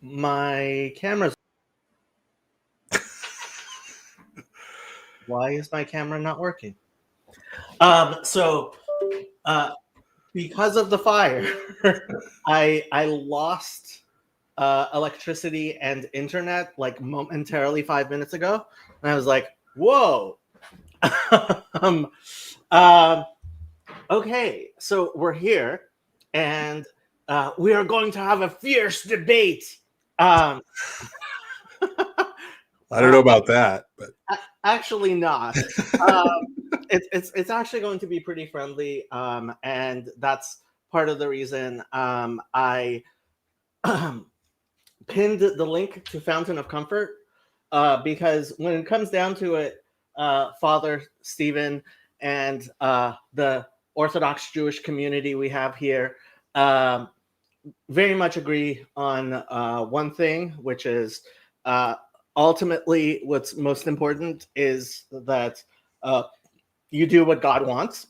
my camera's. Why is my camera not working? Because of the fire, I lost electricity and internet like momentarily 5 minutes ago, and I was like, "Whoa!" Okay, so we're here, and we are going to have a fierce debate. I don't know about that, but actually not. It's actually going to be pretty friendly, and that's part of the reason I pinned the link to Fountain of Comfort, because when it comes down to it, Father Stephen and the Orthodox Jewish community we have here very much agree on one thing, which is ultimately what's most important is that you do what God wants,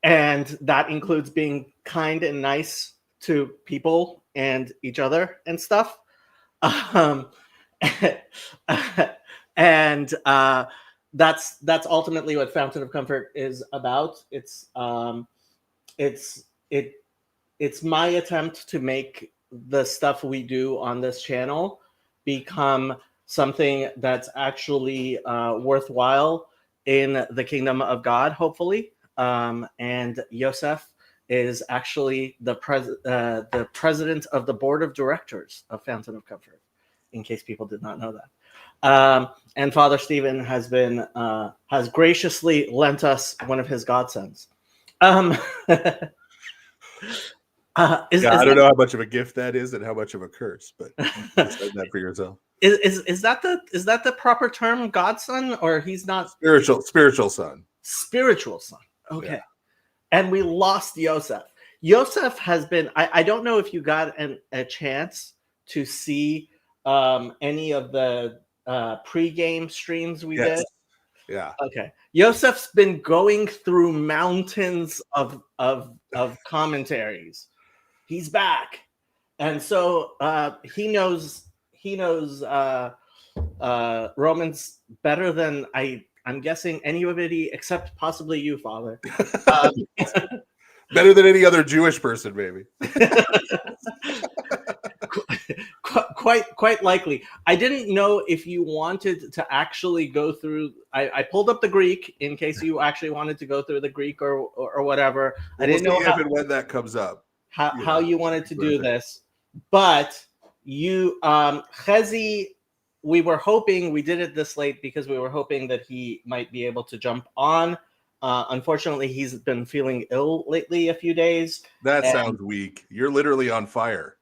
and that includes being kind and nice to people and each other and stuff. And that's ultimately what Fountain of Comfort is about. It's my attempt to make the stuff we do on this channel become something that's actually worthwhile in the kingdom of God, hopefully. And Yosef is actually the president of the board of directors of Fountain of Comfort, in case people did not know that. And Father Stephen has graciously lent us one of his godsons. I don't know how much of a gift that is and how much of a curse, but you said that for yourself. Is that the proper term, godson, or he's not spiritual son? Spiritual son. Okay. Yeah. And we lost Yosef. Yosef has been. I don't know if you got a chance to see any of the pre-game streams we did. Yeah. Okay. Yosef's been going through mountains of commentaries. He's back, and so he knows Romans better than I'm guessing anybody except possibly you, Father. Better than any other Jewish person, maybe. Quite likely. I didn't know if you wanted to actually go through. I pulled up the Greek in case you actually wanted to go through the Greek or whatever. I didn't know if and when that comes up. How you wanted to do this, but you, Chezi, we were hoping we did it this late because we were hoping that he might be able to jump on. Unfortunately, he's been feeling ill lately a few days. That sounds weak. You're literally on fire.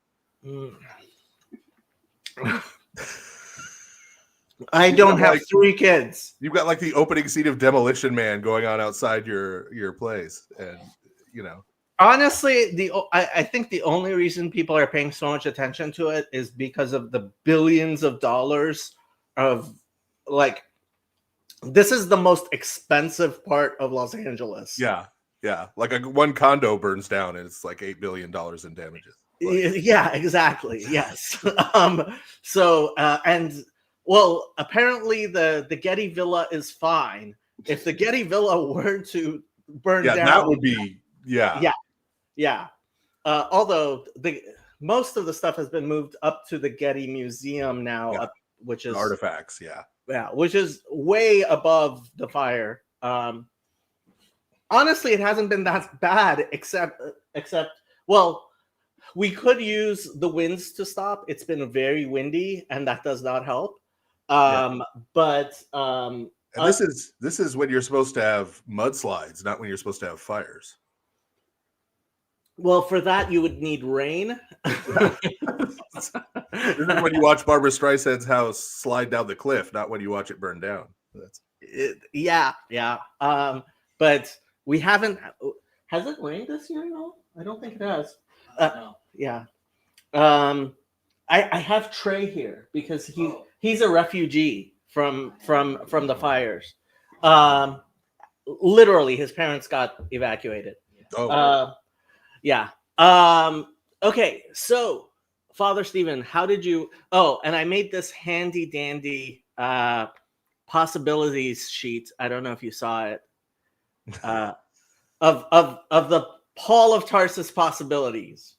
I don't have 3 kids. You've got like the opening scene of Demolition Man going on outside your place, and you know. Honestly, I think the only reason people are paying so much attention to it is because of the billions of dollars of like. This is the most expensive part of Los Angeles. Yeah. Like one condo burns down and it's like $8 billion in damages. Yeah, exactly. Yes. So and well, apparently the Getty Villa is fine. If the Getty Villa were to burn down, that would be yeah. Although most of the stuff has been moved up to the Getty Museum now, which is artifacts. Yeah, which is way above the fire. Honestly, it hasn't been that bad, except well, we could use the winds to stop. It's been very windy, and that does not help. But and this is when you're supposed to have mudslides, not when you're supposed to have fires. Well, for that you would need rain. This is when you watch Barbara Streisand's house slide down the cliff, not when you watch it burn down. Yeah. But we haven't. Has it rained this year? No, I don't think it has. No. Yeah. I have Trey here because he's a refugee from the fires. Literally, his parents got evacuated. Oh. Yeah. Okay, so Father Stephen, how did you? Oh, and I made this handy dandy possibilities sheet. I don't know if you saw it. Of the Paul of Tarsus possibilities.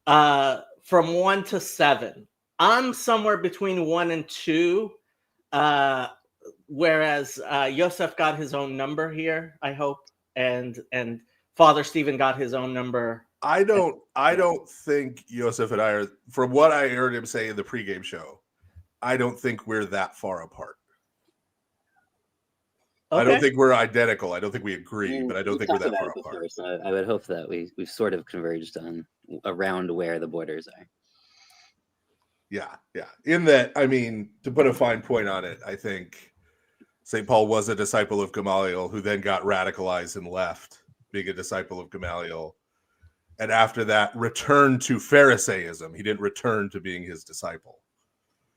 From 1 to 7. I'm somewhere between 1 and 2. Whereas Yosef got his own number here, I hope, and Father Stephen got his own number. I don't think Yosef and I are, from what I heard him say in the pregame show, I don't think we're that far apart. Okay. I don't think we're identical. I don't think we agree, but I don't think we're that far apart. So I would hope that we've sort of converged on around where the borders are. Yeah. In that, I mean, to put a fine point on it, I think St. Paul was a disciple of Gamaliel who then got radicalized and left being a disciple of Gamaliel. And after that, returned to Pharisaism. He didn't return to being his disciple.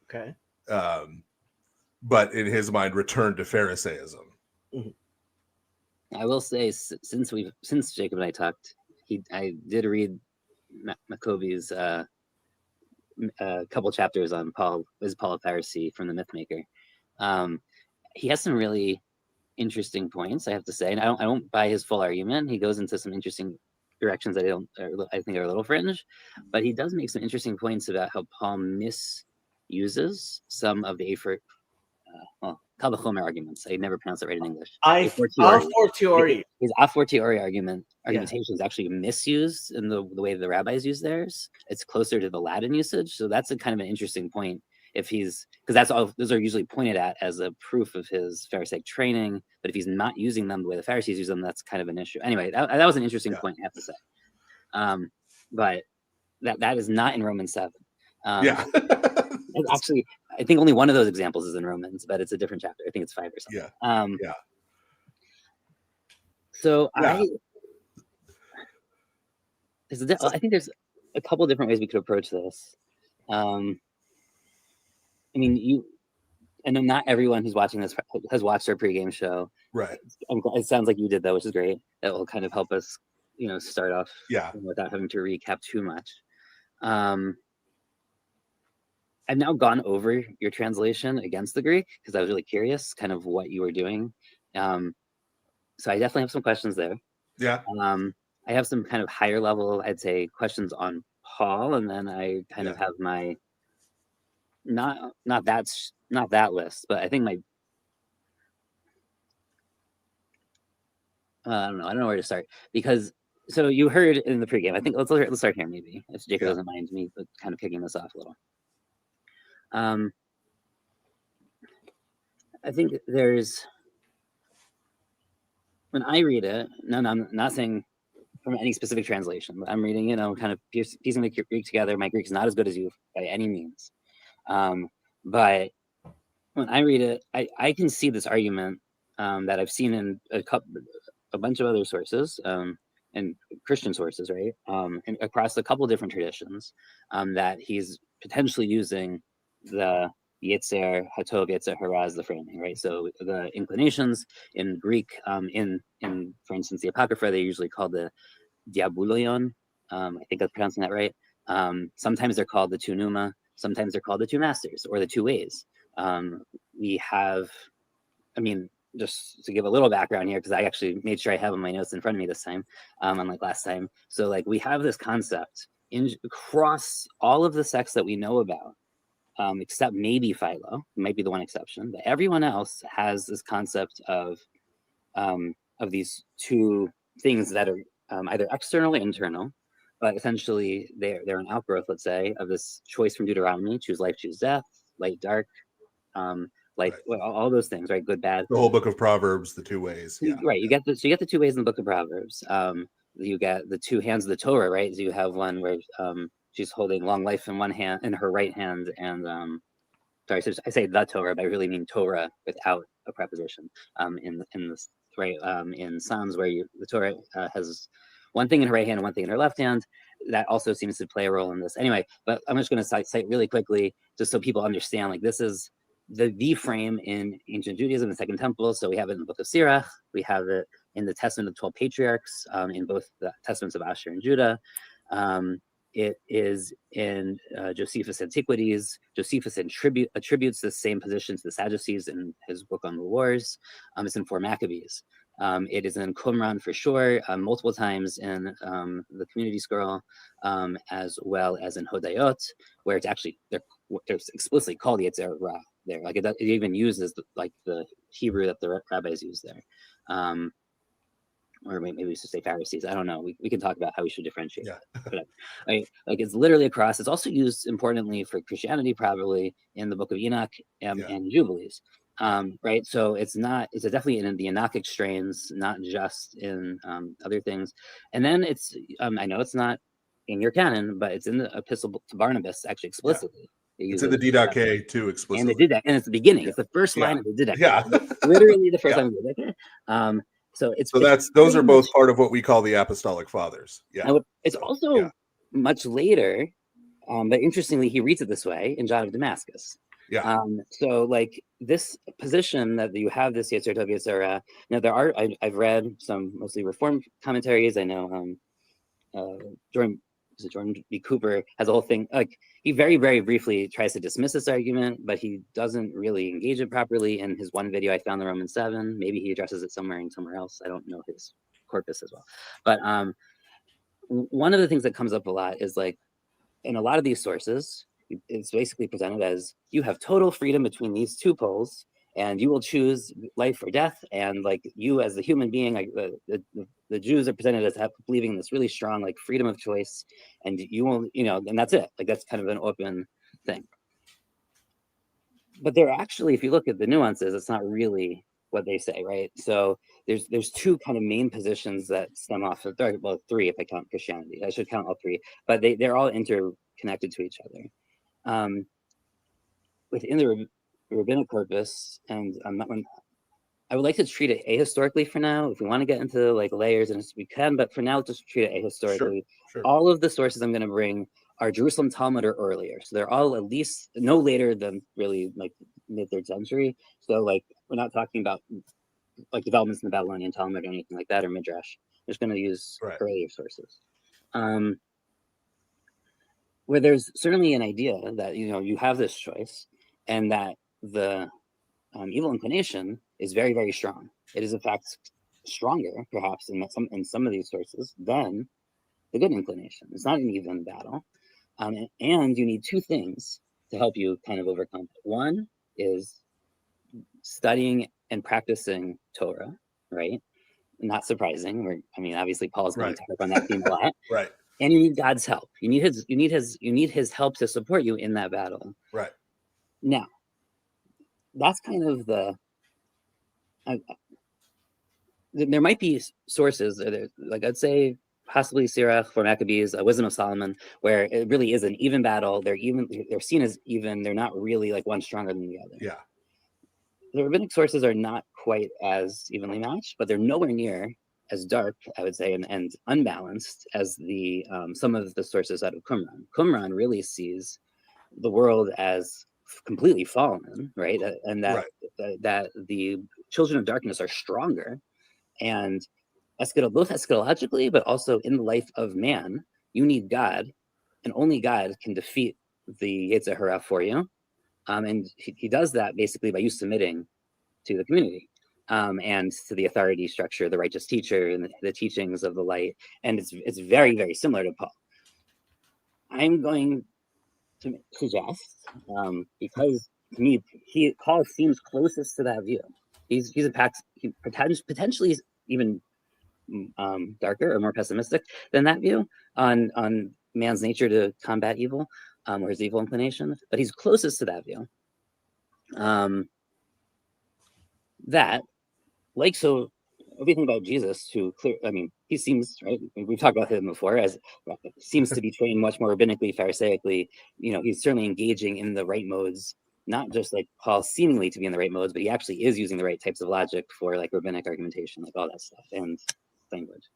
Okay. But in his mind, returned to Pharisaism. Mm-hmm. I will say, since Jacob and I talked, I did read Maccoby's a couple chapters on Paul of Pharisee from the Mythmaker. He has some really interesting points, I have to say, and I don't buy his full argument. He goes into some interesting directions that I think are a little fringe, but he does make some interesting points about how Paul misuses some of the Kal v'chomer arguments. I never pronounce it right in English. A fortiori. His a fortiori argumentation is actually misused in the way the rabbis use theirs. It's closer to the Latin usage, so that's a kind of an interesting point. Because those are usually pointed at as a proof of his Pharisaic training, but if he's not using them the way the Pharisees use them, that's kind of an issue. Anyway, that was an interesting point, I have to say. But that is not in Romans 7. Actually, I think only one of those examples is in Romans, but it's a different chapter. I think it's 5 or something. So I think there's a couple different ways we could approach this. I mean, I know not everyone who's watching this has watched our pregame show. Right. It sounds like you did, though, which is great. That will kind of help us, start off without having to recap too much. I've now gone over your translation against the Greek because I was really curious kind of what you were doing. So I definitely have some questions there. Yeah. I have some kind of higher level, I'd say, questions on Paul, and then I kind of have my not that list, but I think my I don't know where to start, because so you heard in the pregame. I think let's start here, maybe, if Jacob doesn't mind me kind of kicking this off a little. I think there's, when I read it, I'm not saying from any specific translation, but I'm reading, kind of piecing the Greek together. My Greek's not as good as you by any means. But when I read it, I can see this argument that I've seen in a bunch of other sources, and Christian sources, right? And across a couple of different traditions, that he's potentially using the Yetzer Hatov, Yetzer Hara as the framing, right? So the inclinations in Greek, in for instance, the Apocrypha, they usually call the diaboulion. I think I'm pronouncing that right. Sometimes they're called the two pneuma. Sometimes they're called the two masters or the two ways. We have, just to give a little background here, because I actually made sure I have my notes in front of me this time, unlike last time. So we have this concept across all of the sects that we know about, except maybe Philo, might be the one exception, but everyone else has this concept of these two things that are either external or internal, but essentially they're an outgrowth, let's say, of this choice from Deuteronomy: choose life, choose death, light, dark, all those things, right? Good, bad. The whole book of Proverbs, the two ways. Yeah. Right. You get the two ways in the book of Proverbs. You get the two hands of the Torah, right? So you have one where she's holding long life in one hand, in her right hand, and sorry, so I say the Torah, but I really mean Torah without a preposition. In this, right, in Psalms, where the Torah has one thing in her right hand and one thing in her left hand. That also seems to play a role in this. Anyway, but I'm just going to cite really quickly, just so people understand, this is the frame in ancient Judaism, the Second Temple. So we have it in the book of Sirach, we have it in the Testament of 12 Patriarchs, in both the Testaments of Asher and Judah. it is in Josephus' Antiquities. Josephus attributes the same position to the Sadducees in his book on the wars. It's in 4 Maccabees. It is in Qumran for sure, multiple times in the Community Scroll, as well as in Hodayot, where it's actually they're explicitly called Yetzer Ra there. Like it even uses the Hebrew that the rabbis use there. Or maybe we should say Pharisees. I don't know. We can talk about how we should differentiate. Yeah. But it's literally across. It's also used importantly for Christianity, probably in the Book of Enoch and Jubilees. Right. So it's definitely in the Enochic strains, not just in other things. And then it's I know it's not in your canon, but it's in the epistle to Barnabas actually explicitly. Yeah. It's in the Didache too explicitly. And they did that, and it's the beginning. It's the first line of the Didache. Yeah. Literally the first line of the Didache. So those are both part of what we call the Apostolic Fathers. Yeah. It's also much later, but interestingly, he reads it this way in John of Damascus. Yeah. So like this position that you have this Yetzer Tov Yetzer Ra. Now I've read some mostly Reformed commentaries. I know Jordan B. Cooper has a whole thing. Like he very, very briefly tries to dismiss this argument, but he doesn't really engage it properly. In his one video I found in Romans 7, maybe he addresses it somewhere else. I don't know his corpus as well. But one of the things that comes up a lot is like in a lot of these sources, it's basically presented as you have total freedom between these two poles, and you will choose life or death. And like you as the human being, like the Jews are presented as believing this really strong like freedom of choice, and you will, and that's it. Like that's kind of an open thing. But they're actually, if you look at the nuances, it's not really what they say, right? So there's 2 kind of main positions that stem off of, well, 3 if I count Christianity. I should count all 3, but they're all interconnected to each other. Within the rabbinic corpus, and I would like to treat it ahistorically for now. If we want to get into like layers, and we can, but for now, just treat it ahistorically. Sure. All of the sources I'm going to bring are Jerusalem Talmud or earlier, so they're all at least no later than really like mid-3rd century. So like we're not talking about like developments in the Babylonian Talmud or anything like that, or Midrash. I'm just going to use earlier sources, where there's certainly an idea that you have this choice, and that the evil inclination is very, very strong. It is in fact stronger, perhaps in some of these sources, than the good inclination. It's not an even battle, and you need 2 things to help you kind of overcome it. One is studying and practicing Torah, right? Not surprising. Obviously Paul's going to talk on that theme a lot, Right? And you need God's help. You need his help to support you in that battle, Right? Now, that's kind of there might be sources, like I'd say possibly Sirach for Maccabees, Wisdom of Solomon, where it really is an even battle. They're seen as even. They're not really like one stronger than the other. Yeah. The rabbinic sources are not quite as evenly matched, but they're nowhere near as dark, I would say, and unbalanced as the some of the sources out of Qumran. Qumran really sees the world as completely fallen, right? And that the children of darkness are stronger, and both eschatologically, but also in the life of man, you need God, and only God can defeat the Yetzer Hara for you. And he does that basically by you submitting to the community and to the authority structure, the righteous teacher, and the teachings of the light. And it's very, very similar to Paul. I'm going to suggest, because to me, Paul seems closest to that view. He's potentially even darker or more pessimistic than that view on man's nature to combat evil, or his evil inclination, but he's closest to that view. That, like, so everything about Jesus, he seems, right, we've talked about him before, as seems to be trained much more rabbinically, pharisaically. He's certainly engaging in the right modes, not just like Paul seemingly to be in the right modes, but he actually is using the right types of logic for like rabbinic argumentation, like all that stuff, and language.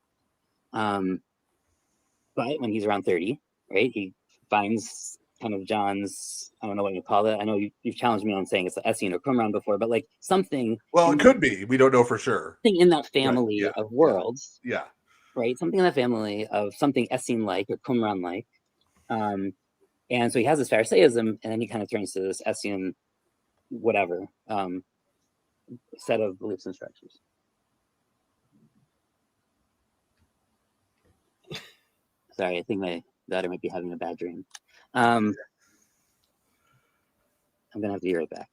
But when he's around 30, right, he finds kind of John's, I don't know what you call it. I know you've challenged me on saying it's Essene or Qumran before, but like something. Well, it could be. We don't know for sure. Something in that family of worlds. Yeah. Right? Something in that family of something Essene-like or Qumran-like And so he has this Pharisaism, and then he kind of turns to this Essene, whatever, set of beliefs and structures. Sorry, I think my daughter might be having a bad dream. I'm gonna have to be right back.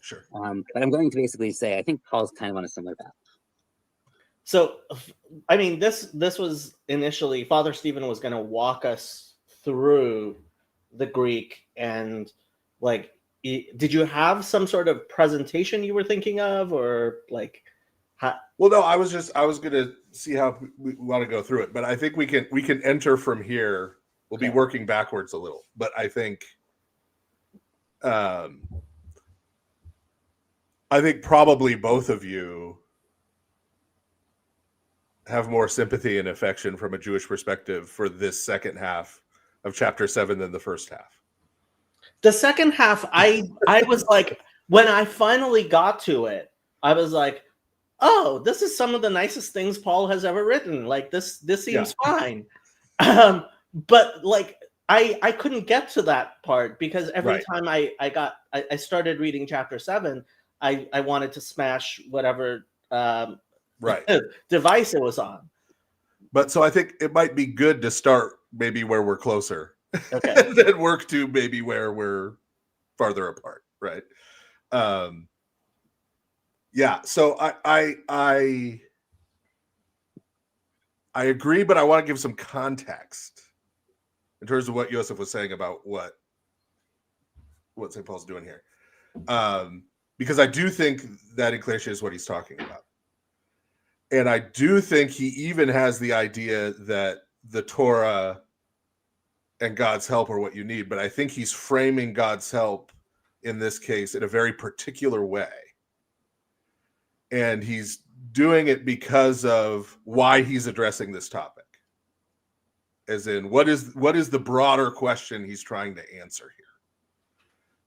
Sure. But I'm going to basically say I think Paul's kind of on a similar path. So, I mean, this was initially Father Stephen was going to walk us through the Greek, and like, did you have some sort of presentation you were thinking of, or like? Well, no, I was going to see how we want to go through it, but I think we can enter from here. We'll be working backwards a little, but I think probably both of you have more sympathy and affection from a Jewish perspective for this second half of chapter 7 than the first half. The second half, I was like, when I finally got to it, I was like, oh, this is some of the nicest things Paul has ever written. Like this seems fine. But like, I couldn't get to that part because every time I started reading chapter 7, I wanted to smash whatever device it was on. But so I think it might be good to start maybe where we're closer, okay, and then work to maybe where we're farther apart, right? Yeah. So I agree, but I want to give some context in terms of what Joseph was saying about what St. Paul's doing here, because I do think that inclination is what he's talking about. And I do think he even has the idea that the Torah and God's help are what you need. But I think he's framing God's help in this case in a very particular way. And he's doing it because of why he's addressing this topic. As in, what is the broader question he's trying to answer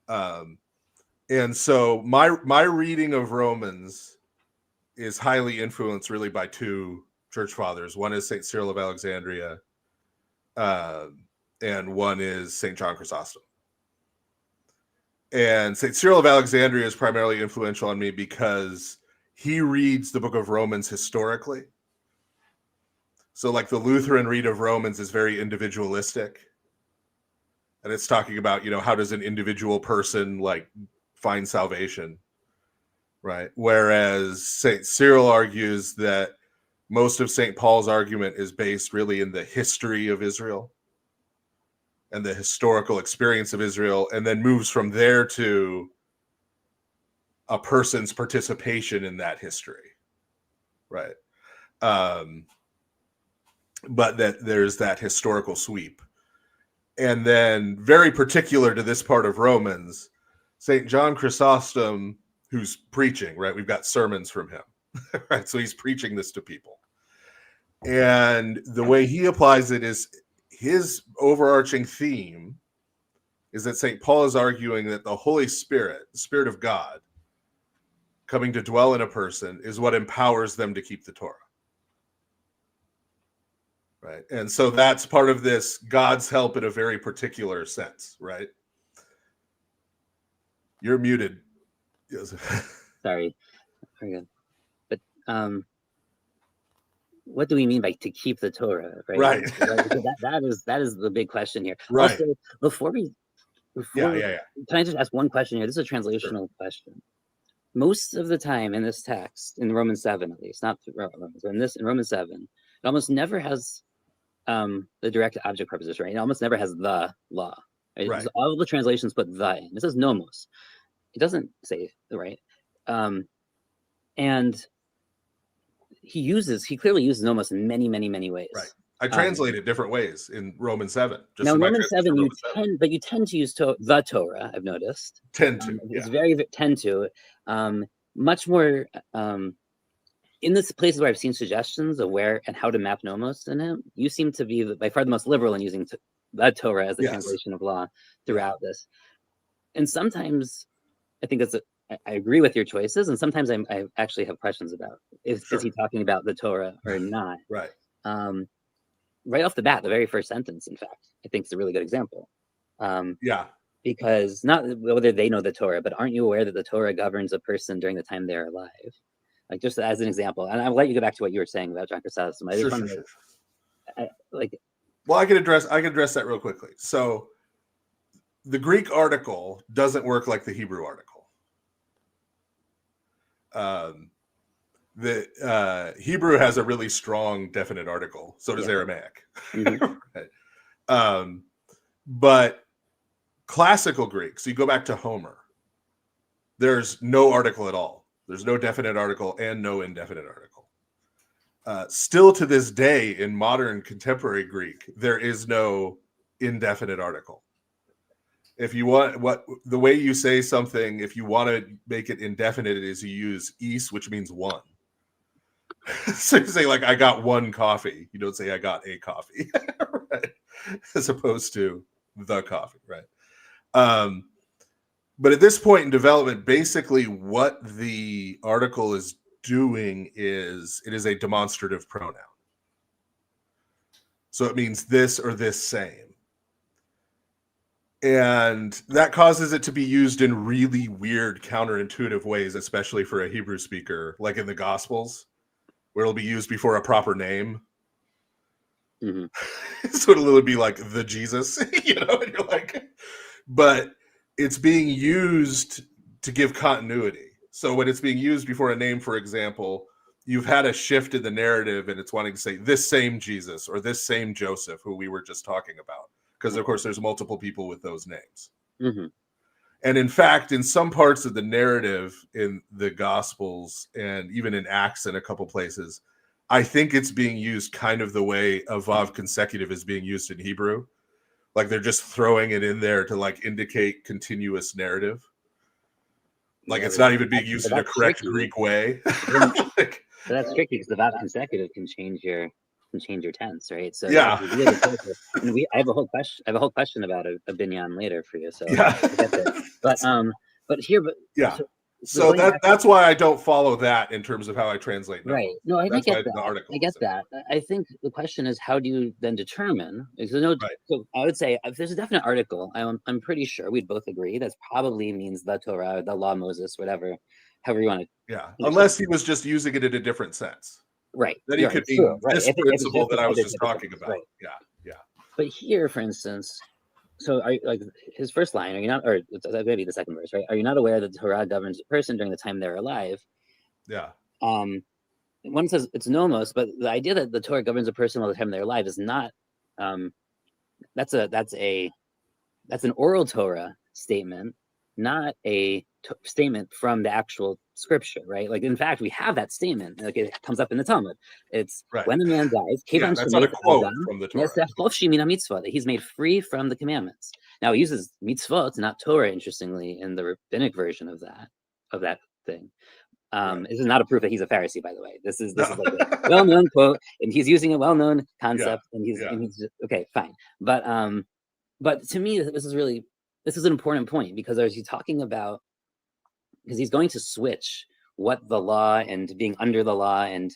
here? And so my reading of Romans is highly influenced really by two church fathers. One is St. Cyril of Alexandria, and one is St. John Chrysostom. And St. Cyril of Alexandria is primarily influential on me because he reads the book of Romans historically. So like the Lutheran read of Romans is very individualistic. And it's talking about, how does an individual person like find salvation? Right. Whereas St. Cyril argues that most of St. Paul's argument is based really in the history of Israel and the historical experience of Israel, and then moves from there to a person's participation in that history. Right. But that there's that historical sweep. And then very particular to this part of Romans, St. John Chrysostom, who's preaching, right? We've got sermons from him, right? So he's preaching this to people. And the way he applies it is his overarching theme is that St. Paul is arguing that the Holy Spirit, the Spirit of God, coming to dwell in a person is what empowers them to keep the Torah. Right. And so that's part of this God's help in a very particular sense, right? You're muted. Yes. Sorry. Very good. But what do we mean by to keep the Torah? Right. That is the big question here. Right. Also, before can I just ask one question here? This is a translational question. Most of the time in this text, in Romans 7 at least, not Romans, but in Romans 7, it almost never has the direct object preposition, right? It almost never has the law. Right? Right. All the translations put the in. It says nomos. It doesn't say right. And he clearly uses nomos in many, many, many ways. Right. I translate it different ways in Romans 7. Now, Romans 7, you tend to use the Torah, I've noticed. It's very tend to. Much more in this places where I've seen suggestions of where and how to map nomos in it, you seem to be by far the most liberal in using the Torah as the translation of law throughout this. And sometimes I think I agree with your choices, and sometimes I actually have questions about is he talking about the Torah or not? Right. Right off the bat, the very first sentence, in fact, I think is a really good example. Yeah. Because not whether they know the Torah, but aren't you aware that the Torah governs a person during the time they're alive? Like, just as an example, and I'll let you go back to what you were saying about John Chrysostom. I just want to like. Well, I can address that real quickly. So, the Greek article doesn't work like the Hebrew article. The Hebrew has a really strong definite article. So does Aramaic. Mm-hmm. Right. But classical Greek, so you go back to Homer, there's no article at all. There's no definite article and no indefinite article. Still to this day, in modern contemporary Greek, there is no indefinite article. If you want, the way you say something, if you want to make it indefinite, is you use is, which means one. So you say, like, I got one coffee. You don't say I got a coffee, right? As opposed to the coffee, right? But at this point in development, basically what the article is doing is it is a demonstrative pronoun. So it means this or this same. And that causes it to be used in really weird, counterintuitive ways, especially for a Hebrew speaker, like in the Gospels, where it'll be used before a proper name. Mm-hmm. So it'll be like the Jesus, and you're like, but it's being used to give continuity. So when it's being used before a name, for example, you've had a shift in the narrative and it's wanting to say this same Jesus or this same Joseph, who we were just talking about. Because, of course, there's multiple people with those names. Mm-hmm. And in fact, in some parts of the narrative in the Gospels and even in Acts in a couple places, I think it's being used kind of the way a vav consecutive is being used in Hebrew. Like they're just throwing it in there to like indicate continuous narrative. Like it's not even being used in a correct Greek way. Like, but that's tricky because the vav consecutive can change your tense, right? So yeah. And I have a whole question about a binyan later for you. So yeah. So that's why I don't follow that in terms of how I translate. Right. No, I get that. I get that. I think the question is, how do you then determine? So I would say if there's a definite article, I'm pretty sure we'd both agree that probably means the Torah, the law of Moses, whatever, however you want to. Yeah. Unless he was just using it in a different sense. Right. Then he could mean this principle that I was just talking about. Right. Yeah. But here, for instance, so are like his first line, are you not, or maybe the second verse, right? Are you not aware that the Torah governs a person during the time they're alive? Yeah. One says it's nomos, but the idea that the Torah governs a person while the time they're alive is not. That's an oral Torah statement, not a statement from the actual scripture, right? Like, in fact, we have that statement. Like, it comes up in the Talmud. It's when a man dies, that's not a quote from the Torah. That he's made free from the commandments. Now, he uses mitzvot, not Torah, interestingly, in the rabbinic version of that thing. This is not a proof that he's a Pharisee, by the way. This is like a well-known quote, and he's using a well-known concept, and he's just, okay, fine. But to me, this is an important point, because as he's talking about, because he's going to switch what the law and being under the law and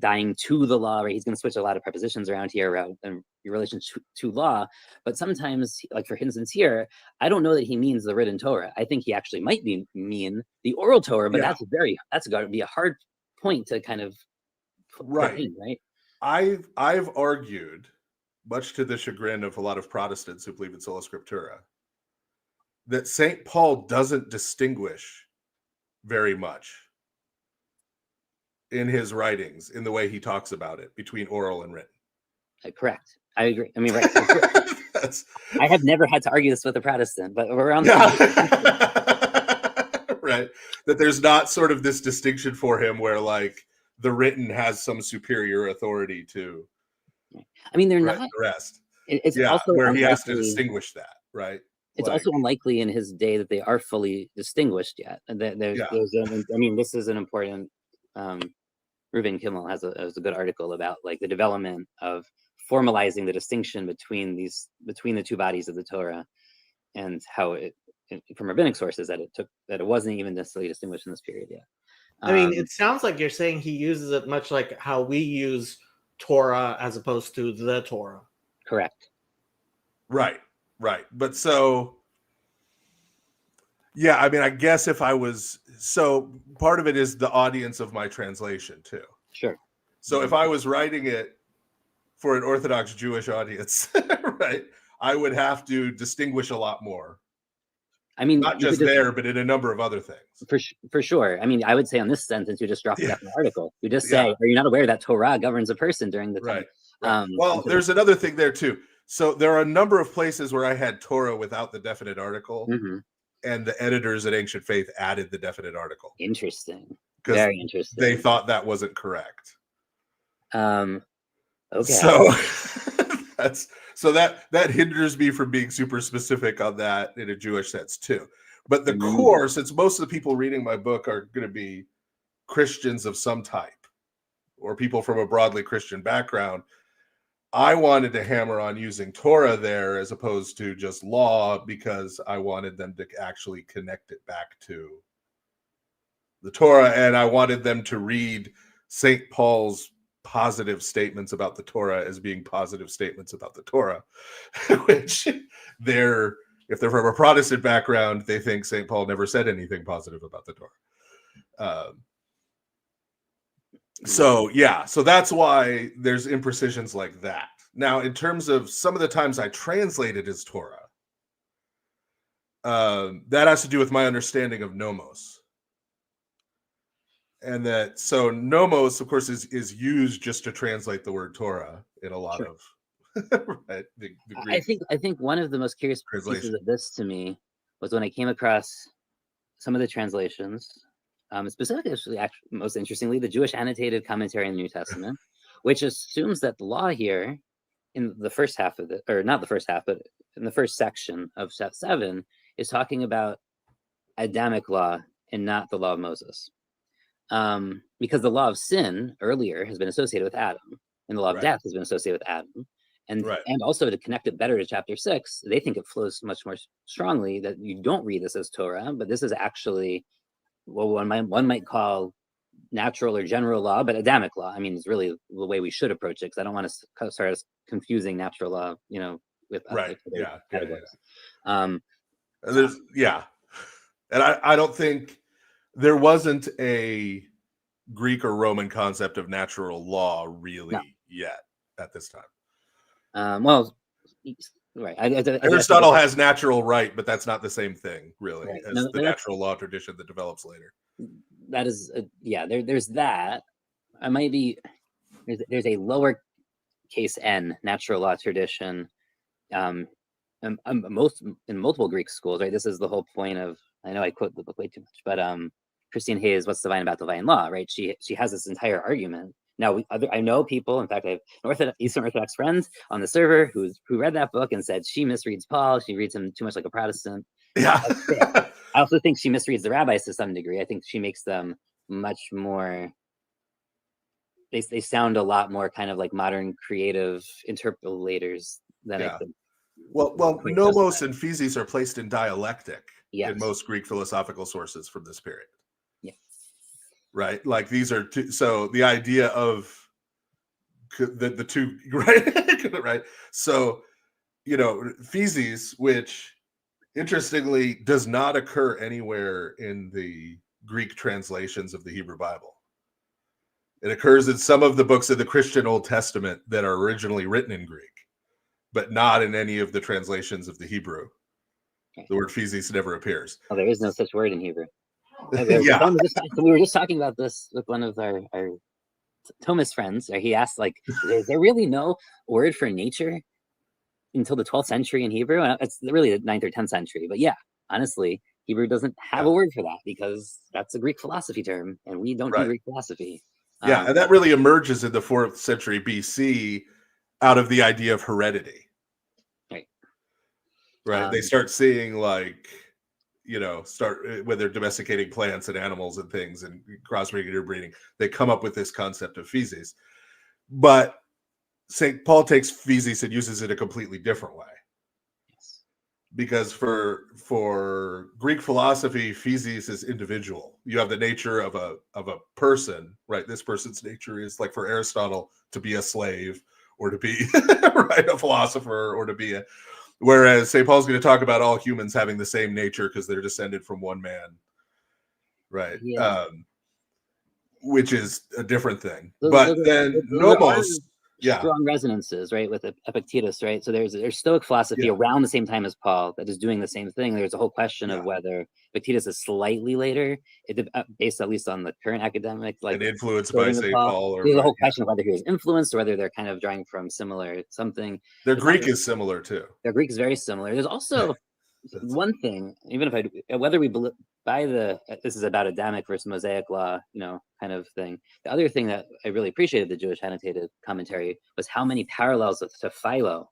dying to the law, right? He's going to switch a lot of prepositions around here around in relation to law. But sometimes, like for instance here, I don't know that he means the written Torah. I think he actually might mean the oral Torah, but that's going to be a hard point to kind of put in, right? I've argued, much to the chagrin of a lot of Protestants who believe in sola scriptura, that St. Paul doesn't distinguish very much in his writings, in the way he talks about it, between oral and written. Correct. I agree. I mean, right. I have never had to argue this with a Protestant, but we're on right. That there's not sort of this distinction for him where like the written has some superior authority to. I mean, they're not the rest. It's also where he has to distinguish that, right? It's also unlikely in his day that they are fully distinguished yet. I mean, this is an important. Reuven Kimmel has a good article about like the development of formalizing the distinction between the two bodies of the Torah, and how it from rabbinic sources that it wasn't even necessarily distinguished in this period yet. I mean, it sounds like you're saying he uses it much like how we use Torah as opposed to the Torah. Correct. Right. But so, yeah, I mean, I guess if I was, so part of it is the audience of my translation too. Sure. So if I was writing it for an Orthodox Jewish audience, right, I would have to distinguish a lot more. I mean, not just there, but in a number of other things. For sure. I mean, I would say on this sentence, you just drop it out in the article. You just say, Yeah. are you not aware that Torah governs a person during the time? Right. Well, there's another thing there too. So there are a number of places where I had Torah without the definite article, and the editors at Ancient Faith added the definite article. Interesting. Very interesting. They thought that wasn't correct. Okay. So that hinders me from being super specific on that in a Jewish sense too. But the core, since most of the people reading my book are going to be Christians of some type or people from a broadly Christian background, I wanted to hammer on using Torah there as opposed to just law, because I wanted them to actually connect it back to the Torah, and I wanted them to read St. Paul's positive statements about the Torah as being positive statements about the Torah, which if they're from a Protestant background, they think St. Paul never said anything positive about the Torah. So that's why there's imprecisions like that. Now, in terms of some of the times I translated as Torah, that has to do with my understanding of nomos. And that, so nomos, of course, is used just to translate the word Torah in a lot of right. I think one of the most curious pieces of this to me was when I came across some of the translations, specifically, actually, most interestingly, the Jewish annotated commentary in the New Testament, which assumes that the law here in the first half of or not the first half, but in the first section of step 7 is talking about Adamic law and not the law of Moses. Because the law of sin earlier has been associated with Adam, and the law of death has been associated with Adam. And also to connect it better to chapter 6, they think it flows much more strongly that you don't read this as Torah, but this is actually what one might call natural or general law, but Adamic law. I mean, it's really the way we should approach it, because I don't want to start us confusing natural law, with categories. And I don't think there wasn't a Greek or Roman concept of natural law really yet at this time. Aristotle has natural right, but that's not the same thing, really, as the natural law tradition that develops later. That is, there's that. There's a lower case n natural law tradition, in multiple Greek schools, right? This is the whole point of, I know I quote the book way too much, but Christine Hayes, What's Divine About Divine Law, right? She has this entire argument. Now, I know people, in fact, I have Eastern Orthodox friends on the server who read that book and said she misreads Paul. She reads him too much like a Protestant. Yeah. I also think she misreads the rabbis to some degree. I think she makes them much more, they sound a lot more kind of like modern creative interpolators than I think. Well, nomos and physis are placed in dialectic in most Greek philosophical sources from this period. Right, like these are two. So the idea of the two, right? So, physis, which interestingly does not occur anywhere in the Greek translations of the Hebrew Bible. It occurs in some of the books of the Christian Old Testament that are originally written in Greek, but not in any of the translations of the Hebrew. The word physis never appears. Oh, there is no such word in Hebrew. We were just talking about this with one of our Thomist friends. He asked, is there really no word for nature until the 12th century in Hebrew? And it's really the 9th or 10th century. But honestly, Hebrew doesn't have a word for that because that's a Greek philosophy term, and we don't do Greek philosophy. And that really emerges in the 4th century BC out of the idea of heredity. Right. They start seeing when they're domesticating plants and animals and things and crossbreeding or breeding, they come up with this concept of physis. But St. Paul takes physis and uses it a completely different way. Because for Greek philosophy, physis is individual. You have the nature of a person, right? This person's nature is, like for Aristotle, to be a slave or to be a philosopher or to be Whereas St. Paul's going to talk about all humans having the same nature because they're descended from one man, right? Yeah. Which is a different thing. Those But are- then those are nomos, yeah, strong resonances, right, with Epictetus, right? So there's Stoic philosophy around the same time as Paul that is doing the same thing. There's a whole question of whether Epictetus is slightly later, based at least on the current academic, like and influenced by St. Paul. Or there's a whole question of whether he was influenced or whether they're kind of drawing from similar something. Their Greek is similar too. Their Greek is very similar. There's also one thing, even if whether we buy this is about Adamic versus Mosaic law, kind of thing. The other thing that I really appreciated the Jewish annotated commentary was how many parallels to Philo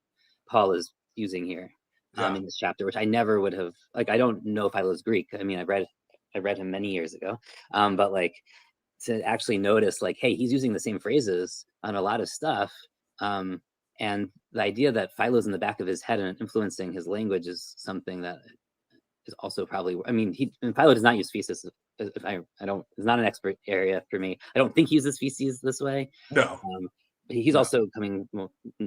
Paul is using here in this chapter, which I never would have, I don't know Philo's Greek. I mean, I read him many years ago, but to actually notice, hey, he's using the same phrases on a lot of stuff. And the idea that Philo's in the back of his head and influencing his language is something that is also probably, Philo does not use feces. It's not an expert area for me. I don't think he uses feces this way. No. He's also coming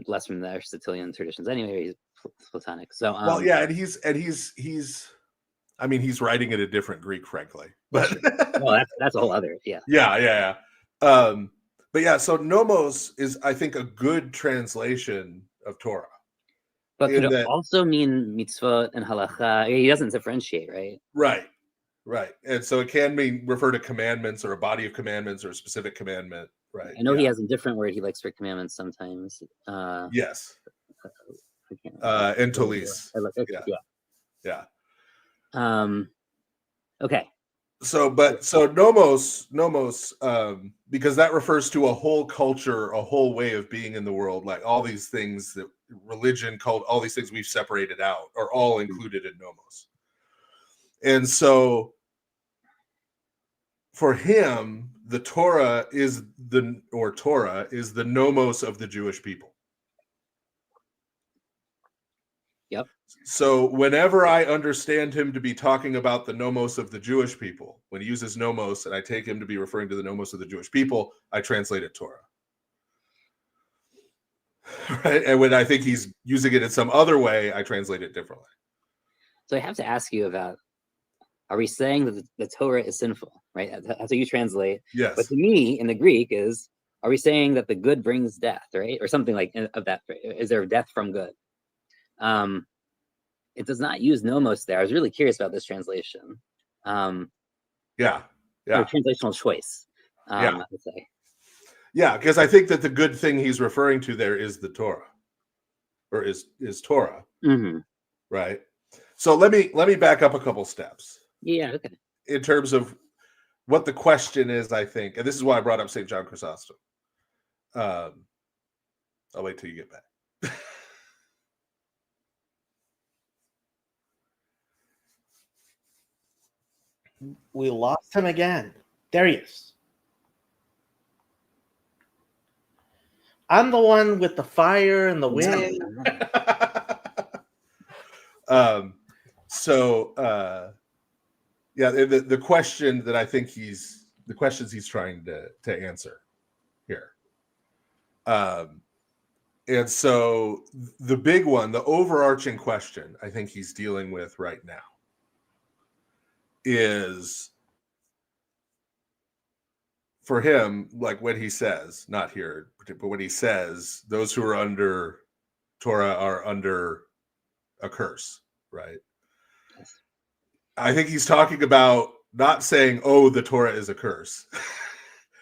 less from the Aristotelian traditions anyway. He's Platonic. So, and he's writing in a different Greek, frankly, but well, that's a whole other, yeah. But yeah, so nomos is, I think, a good translation of Torah. But could it also mean mitzvot and halacha? He doesn't differentiate, right? Right. And so it can refer to commandments or a body of commandments or a specific commandment, right? I know he has a different word he likes for commandments sometimes. Yes. Entolis. Yeah. Okay. So nomos, because that refers to a whole culture, a whole way of being in the world, like all these things that religion, cult, all these things we've separated out are all included in nomos. And so for him, the Torah is the nomos of the Jewish people. Yep. So whenever I understand him to be talking about the nomos of the Jewish people, when he uses nomos and I take him to be referring to the nomos of the Jewish people, I translate it Torah. Right? And when I think he's using it in some other way, I translate it differently. So I have to ask you about, are we saying that the Torah is sinful, right? That's how you translate. Yes. But to me, in the Greek are we saying that the good brings death, right? Or something like of that, is there death from good? It does not use nomos there. I was really curious about this translation. Yeah. Or translational choice, I would say. Yeah, because I think that the good thing he's referring to there is the Torah, or is Torah, right? So let me back up a couple steps. Yeah, okay. In terms of what the question is, I think, and this is why I brought up St. John Chrysostom. I'll wait till you get back. We lost him again. There he is. I'm the one with the fire and the wind. The question that I think the questions he's trying to answer here. And so the big one, the overarching question I think he's dealing with right now is, for him, like when he says, not here, but when he says, those who are under Torah are under a curse, right? I think he's talking about not saying, oh, the Torah is a curse.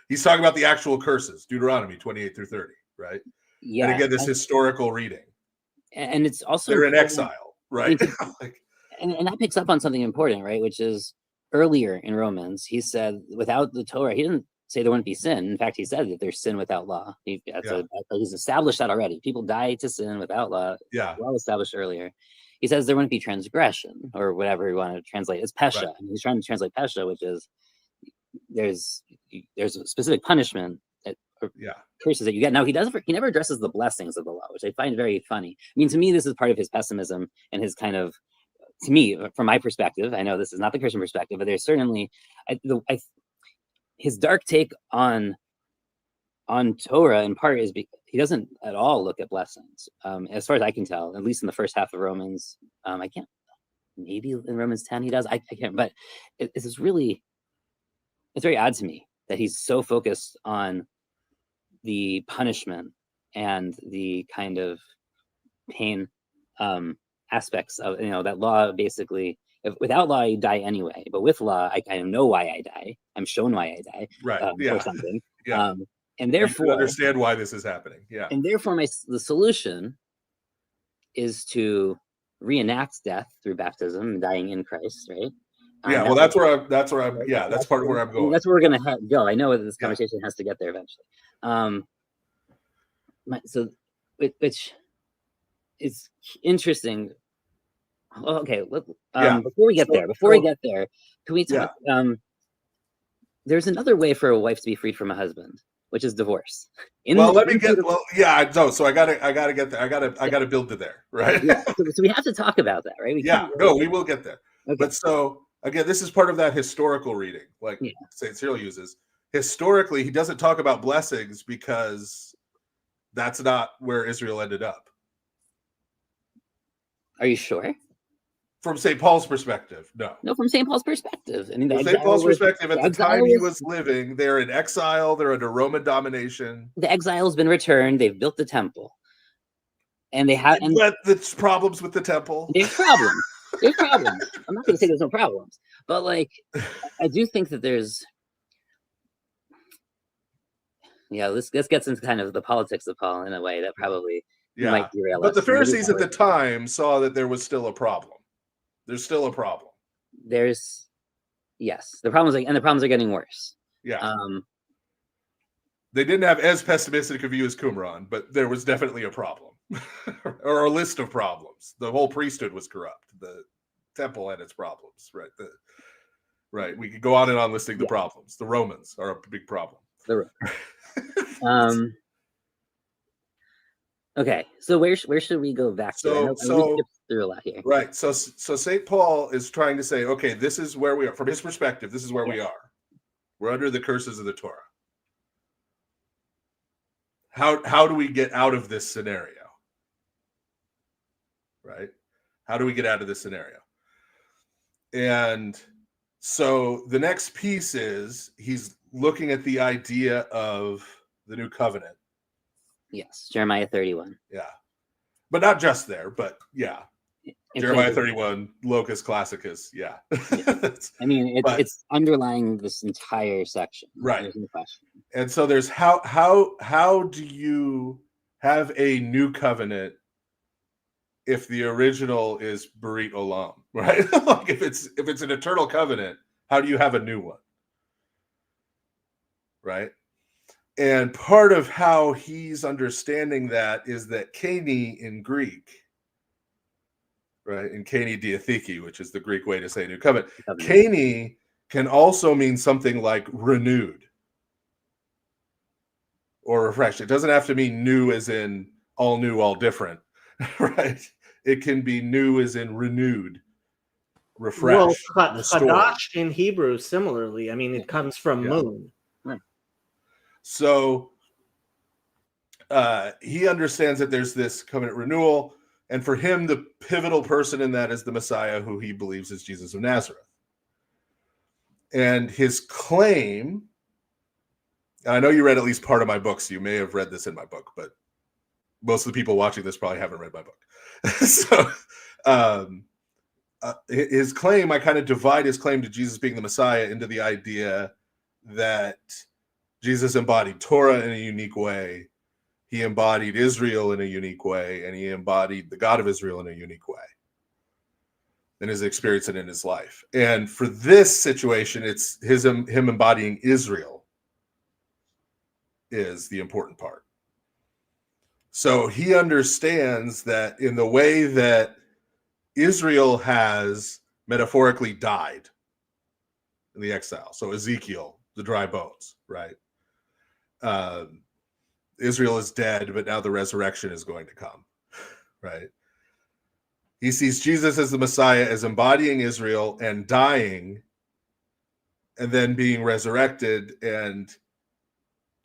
He's talking about the actual curses, Deuteronomy 28 through 30, right? Yeah. And again, this historical reading. And it's also, they're in exile, right? And that picks up on something important, right? Which is earlier in Romans, he said, without the Torah, he didn't say there wouldn't be sin. In fact, he said that there's sin without law. He's established that already. People die to sin without law. Yeah. Well established earlier. He says there wouldn't be transgression, or whatever you want to translate. It's pesha. Right. And he's trying to translate pesha, which is there's a specific punishment that curses that you get. Now he never addresses the blessings of the law, which I find very funny. I mean, to me, this is part of his pessimism and his kind of, to me, from my perspective, I know this is not the Christian perspective, but there's certainly his dark take on Torah in part is he doesn't at all look at blessings, as far as I can tell. At least in the first half of Romans, I can't. Maybe in Romans 10 he does. I can't. But it's really, it's very odd to me that he's so focused on the punishment and the kind of pain aspects of, that law basically. Without law, you die anyway. But with law, I know why I die. I'm shown why I die, Right. or something. Yeah. And therefore, you understand why this is happening. Yeah. And therefore, the solution is to reenact death through baptism and dying in Christ, right? Yeah. Well, that's where I'm. Yeah, that's part of where I'm going. That's where we're gonna go. I know this conversation has to get there eventually. So, which is interesting. Okay. Before we get there, can we talk? There's another way for a wife to be freed from a husband, which is divorce. So I gotta get there. I gotta build to there, right? Yeah. So we have to talk about that, right? We will get there. Okay. But so again, this is part of that historical reading, like St. Cyril uses. Historically, he doesn't talk about blessings because that's not where Israel ended up. Are you sure? From St. Paul's perspective, no. No, from St. Paul's perspective. I mean, from St. Paul's perspective, at the time he was living, they're in exile, they're under Roman domination. The exile's been returned, they've built the temple. And they have... But there's problems with the temple. There's problems. I'm not going to say there's no problems. But, I do think that there's... Yeah, let's get into kind of the politics of Paul in a way that probably might derail us. But the Pharisees at the time saw that there was still a problem. There's still a problem. Yes, the problems are getting worse. Yeah. They didn't have as pessimistic a view as Qumran, but there was definitely a problem, or a list of problems. The whole priesthood was corrupt. The temple had its problems, right? Right. We could go on and on listing the problems. The Romans are a big problem. Okay, so where should we go back to? We skipped through a lot here. Right. So St. Paul is trying to say, okay, this is where we are. From his perspective, this is where we are. We're under the curses of the Torah. How do we get out of this scenario? Right? How do we get out of this scenario? And so the next piece is he's looking at the idea of the new covenant. Yes, Jeremiah 31. Yeah. But not just there, but Jeremiah 31, Locus Classicus, I mean, it's underlying this entire section. Right. There's no question. And so there's how do you have a new covenant if the original is Berit Olam, right? Like if it's an eternal covenant, how do you have a new one? Right? And part of how he's understanding that is that keni in Greek, right? In keni diatheke, which is the Greek way to say new covenant. Keni can also mean something like renewed or refreshed. It doesn't have to mean new as in all new, all different, right? It can be new as in renewed, refreshed. Well, chadash in Hebrew, similarly. I mean, it comes from moon. So he understands that there's this covenant renewal, and for him, the pivotal person in that is the Messiah, who he believes is Jesus of Nazareth. And his claim, I know you read at least part of my book, so you may have read this in my book, but most of the people watching this probably haven't read my book. So his claim, I kind of divide his claim to Jesus being the Messiah into the idea that Jesus embodied Torah in a unique way. He embodied Israel in a unique way, and he embodied the God of Israel in a unique way in his experience and in his life. And for this situation, it's him embodying Israel is the important part. So he understands that in the way that Israel has metaphorically died in the exile. So Ezekiel, the dry bones, right? Israel is dead, but now the resurrection is going to come, right? He sees Jesus as the Messiah, as embodying Israel and dying and then being resurrected and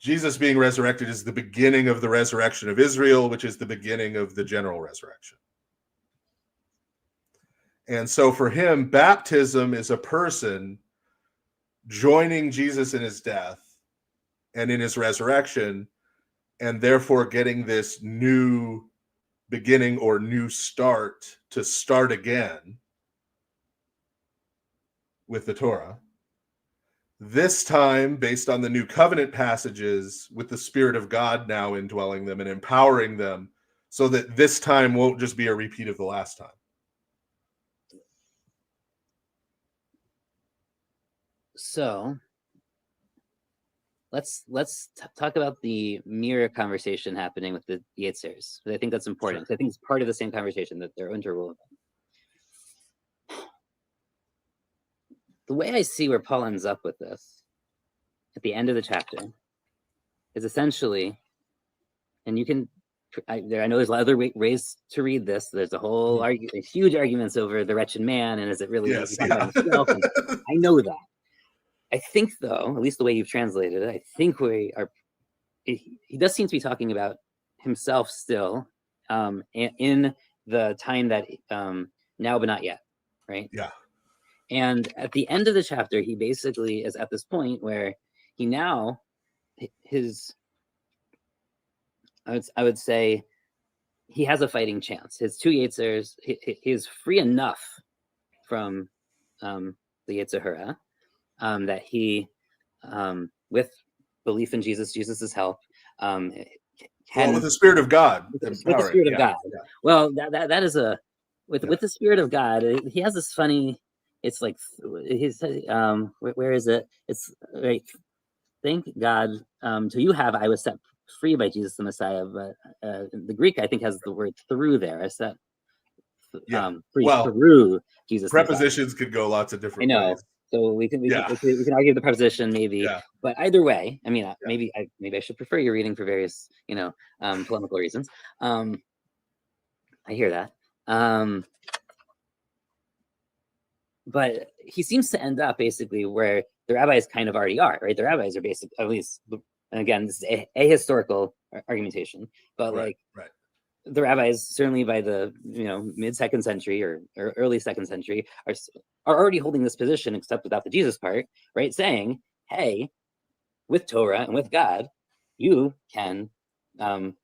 Jesus being resurrected is the beginning of the resurrection of Israel, which is the beginning of the general resurrection. And so for him, baptism is a person joining Jesus in his death and in his resurrection, and therefore getting this new beginning or new start to start again with the Torah. This time, based on the new covenant passages, with the Spirit of God now indwelling them and empowering them, so that this time won't just be a repeat of the last time. So let's talk about the mirror conversation happening with the Yetzers. I think that's important. Sure. I think it's part of the same conversation that they're interwoven. The way I see where Paul ends up with this at the end of the chapter is essentially, and you can, I know there's other ways to read this. There's a whole huge arguments over the wretched man, and is it really about himself? And I know that. I think, though, at least the way you've translated it, I think he does seem to be talking about himself still in the time that now but not yet, right? Yeah. And at the end of the chapter, he basically is at this point where he now, I would say, he has a fighting chance. His two Yetzers, he is free enough from the Yetzer Hara that he, with belief in Jesus' help, with the Spirit of God. With the Spirit of God. Yeah. Well, that is with the Spirit of God, he has this funny. It's like he's where is it? It's like, thank God to you have I was set free by Jesus the Messiah, but the Greek I think has the word through there. I set free through Jesus. Prepositions could go lots of different ways. So we can argue the preposition maybe, but either way, I mean, maybe I should prefer your reading for various polemical reasons. I hear that. But he seems to end up basically where the rabbis kind of already are, right? The rabbis are basically, at least, and again, this is a historical argumentation, but the rabbis, certainly by the mid-second century or early second century, are already holding this position, except without the Jesus part, right? Saying, hey, with Torah and with God, you can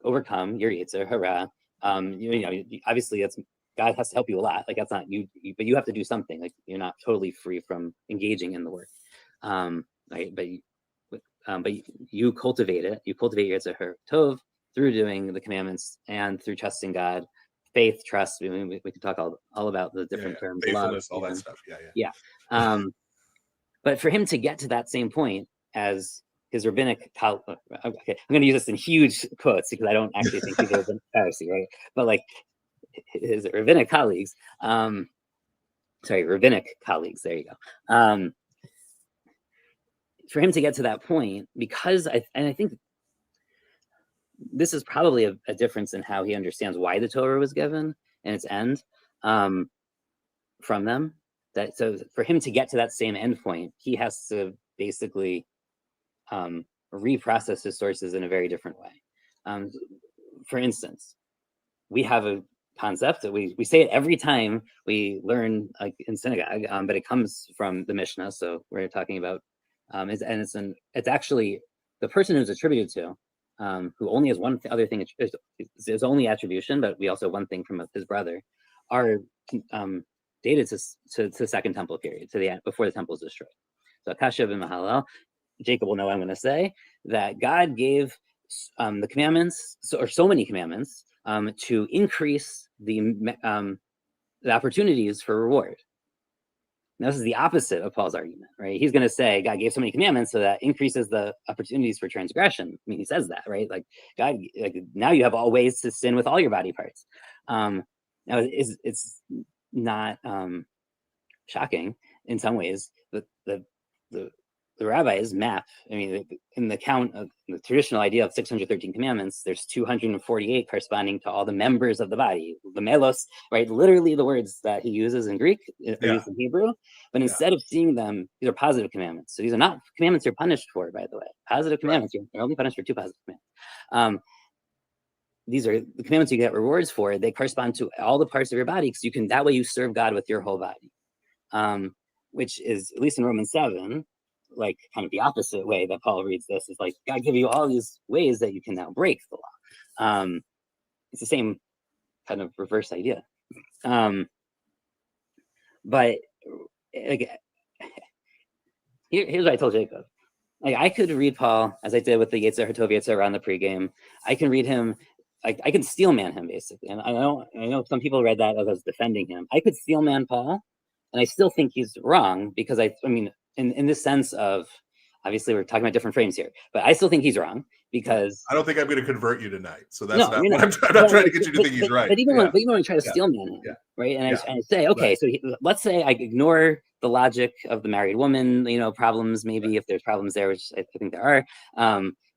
overcome your Yetzer Hara. Obviously, that's God has to help you a lot. Like, that's not you, but you have to do something. Like, you're not totally free from engaging in the work, right? But you cultivate it. You cultivate your Yetzer Hara Tov through doing the commandments and through trusting God. Faith, trust. We could talk all about the different terms. Faithfulness, all that stuff. Yeah. But for him to get to that same point as his rabbinic, okay, I'm going to use this in huge quotes because I don't actually think he's a Pharisee, right? But like, his rabbinic colleagues, rabbinic colleagues, there you go. For him to get to that point, because I think this is probably a difference in how he understands why the Torah was given and its end from them. So for him to get to that same end point, he has to basically reprocess his sources in a very different way. For instance, we have a concept that we say it every time we learn, like in synagogue, but it comes from the Mishnah. So we're talking about, it's actually the person who's attributed to, who only has one other thing. It's only attribution, but we also have one thing from his brother, are dated to the Second Temple period, to the end before the temple is destroyed. So Akasha and Mahalal, Jacob will know what I'm going to say, that God gave the commandments, so many commandments, to increase the opportunities for reward. Now, this is the opposite of Paul's argument, right? He's going to say God gave so many commandments so that increases the opportunities for transgression. I mean, he says that, right? Like, God, like, now you have all ways to sin with all your body parts. Now, it's not shocking in some ways that the the rabbis map. I mean, in the count of the traditional idea of 613 commandments, there's 248 corresponding to all the members of the body, the melos, right? Literally the words that he uses in Greek are used in Hebrew, but instead of seeing them, these are positive commandments. So these are not commandments you're punished for, by the way. Positive commandments, you're only punished for 2 positive commandments. These are the commandments you get rewards for. They correspond to all the parts of your body, because that way you serve God with your whole body, which is, at least in Romans 7, like kind of the opposite way that Paul reads this, is like, God give you all these ways that you can now break the law. It's the same kind of reverse idea. But like, here's what I told Jacob. Like, I could read Paul as I did with the Yetzer Hatov Yetzer on the pregame. I can read him. I can steel man him, basically. And I know some people read that as I was defending him. I could steel man Paul, and I still think he's wrong, because I mean, in this sense of, obviously we're talking about different frames here, but I still think he's wrong, because I don't think I'm going to convert you tonight. So that's no, not you're what not. I'm not trying to get you to think he's right. But even when I try to steel man him, right? And I say, okay, so let's say I ignore the logic of the married woman, problems, maybe if there's problems there, which I think there are.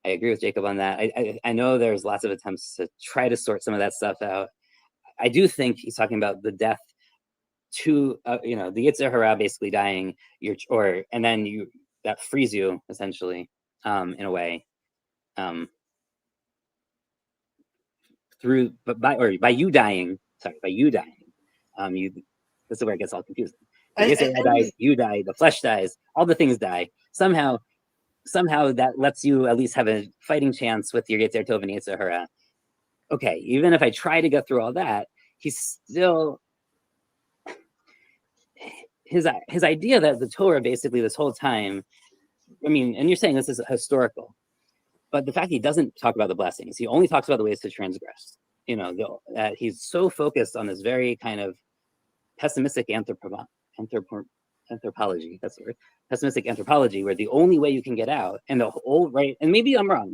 I agree with Jacob on that. I know there's lots of attempts to try to sort some of that stuff out. I do think he's talking about the death to, the Yetzer Hara basically dying, and then that frees you essentially, in a way, by you dying. This is where it gets all confusing. You die, the flesh dies, all the things die. Somehow that lets you at least have a fighting chance with your Yetzer Tov and Yetzer Hara. Okay, even if I try to get through all that, he's still, his idea that the Torah basically this whole time, I mean, and you're saying this is historical, but the fact he doesn't talk about the blessings, he only talks about the ways to transgress. That he's so focused on this very kind of pessimistic anthropology, that's the word, pessimistic anthropology, where the only way you can get out, and the whole, right, and maybe I'm wrong,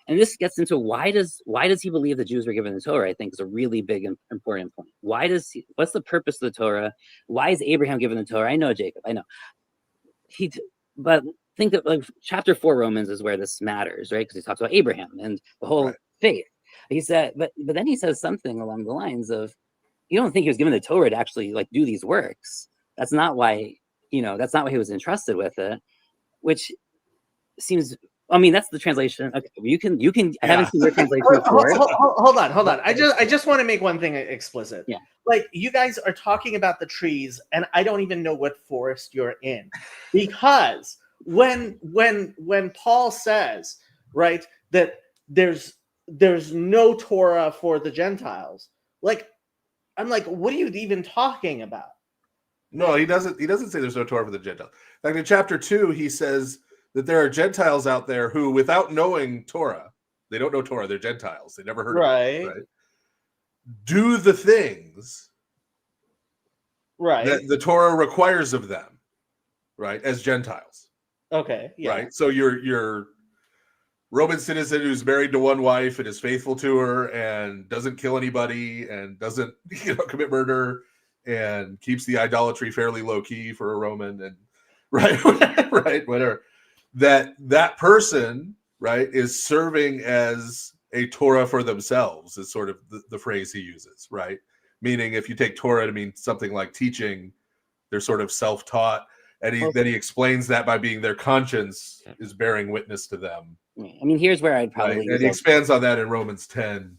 and this gets into why does he believe the Jews were given the Torah? I think is a really big and important point. What's the purpose of the Torah? Why is Abraham given the Torah? I know, Jacob, I know. But think of, like, chapter 4 Romans is where this matters, right? Because he talks about Abraham and the whole faith. He said, but then he says something along the lines of, you don't think he was given the Torah to actually like do these works. That's not why he was entrusted with it, which seems, I mean, that's the translation. Okay, you can I haven't seen your translation before. Hold on. I just want to make one thing explicit. Yeah. Like, you guys are talking about the trees, and I don't even know what forest you're in, because when Paul says, right, that there's no Torah for the Gentiles, like, I'm like, what are you even talking about? No, he doesn't say there's no Torah for the Gentiles. Like in chapter 2, he says that there are Gentiles out there who, without knowing Torah, they don't know Torah, they're Gentiles, they never heard of it, right? Do the things that the Torah requires of them, right, as Gentiles. Okay, yeah. Right, so you're Roman citizen who's married to one wife and is faithful to her and doesn't kill anybody and doesn't commit murder and keeps the idolatry fairly low key for a Roman, and right, whatever. That person, right, is serving as a Torah for themselves, is sort of the phrase he uses, right? Meaning, if you take Torah to mean something like teaching, they're sort of self-taught, and then he explains that by being their conscience is bearing witness to them. I mean, here's where I'd probably, and he expands on that in Romans 10.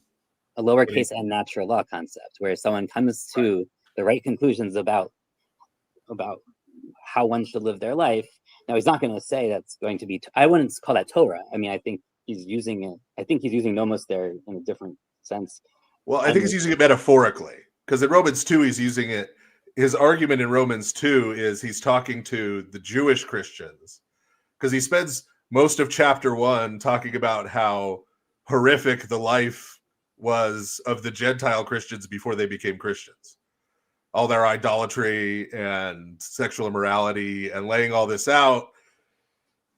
A lowercase n natural law concept, where someone comes to the right conclusions about how one should live their life. Now, he's not going to say that's going to be, I wouldn't call that Torah. I mean, I think he's using it. I think he's using nomos there in a different sense. Well, I think he's using it metaphorically, because in Romans 2, he's using it. His argument in Romans 2 is he's talking to the Jewish Christians, because he spends most of chapter 1 talking about how horrific the life was of the Gentile Christians before they became Christians. All their idolatry and sexual immorality, and laying all this out.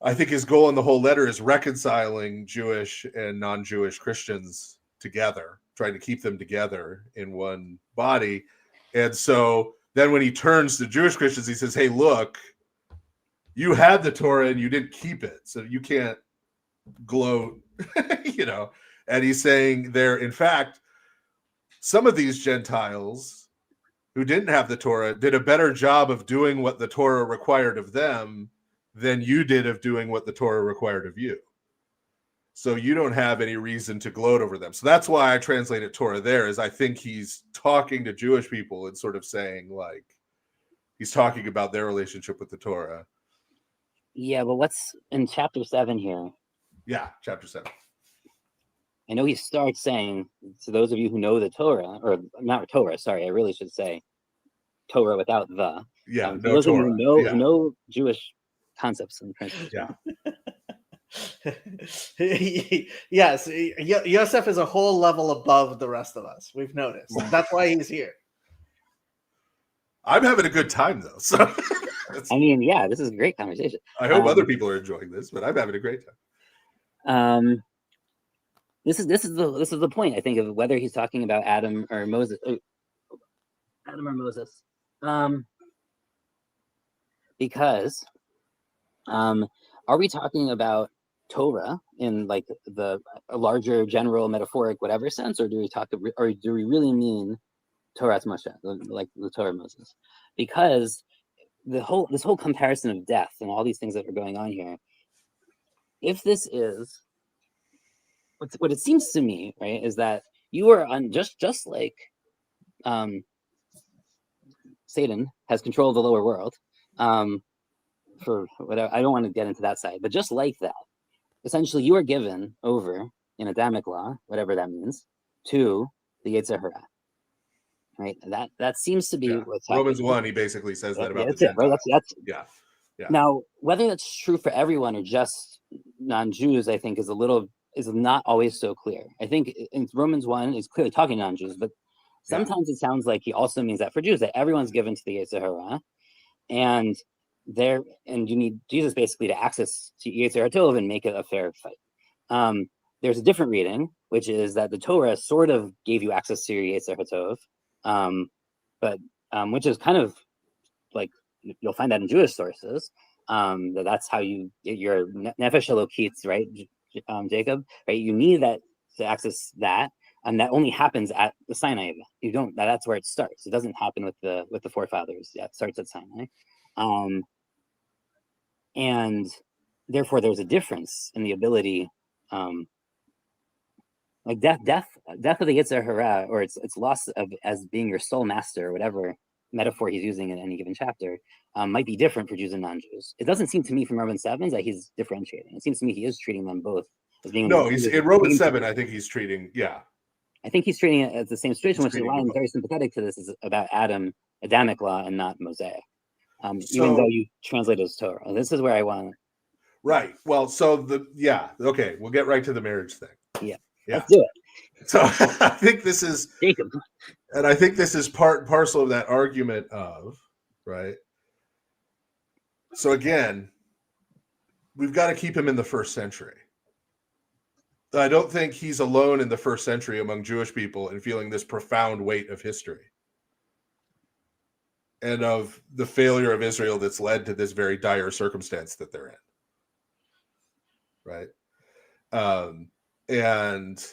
I think his goal in the whole letter is reconciling Jewish and non-Jewish Christians together, trying to keep them together in one body. And so then when he turns to Jewish Christians, he says, hey, look, you had the Torah and you didn't keep it, so you can't gloat, you know. And he's saying there, in fact, some of these Gentiles who didn't have the Torah did a better job of doing what the Torah required of them than you did of doing what the Torah required of you. So you don't have any reason to gloat over them. So that's why I translated Torah there, is I think he's talking to Jewish people and sort of saying, like, he's talking about their relationship with the Torah. Yeah, but what's in chapter 7 here? Yeah, chapter 7. I know he starts saying, to those of you who know the Torah, or not Torah, sorry, I really should say Torah without the. Yeah, no those Torah. Of you yeah. who know Jewish concepts and principles. Yeah. Yes, Yosef is a whole level above the rest of us. We've noticed. That's why he's here. I'm having a good time, though. So I mean, yeah, this is a great conversation. I hope other people are enjoying this, but I'm having a great time. This is the point, I think, of whether he's talking about Adam or Moses. Because are we talking about Torah in like a larger, general, metaphoric, whatever sense, or do we really mean Torah Moshe, like the Torah of Moses? Because this whole comparison of death and all these things that are going on here, if this is what it seems to me, right, is that you are on just like Satan has control of the lower world, for whatever, I don't want to get into that side, but just like that, essentially you are given over in Adamic law, whatever that means, to the Yetzer Hara. Right? That seems to be what's happening. Romans 1, he basically says that about the Gentiles. Right? That's yeah. Now, whether that's true for everyone or just non-Jews, I think is not always so clear. I think in Romans 1 is clearly talking non-Jews, but sometimes it sounds like he also means that for Jews, that everyone's given to the Yetzer Hara, and you need Jesus basically to access to Yetzer Hara Tov and make it a fair fight. There's a different reading, which is that the Torah sort of gave you access to your Yetzer Hara Tov, but which is kind of like, you'll find that in Jewish sources, that's how you get your nefesh elokit, right, Jacob, right? You need that to access that, and that only happens at the Sinai. You don't. That's where it starts. It doesn't happen with the forefathers. Yeah, it starts at Sinai, and therefore there's a difference in the ability, like death of the Yetzer Hara, or its loss of as being your sole master, or whatever metaphor he's using in any given chapter, might be different for Jews and non-Jews. It doesn't seem to me from Romans 7 that he's differentiating. It seems to me he is treating them both as being. No, he's in Romans 7. I think he's treating. Yeah, I think he's treating it as the same situation, which is why I'm very sympathetic to this. Is about Adamic law and not Mosaic. Even though you translate it as Torah, and this is where I want. Right. Well, so okay, we'll get right to the marriage thing. Yeah. Let's do it. So I think this is Jacob. And I think this is part and parcel of that argument of, right? So again, we've got to keep him in the first century. I don't think he's alone in the first century among Jewish people in feeling this profound weight of history and of the failure of Israel that's led to this very dire circumstance that they're in. Right? And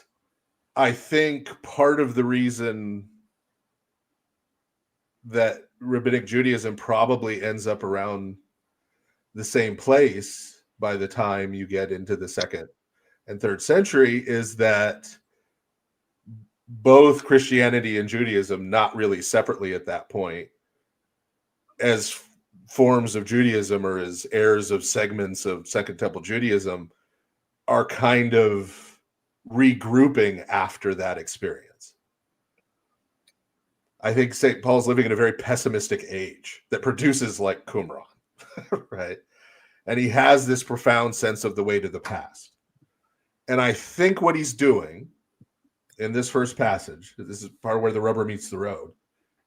I think part of the reason that rabbinic Judaism probably ends up around the same place by the time you get into the 2nd and 3rd century is that both Christianity and Judaism, not really separately at that point, as forms of Judaism or as heirs of segments of Second Temple Judaism, are kind of regrouping after that experience. I think St. Paul's living in a very pessimistic age that produces like Qumran, right? And he has this profound sense of the weight of the past. And I think what he's doing in this first passage, this is part where the rubber meets the road,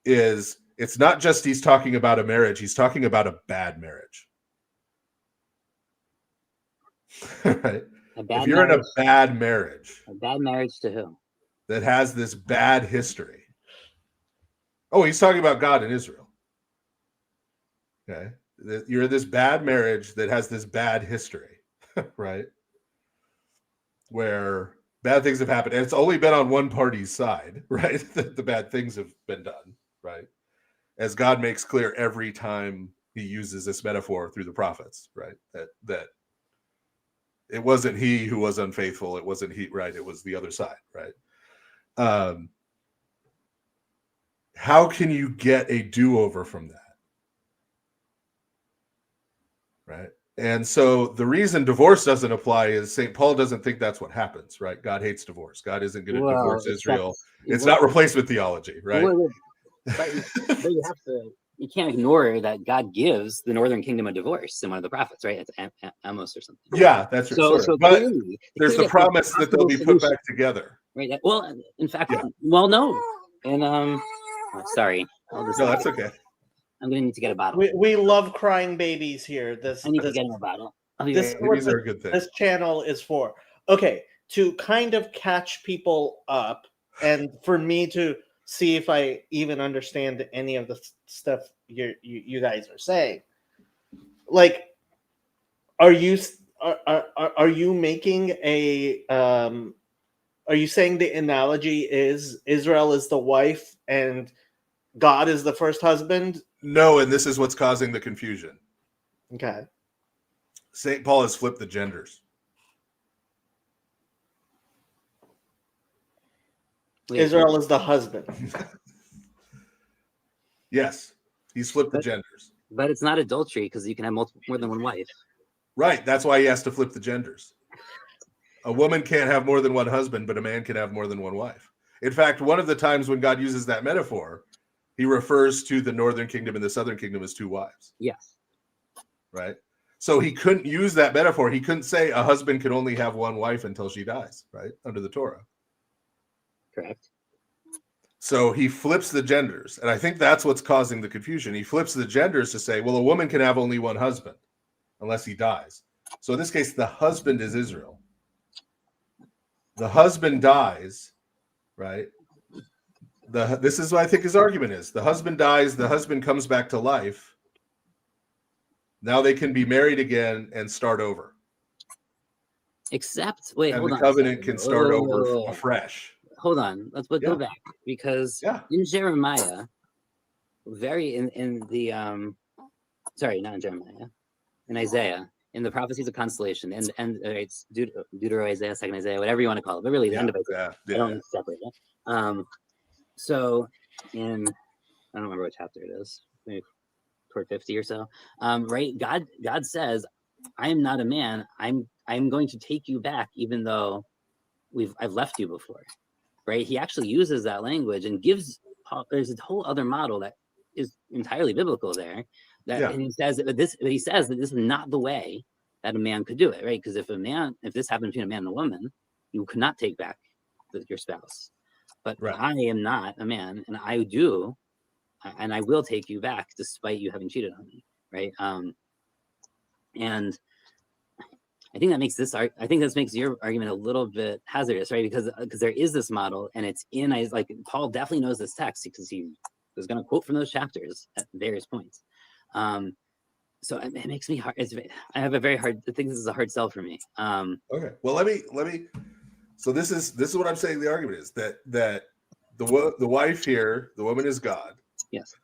is it's not just he's talking about a marriage, he's talking about a bad marriage. Right? If you're in a bad marriage. A bad marriage to who? That has this bad history. Oh, he's talking about God and Israel. Okay. You're in this bad marriage that has this bad history, right? Where bad things have happened. And it's only been on one party's side, right? That the bad things have been done, right? As God makes clear every time he uses this metaphor through the prophets, right? That it wasn't he who was unfaithful. It wasn't he, right? It was the other side, right? How can you get a do-over from that? Right? And so the reason divorce doesn't apply is St. Paul doesn't think that's what happens, right? God hates divorce. God isn't going to divorce Israel. It's not replacement theology, right? But you have to. You can't ignore that God gives the northern kingdom a divorce in one of the prophets, right? It's Amos or something. Yeah, that's right. So but clearly, there's the promise that they'll be put back together. Right. Well, in fact, well, no. And sorry. No, that's okay. I'm gonna need to get a bottle. We love crying babies here. I need to get a bottle. This babies are a good thing. This channel is for. Okay, to kind of catch people up, and for me to see if I even understand any of the stuff you guys are saying. Like, are you making a are you saying the analogy is Israel is the wife and God is the first husband? No, and this is what's causing the confusion. Okay. St. Paul has flipped the genders. Israel is the husband. Yes, he's flipped the genders. But it's not adultery because you can have more than one wife. Right, that's why he has to flip the genders. A woman can't have more than one husband, but a man can have more than one wife. In fact, one of the times when God uses that metaphor, he refers to the northern kingdom and the southern kingdom as two wives. Yes. Right? So he couldn't use that metaphor. He couldn't say a husband can only have one wife until she dies, right? Under the Torah. Correct. So he flips the genders. And I think that's what's causing the confusion. He flips the genders to say, well, a woman can have only one husband unless he dies. So in this case, the husband is Israel. The husband dies, right? This is what I think his argument is. The husband dies, the husband comes back to life. Now they can be married again and start over. Except, wait, and hold on. The covenant can start over afresh. Hold on. Let's go back. Because in Jeremiah, in the sorry, not in Jeremiah, in Isaiah, in the prophecies of consolation, and it's Deutero Isaiah, second Isaiah, whatever you want to call it, but really the end of Isaiah. I don't separate it. So I don't remember what chapter it is, maybe toward 50 or so. Right? God says, I am not a man. I'm going to take you back, even though I've left you before. Right? He actually uses that language and gives. There's a whole other model that is entirely biblical there. And he says that this is not the way that a man could do it, right? Because if this happened between a man and a woman, you could not take back your spouse. But I am not a man, and I do, and I will take you back despite you having cheated on me, right? And I think that makes makes your argument a little bit hazardous, right? Because there is this model, and it's like Paul definitely knows this text because he was going to quote from those chapters at various points. So it makes me hard. I have a very hard. I think this is a hard sell for me. Okay. Well, let me. So this is what I'm saying. The argument is that the wife here, the woman is God. Yes.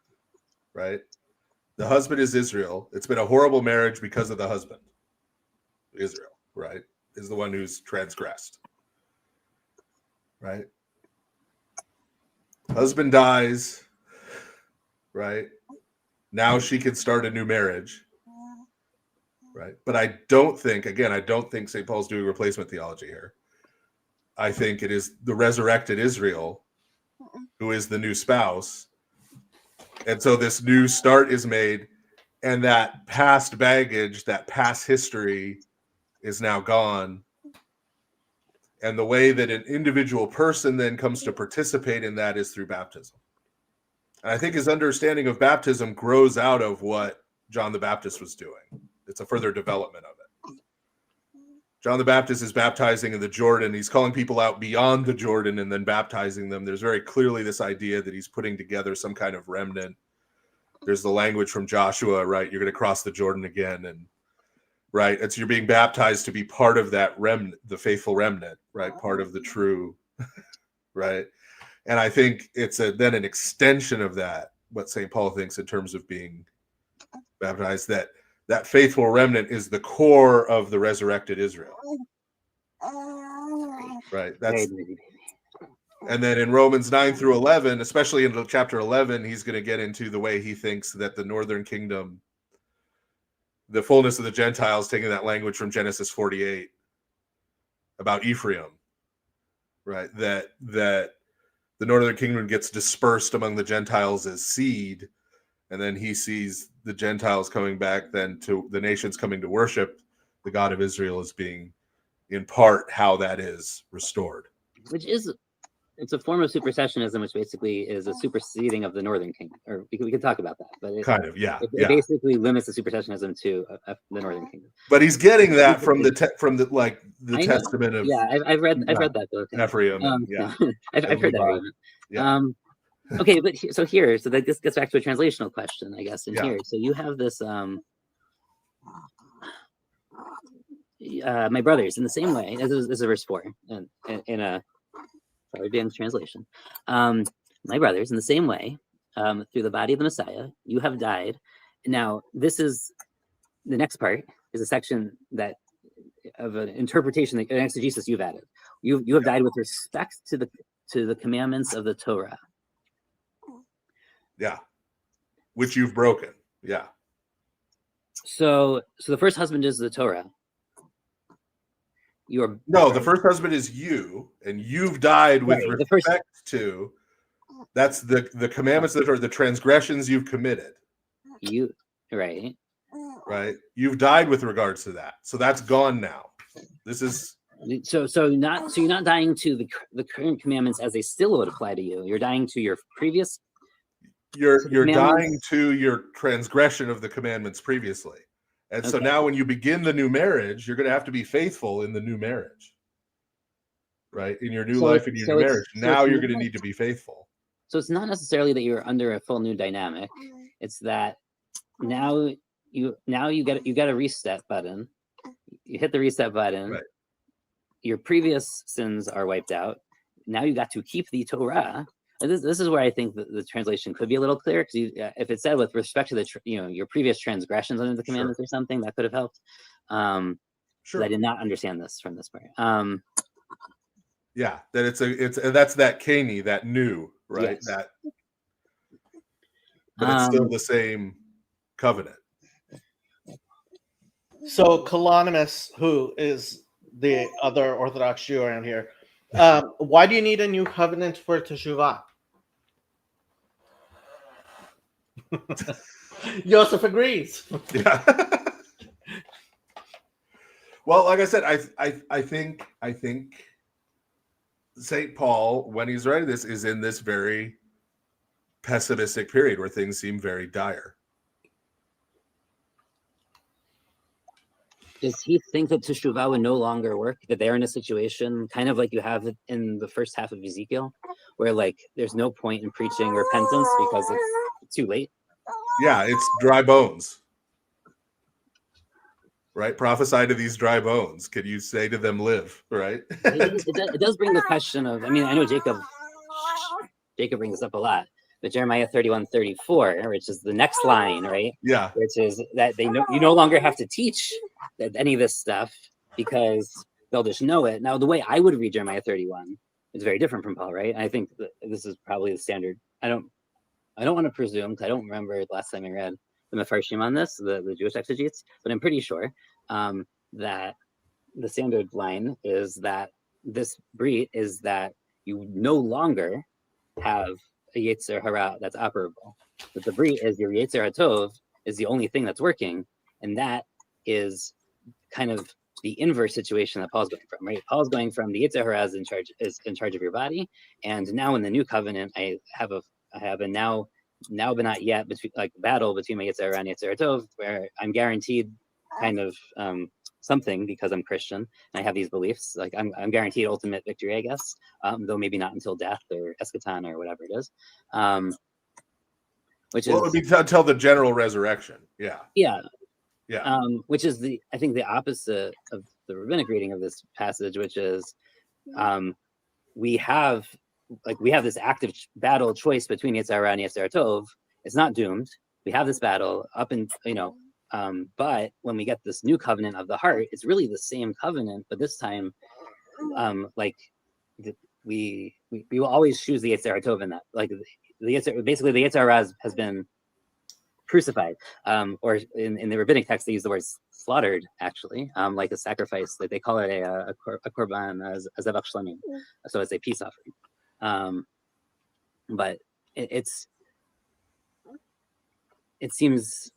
Right. The husband is Israel. It's been a horrible marriage because of the husband. Israel, right, is the one who's transgressed. Right. Husband dies. Right. Now she can start a new marriage. Right. But I don't think St. Paul's doing replacement theology here. I think it is the resurrected Israel who is the new spouse. And so this new start is made, and that past baggage, that past history is now gone. And the way that an individual person then comes to participate in that is through baptism. And I think his understanding of baptism grows out of what John the Baptist was doing. It's a further development of it. John the Baptist is baptizing in the Jordan. He's calling people out beyond the Jordan and then baptizing them. There's very clearly this idea that he's putting together some kind of remnant. There's the language from Joshua, right? You're going to cross the Jordan again, and right, it's you're being baptized to be part of that remnant, the faithful remnant, right? Part of the true, right? And I think it's then an extension of that, what St. Paul thinks in terms of being baptized, that faithful remnant is the core of the resurrected Israel. Right. That's and then in Romans 9 through 11, especially in chapter 11, he's going to get into the way he thinks that the northern kingdom, the fullness of the Gentiles, taking that language from Genesis 48 about Ephraim, right? That the northern kingdom gets dispersed among the Gentiles as seed, and then he sees the Gentiles coming back, then to the nations coming to worship the God of Israel as being, in part, how that is restored. Which is, it's a form of supersessionism, which basically is a superseding of the northern kingdom. Or we can talk about that, but it, kind of, yeah, it basically limits the supersessionism to the northern kingdom. But he's getting that from the Testament of I've read that book. Ephraim. I've heard that argument. Yeah. Okay, but so that this gets back to a translational question, I guess. Here, so you have this. My brothers, in the same way, this is verse 4, in a probably Ben's translation. My brothers, in the same way, through the body of the Messiah, you have died. Now, this is the next part is a section that of an interpretation, an exegesis you've added. You have died with respect to the commandments of the Torah. Yeah, which you've broken. Yeah. So the first husband is the Torah. The first husband is you, and you've died with respect to. That's the commandments that are the transgressions you've committed. Right. You've died with regards to that, so that's gone now. This is so you're not dying to the current commandments as they still would apply to you. You're dying to your previous. You're dying to your transgression of the commandments previously. And so now when you begin the new marriage, you're going to have to be faithful in the new marriage, right? In your new life, in your new marriage. Now you're going to need to be faithful. So it's not necessarily that you're under a full new dynamic. It's that now you got a reset button. You hit the reset button. Right. Your previous sins are wiped out. Now you got to keep the Torah. This is where I think the translation could be a little clearer, because if it said with respect to your previous transgressions under the commandments or something, that could have helped. I did not understand this from this part. That it's that's that Kani, that new, right? Yes. But it's still the same covenant. So Colonimus, who is the other Orthodox Jew around here, why do you need a new covenant for Teshuvah? Joseph agrees. Yeah. Well, like I said, I think St. Paul, when he's writing this, is in this very pessimistic period where things seem very dire. Does he think that Teshuvah would no longer work? That they're in a situation kind of like you have it in the first half of Ezekiel, where like there's no point in preaching repentance because it's too late? Yeah, it's dry bones. Right? Prophesy to these dry bones. Can you say to them, live? Right? It does bring the question of, I mean, I know Jacob brings this up a lot, but Jeremiah 31:34, which is the next line, right? Yeah. Which is that you no longer have to teach any of this stuff because they'll just know it. Now, the way I would read Jeremiah 31 is very different from Paul, right? I think that this is probably the standard. I don't want to presume, because I don't remember the last time I read the Mefarshim on this, the Jewish exegetes, but I'm pretty sure that the standard line is that this brit is that you no longer have a Yetzer Hara that's operable. But the brit is your Yetzer HaTov is the only thing that's working, and that is kind of the inverse situation that Paul's going from, right? Paul's going from the Yetzer Hara is in charge of your body, and now in the new covenant, I have a now but not yet battle between my Yetzer Hara and Yetzer HaTov, where I'm guaranteed kind of something because I'm Christian and I have these beliefs. Like I'm guaranteed ultimate victory, I guess, though maybe not until death or eschaton or whatever it is. which Well, it would be until the general resurrection. Yeah. Which is I think the opposite of the rabbinic reading of this passage, which is we have this active battle choice between Yetzer Hara and Yetzer Tov. It's not doomed. We have this battle but when we get this new covenant of the heart, it's really the same covenant, but this time, we will always choose the Yetzer Tov in that. Like the Yetzer Hara has been crucified, or in the rabbinic text they use the word slaughtered, actually, like a sacrifice. Like they call it a korban, as zevach shlamim, so it's a peace offering. But it seems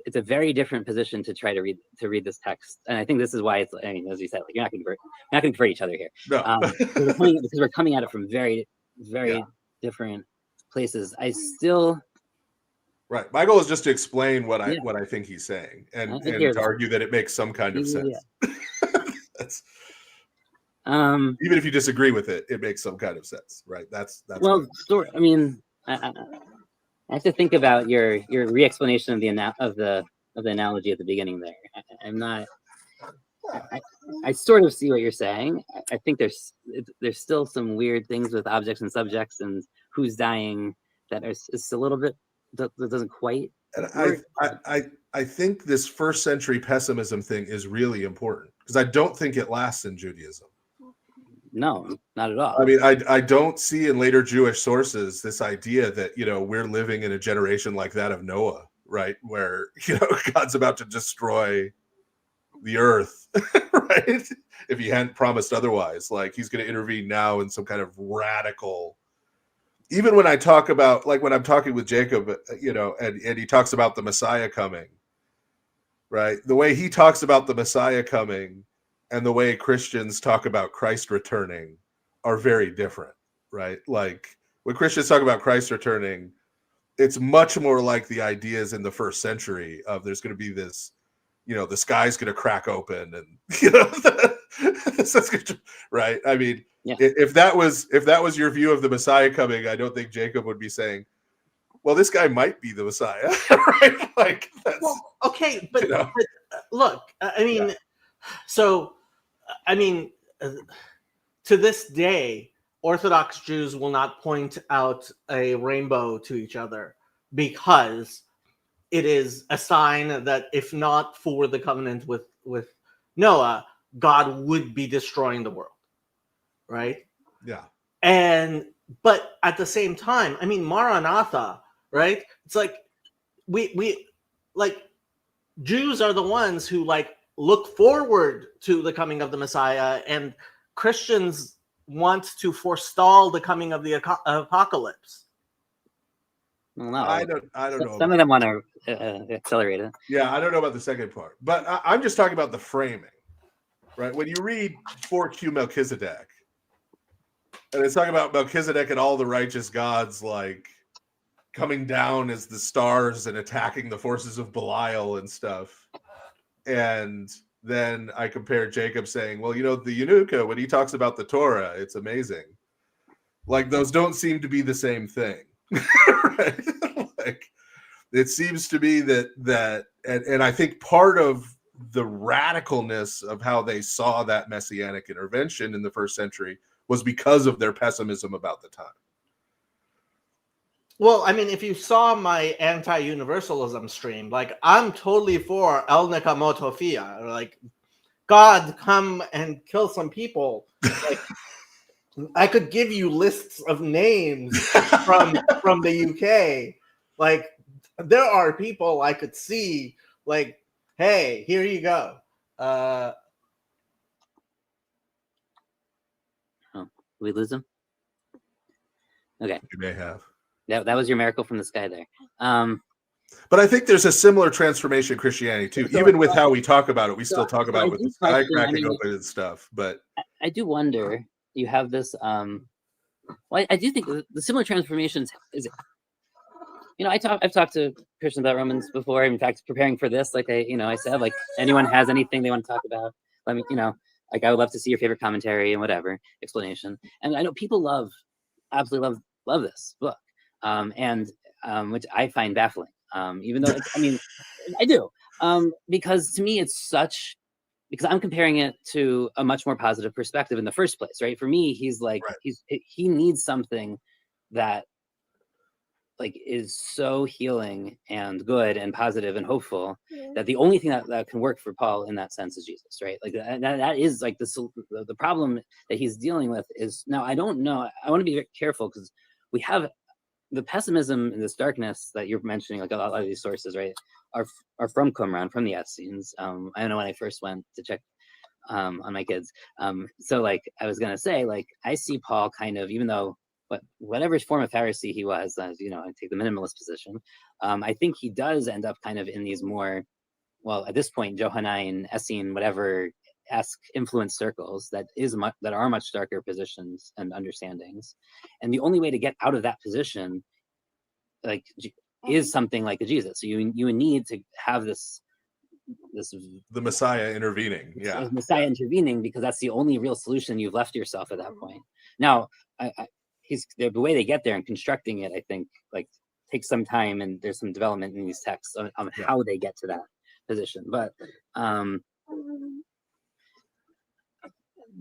it's a very different position to try to read this text, and I think this is why it's. I mean, as you said, like you're not going to convert each other here. No. Because we're coming at it from very, very different places. I still. Right. My goal is just to explain what I think he's saying, and to argue that it makes some kind of sense. That's, even if you disagree with it, it makes some kind of sense, right? That's well. I mean, I have to think about your re-explanation of the analogy at the beginning there. I'm not. I sort of see what you're saying. I think there's still some weird things with objects and subjects and who's dying that is a little bit. That doesn't quite. And I think this first century pessimism thing is really important because I don't think it lasts in Judaism. No, not at all. I mean, I don't see in later Jewish sources this idea that we're living in a generation like that of Noah, right? Where God's about to destroy the earth, right? If he hadn't promised otherwise, like he's going to intervene now in some kind of radical. Even when I talk about, like when I'm talking with Jacob, and he talks about the Messiah coming, right? The way he talks about the Messiah coming and the way Christians talk about Christ returning are very different, right? Like when Christians talk about Christ returning, it's much more like the ideas in the first century of there's going to be this, the sky's going to crack open and, right? I mean, if that was your view of the Messiah coming, I don't think Jacob would be saying, well, this guy might be the Messiah, right? Like, that's, okay, but look, I mean, to this day, Orthodox Jews will not point out a rainbow to each other because it is a sign that if not for the covenant with Noah, God would be destroying the world. Right? Yeah. But at the same time, I mean, Maranatha, right? It's like we like Jews are the ones who like look forward to the coming of the Messiah, and Christians want to forestall the coming of the apocalypse. Well, no, I don't know. Some of them want to accelerate it. Yeah, I don't know about the second part, but I'm just talking about the framing, right? When you read 4Q Melchizedek, and it's talking about Melchizedek and all the righteous gods like coming down as the stars and attacking the forces of Belial and stuff. And then I compare Jacob saying, well, the Yenuka, when he talks about the Torah, it's amazing. Like those don't seem to be the same thing. Right? Like it seems to be that and I think part of the radicalness of how they saw that messianic intervention in the first century was because of their pessimism about the time. Well, I mean, if you saw my anti-universalism stream, like I'm totally for El Nekamot Hofia, like God come and kill some people. Like I could give you lists of names from the UK. Like there are people I could see. Like, hey, here you go. We lose him? Okay. You may have. That was your miracle from the sky there. But I think there's a similar transformation in Christianity too. Even with how we talk about it, we still talk about it with the sky cracking open and stuff. But I do wonder, you have this well, I do think the similar transformations is, I've talked to Christians about Romans before. In fact, preparing for this, like I said, like anyone has anything they want to talk about, let me, like I would love to see your favorite commentary and whatever explanation. And I know people absolutely love this book. And which I find baffling. Even though I mean, I do, because to me it's because I'm comparing it to a much more positive perspective in the first place, right? For me, he's like he needs something that like is so healing and good and positive and hopeful that the only thing that can work for Paul in that sense is Jesus, right? Like that is like the problem that he's dealing with is now. I don't know. I want to be very careful because we have the pessimism and this darkness that you're mentioning, like a lot of these sources, right, are from Qumran, from the Essenes. I don't know when I first went to check on my kids. So like I was gonna say, like I see Paul kind of, even though whatever form of Pharisee he was, I take the minimalist position. I think he does end up kind of in these more, well, at this point, Johannine, Essene, whatever esque influence circles that are much darker positions and understandings, and the only way to get out of that position, like, is something like a Jesus. So you need to have this the Messiah intervening, Messiah intervening, because that's the only real solution you've left yourself at that point. Now, the way they get there and constructing it, I think, like takes some time, and there's some development in these texts on how they get to that position. But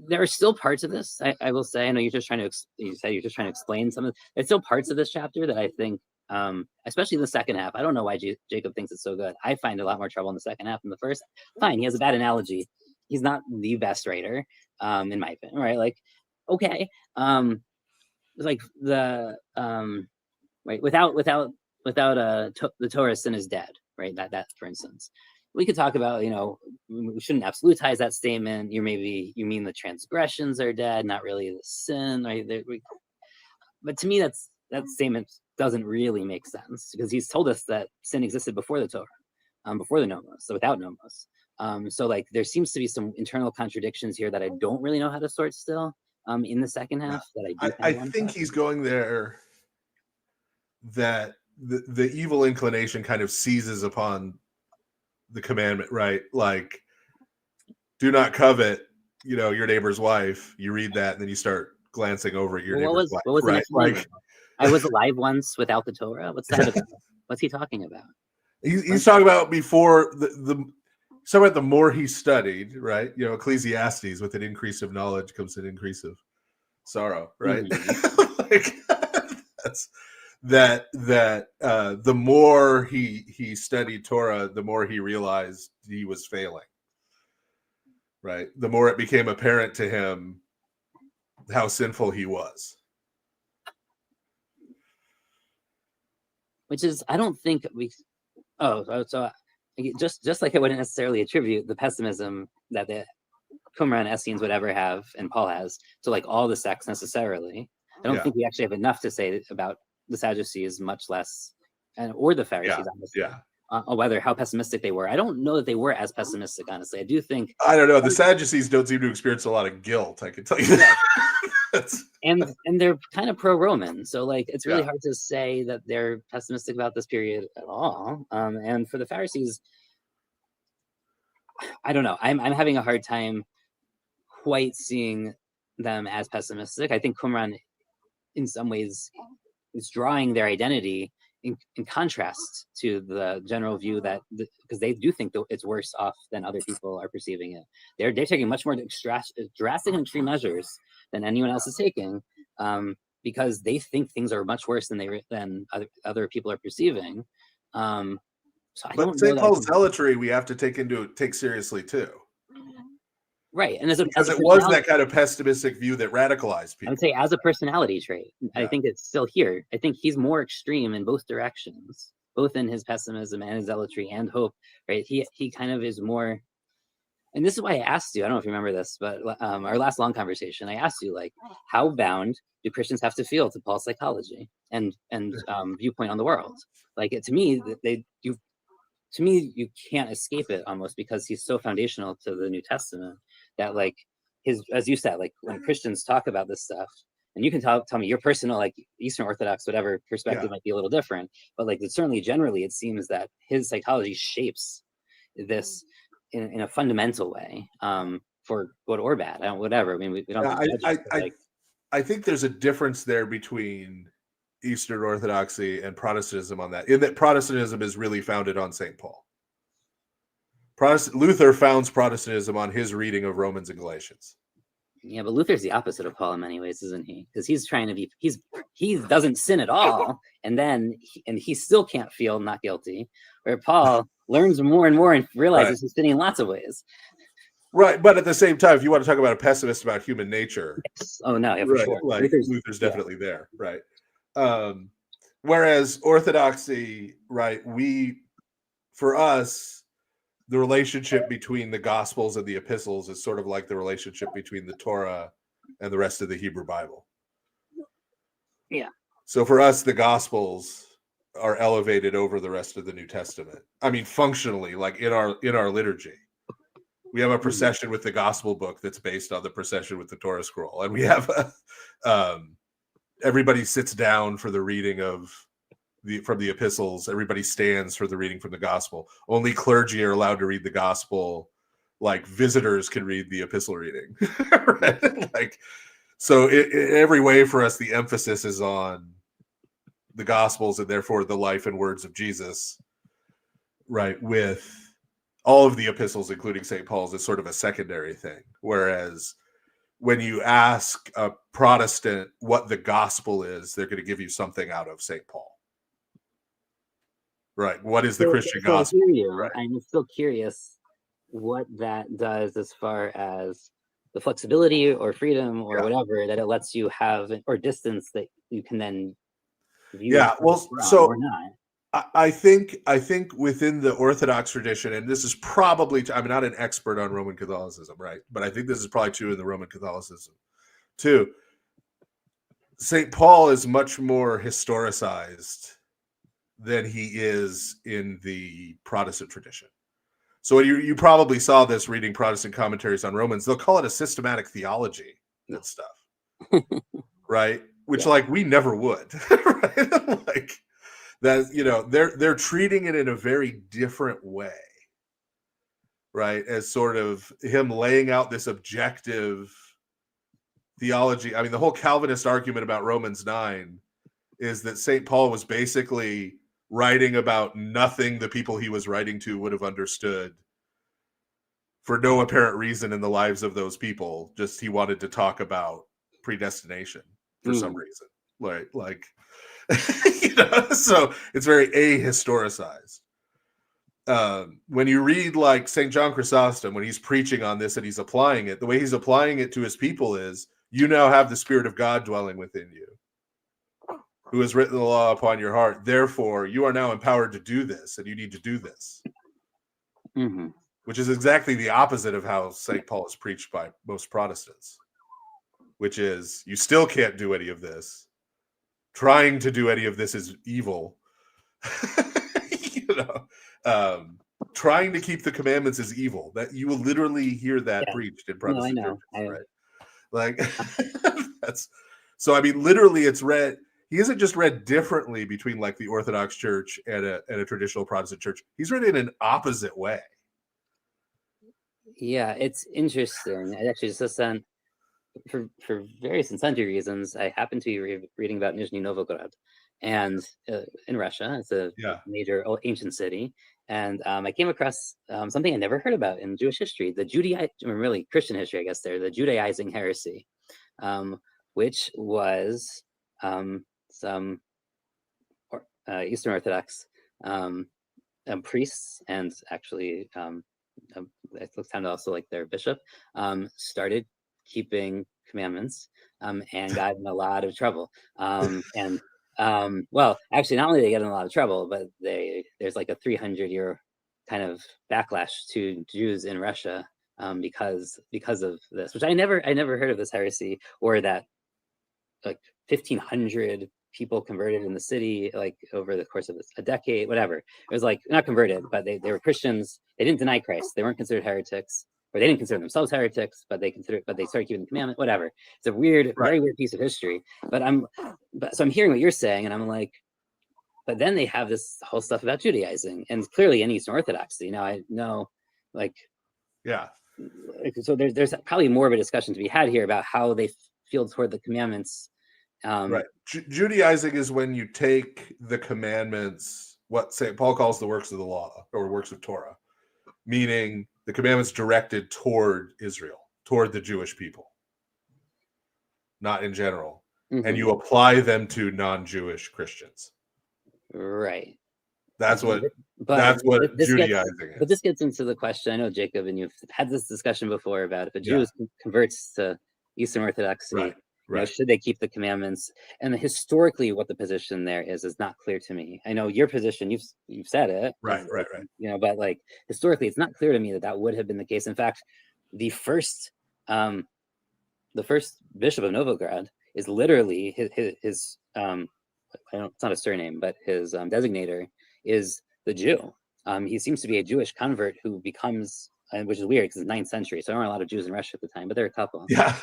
there are still parts of this. I will say, I know you said you're just trying to explain some of. There's still parts of this chapter that I think, especially the second half. I don't know why Jacob thinks it's so good. I find a lot more trouble in the second half than the first. Fine, he has a bad analogy. He's not the best writer, in my opinion. Right? Like, okay. Like the right, without the Torah, sin is dead, right? That for instance, we could talk about, we shouldn't absolutize that statement. You mean the transgressions are dead, not really the sin, right? But to me, that statement doesn't really make sense, because he's told us that sin existed before the Torah, before the nomos, so without nomos. So like there seems to be some internal contradictions here that I don't really know how to sort still. In the second half, that I think he's going there, that the evil inclination kind of seizes upon the commandment, right? Like, do not covet, your neighbor's wife. You read that, and then you start glancing over at your neighbor's wife. What was right? The next like, I was alive once without the Torah. What's that about? What's he talking about? He's talking about before so about the more he studied, right? Ecclesiastes, with an increase of knowledge comes an increase of sorrow, right? Mm-hmm. The more he studied Torah, the more he realized he was failing, right? The more it became apparent to him how sinful he was. Which is, I don't think so just like I wouldn't necessarily attribute the pessimism that the Qumran, Essenes, whatever have, and Paul has, to like all the sects necessarily. I don't think we actually have enough to say about the Sadducees, much less, or the Pharisees, honestly. Whether how pessimistic they were. I don't know that they were as pessimistic, honestly. I do think. I don't know. The Sadducees don't seem to experience a lot of guilt, I can tell you that. and they're kind of pro-Roman, so like it's really hard to say that they're pessimistic about this period at all. And for the Pharisees, I don't know. I'm having a hard time quite seeing them as pessimistic. I think Qumran, in some ways, is drawing their identity in contrast to the general view that, because they do think that it's worse off than other people are perceiving it. They're taking much more drastic and extreme measures than anyone else is taking, because they think things are much worse than other people are perceiving. So I don't know. St. Paul's zealotry we have to take seriously too. Right, and because it was that kind of pessimistic view that radicalized people. I would say as a personality trait, I think it's still here. I think he's more extreme in both directions, both in his pessimism and his zealotry and hope. Right, he kind of is more. And this is why I asked you. I don't know if you remember this, but our last long conversation, I asked you, like, how bound do Christians have to feel to Paul's psychology and viewpoint on the world? Like, to me, you can't escape it almost, because he's so foundational to the New Testament that, like, as you said, like when Christians talk about this stuff, and you can tell me your personal, like Eastern Orthodox, whatever perspective might be a little different, but like certainly generally it seems that his psychology shapes this in a fundamental way, for good or bad. Whatever. I mean, we don't. I think there's a difference there between Eastern Orthodoxy and Protestantism on that, in that Protestantism is really founded on St. Paul. Luther founds Protestantism on his reading of Romans and Galatians. Yeah, but Luther's the opposite of Paul in many ways, isn't he? Because he's trying to be, he doesn't sin at all, and he still can't feel not guilty. Where Paul learns more and more and realizes he's sinning in lots of ways. Right, but at the same time, if you want to talk about a pessimist about human nature, yes. Oh no, yeah, for sure. Like Luther's definitely there, right? Whereas Orthodoxy, right, for us, the relationship between the Gospels and the epistles is sort of like the relationship between the Torah and the rest of the Hebrew Bible. Yeah. So for us, the Gospels are elevated over the rest of the New Testament. I mean, functionally, like in our liturgy, we have a procession with the Gospel book that's based on the procession with the Torah scroll, and we have everybody sits down for the reading from the epistles. Everybody stands for the reading from the gospel. Only clergy are allowed to read the gospel. Like visitors can read the epistle reading. Right? Like, so in every way for us, the emphasis is on the gospels and therefore the life and words of Jesus, right? With all of the epistles, including St. Paul's, is sort of a secondary thing. Whereas when you ask a Protestant what the gospel is, they're going to give you something out of St. Paul. Right. What is the Christian gospel? Right. I'm still curious what that does as far as the flexibility or freedom or whatever that it lets you have, or distance that you can then view. Yeah. Well, so or not. I think within the Orthodox tradition, and this is probably, I'm not an expert on Roman Catholicism, right? But I think this is probably true in the Roman Catholicism too. St. Paul is much more historicized than he is in the Protestant tradition. So you probably saw this reading Protestant commentaries on Romans. They'll call it a systematic theology and stuff, right? Which like we never would, right? Like that, they're treating it in a very different way, right? As sort of him laying out this objective theology. I mean, the whole Calvinist argument about Romans 9 is that St. Paul was basically writing about nothing the people he was writing to would have understood for no apparent reason in the lives of those people. Just he wanted to talk about predestination for some reason. Like so it's very ahistoricized. When you read like St. John Chrysostom, when he's preaching on this and he's applying it, the way he's applying it to his people is, you now have the Spirit of God dwelling within you, who has written the law upon your heart. Therefore, you are now empowered to do this, and you need to do this. Mm-hmm. Which is exactly the opposite of how St. Paul is preached by most Protestants, which is, you still can't do any of this. Trying to do any of this is evil. Trying to keep the commandments is evil. That you will literally hear that preached in Protestant churches, right? Like that's so. I mean, literally, it's read. He isn't just read differently between like the Orthodox Church and a traditional Protestant church. He's read in an opposite way. Yeah, it's interesting. I actually just sent, for various and sundry reasons, I happened to be reading about Nizhny Novgorod, and in Russia, it's a major ancient city, and I came across something I never heard about in Jewish history, really Christian history, I guess. The Judaizing heresy, which was some Eastern Orthodox priests, and actually it looks kind of also like their bishop, started keeping commandments and got in a lot of trouble. Well, actually, not only did they get in a lot of trouble, but there's like a 300-year kind of backlash to Jews in Russia because of this, which I never heard of this heresy, or that like 1,500 people converted in the city, like over the course of a decade, whatever. It was like not converted, but they were Christians. They didn't deny Christ. They weren't considered heretics, or they didn't consider themselves heretics, but they started keeping the commandment, whatever. It's a weird, very weird piece of history. So I'm hearing what you're saying, and I'm like, but then they have this whole stuff about Judaizing, and clearly in Eastern Orthodoxy. Now I know, so there's probably more of a discussion to be had here about how they feel toward the commandments Right. Judaizing is when you take the commandments, what St. Paul calls the works of the law or works of Torah, meaning the commandments directed toward Israel, toward the Jewish people, not in general. And you apply them to non-Jewish Christians. Right. That's what this Judaizing is. But this gets into the question. I know, Jacob, and you've had this discussion before about if a Jew converts to Eastern Orthodoxy, should they keep the commandments? And historically, what the position there is not clear to me. I know your position; you've said it, right. But like historically, it's not clear to me that would have been the case. In fact, the first bishop of Novograd is literally his it's not a surname, but his designator is the Jew. He seems to be a Jewish convert who becomes, which is weird because it's 9th century, so there aren't a lot of Jews in Russia at the time, but there are a couple. Yeah.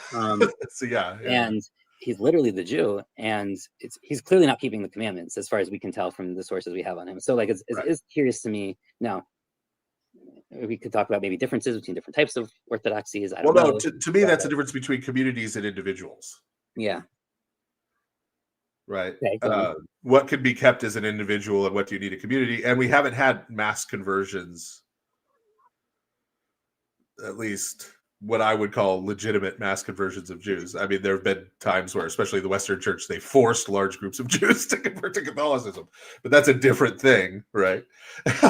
And he's literally the Jew, and he's clearly not keeping the commandments as far as we can tell from the sources we have on him. So like it's curious to me. Now, we could talk about maybe differences between different types of orthodoxies. I don't know. To me, that's a difference between communities and individuals. Yeah. Right. Okay, what could be kept as an individual and what do you need a community? And we haven't had mass conversions, at least what I would call legitimate mass conversions of Jews. I mean, there have been times where, especially the Western Church, they forced large groups of Jews to convert to Catholicism, but that's a different thing, right?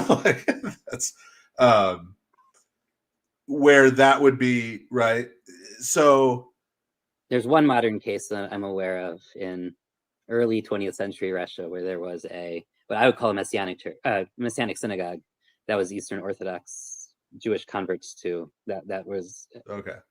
Like, that's where that would be, right? So there's one modern case that I'm aware of in early 20th century Russia, where there was what I would call a messianic synagogue that was Eastern Orthodox Jewish converts to. That was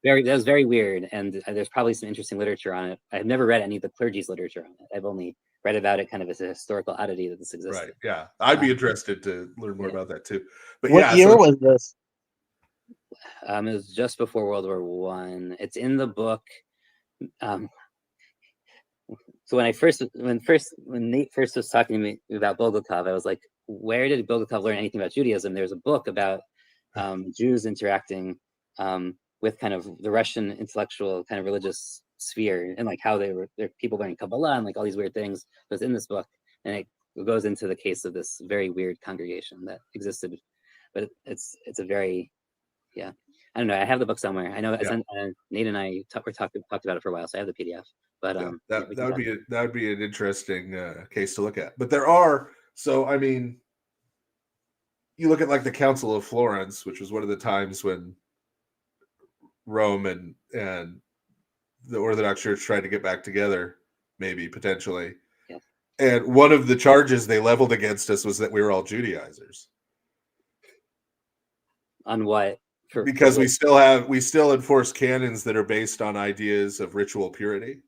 very weird, and there's probably some interesting literature on it. I've never read any of the clergy's literature on it. I've only read about it kind of as a historical oddity that this exists. Right. Yeah, I'd be interested to learn more about that too. But what year was this? It was just before World War I. It's in the book. So when Nate first was talking to me about Bulgakov, I was like, where did Bulgakov learn anything about Judaism? There's a book about Jews interacting with kind of the Russian intellectual kind of religious sphere, and like how they're people learning Kabbalah and like all these weird things. It was in this book, and it goes into the case of this very weird congregation that existed. But it's a very, I don't know. I have the book somewhere. I know Nate and I talked about it for a while, so I have the PDF. But that would be an interesting case to look at. But there are, so I mean, you look at like the Council of Florence, which was one of the times when Rome and the Orthodox Church tried to get back together, maybe potentially. Yeah. And one of the charges they leveled against us was that we were all Judaizers. On what? Because we still enforce canons that are based on ideas of ritual purity.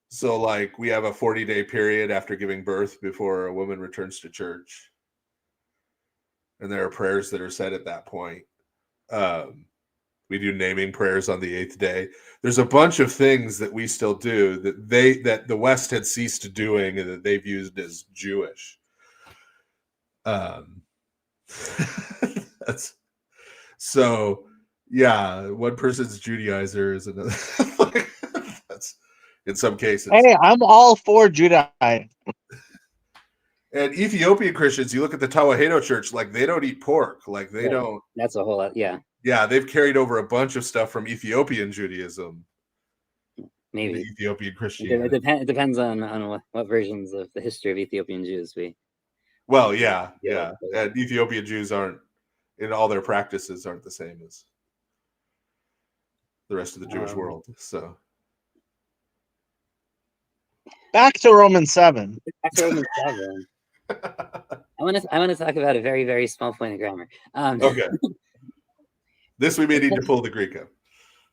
So like we have a 40-day period after giving birth before a woman returns to church. And there are prayers that are said at that point. We do naming prayers on the 8th day. There's a bunch of things that we still do that the West had ceased doing and that they've used as Jewish. That's so one person's Judaizer is another. That's in some cases. Hey, I'm all for Judaizing. And Ethiopian Christians, you look at the Tawahedo Church, like they don't eat pork, like they don't. That's a whole lot, yeah. Yeah, they've carried over a bunch of stuff from Ethiopian Judaism. Maybe Ethiopian Christianity. It depends on what versions of the history of Ethiopian Jews we. Well, yeah. And Ethiopian Jews aren't, in all their practices, aren't the same as the rest of the Jewish world. So. Back to Romans 7. I want to talk about a very, very small point of grammar. Okay. This we may need to pull the Greek up.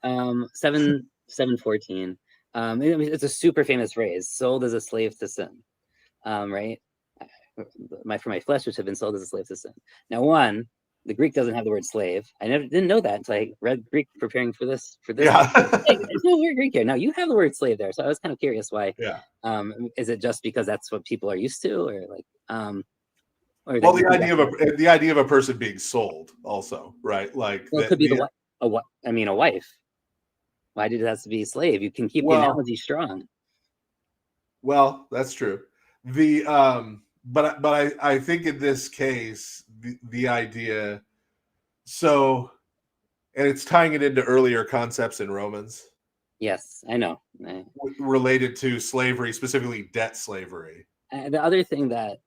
7:14. It's a super famous phrase: "Sold as a slave to sin." Right? For my flesh, which have been sold as a slave to sin. Now, the Greek doesn't have the word slave. I didn't know that until I read Greek preparing for this. Yeah. There's no word Greek here. Now you have the word slave there, so I was kind of curious why. Yeah. Is it just because that's what people are used to, or like? Well, the idea of a person being sold, also, right? Like, it could be a wife. Why did it have to be a slave? You can keep the analogy strong. Well, that's true. The but I think in this case the idea, so, and it's tying it into earlier concepts in Romans Yes, I know. related to slavery, specifically debt slavery. The other thing that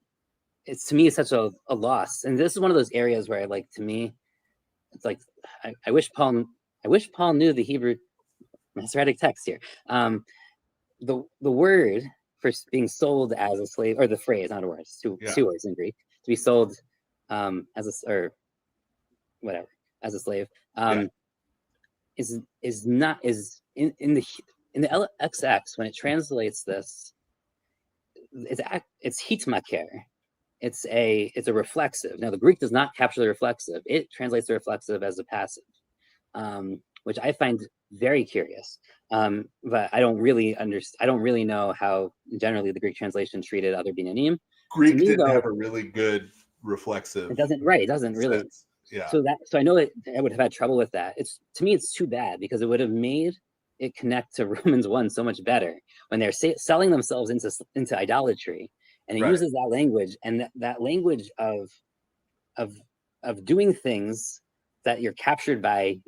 it's to me is such a loss, and this is one of those areas where like to me, it's like I wish Paul knew the Hebrew Masoretic text here. The word for being sold as a slave, or the phrase, not a word, it's two words in Greek, to be sold as a, or whatever, as a slave, is in the XX when it translates this, it's hitmaker. It's a reflexive. Now the Greek does not capture the reflexive. It translates the reflexive as a passive, which I find very curious. But I don't really know how generally the Greek translation treated other binanim. Greek didn't have a really good reflexive. It doesn't really. Sense. Yeah. So I know I would have had trouble with that. To me, it's too bad because it would have made it connect to Romans 1 so much better when they're selling themselves into idolatry, and it uses that language, and that language of doing things that you're captured by,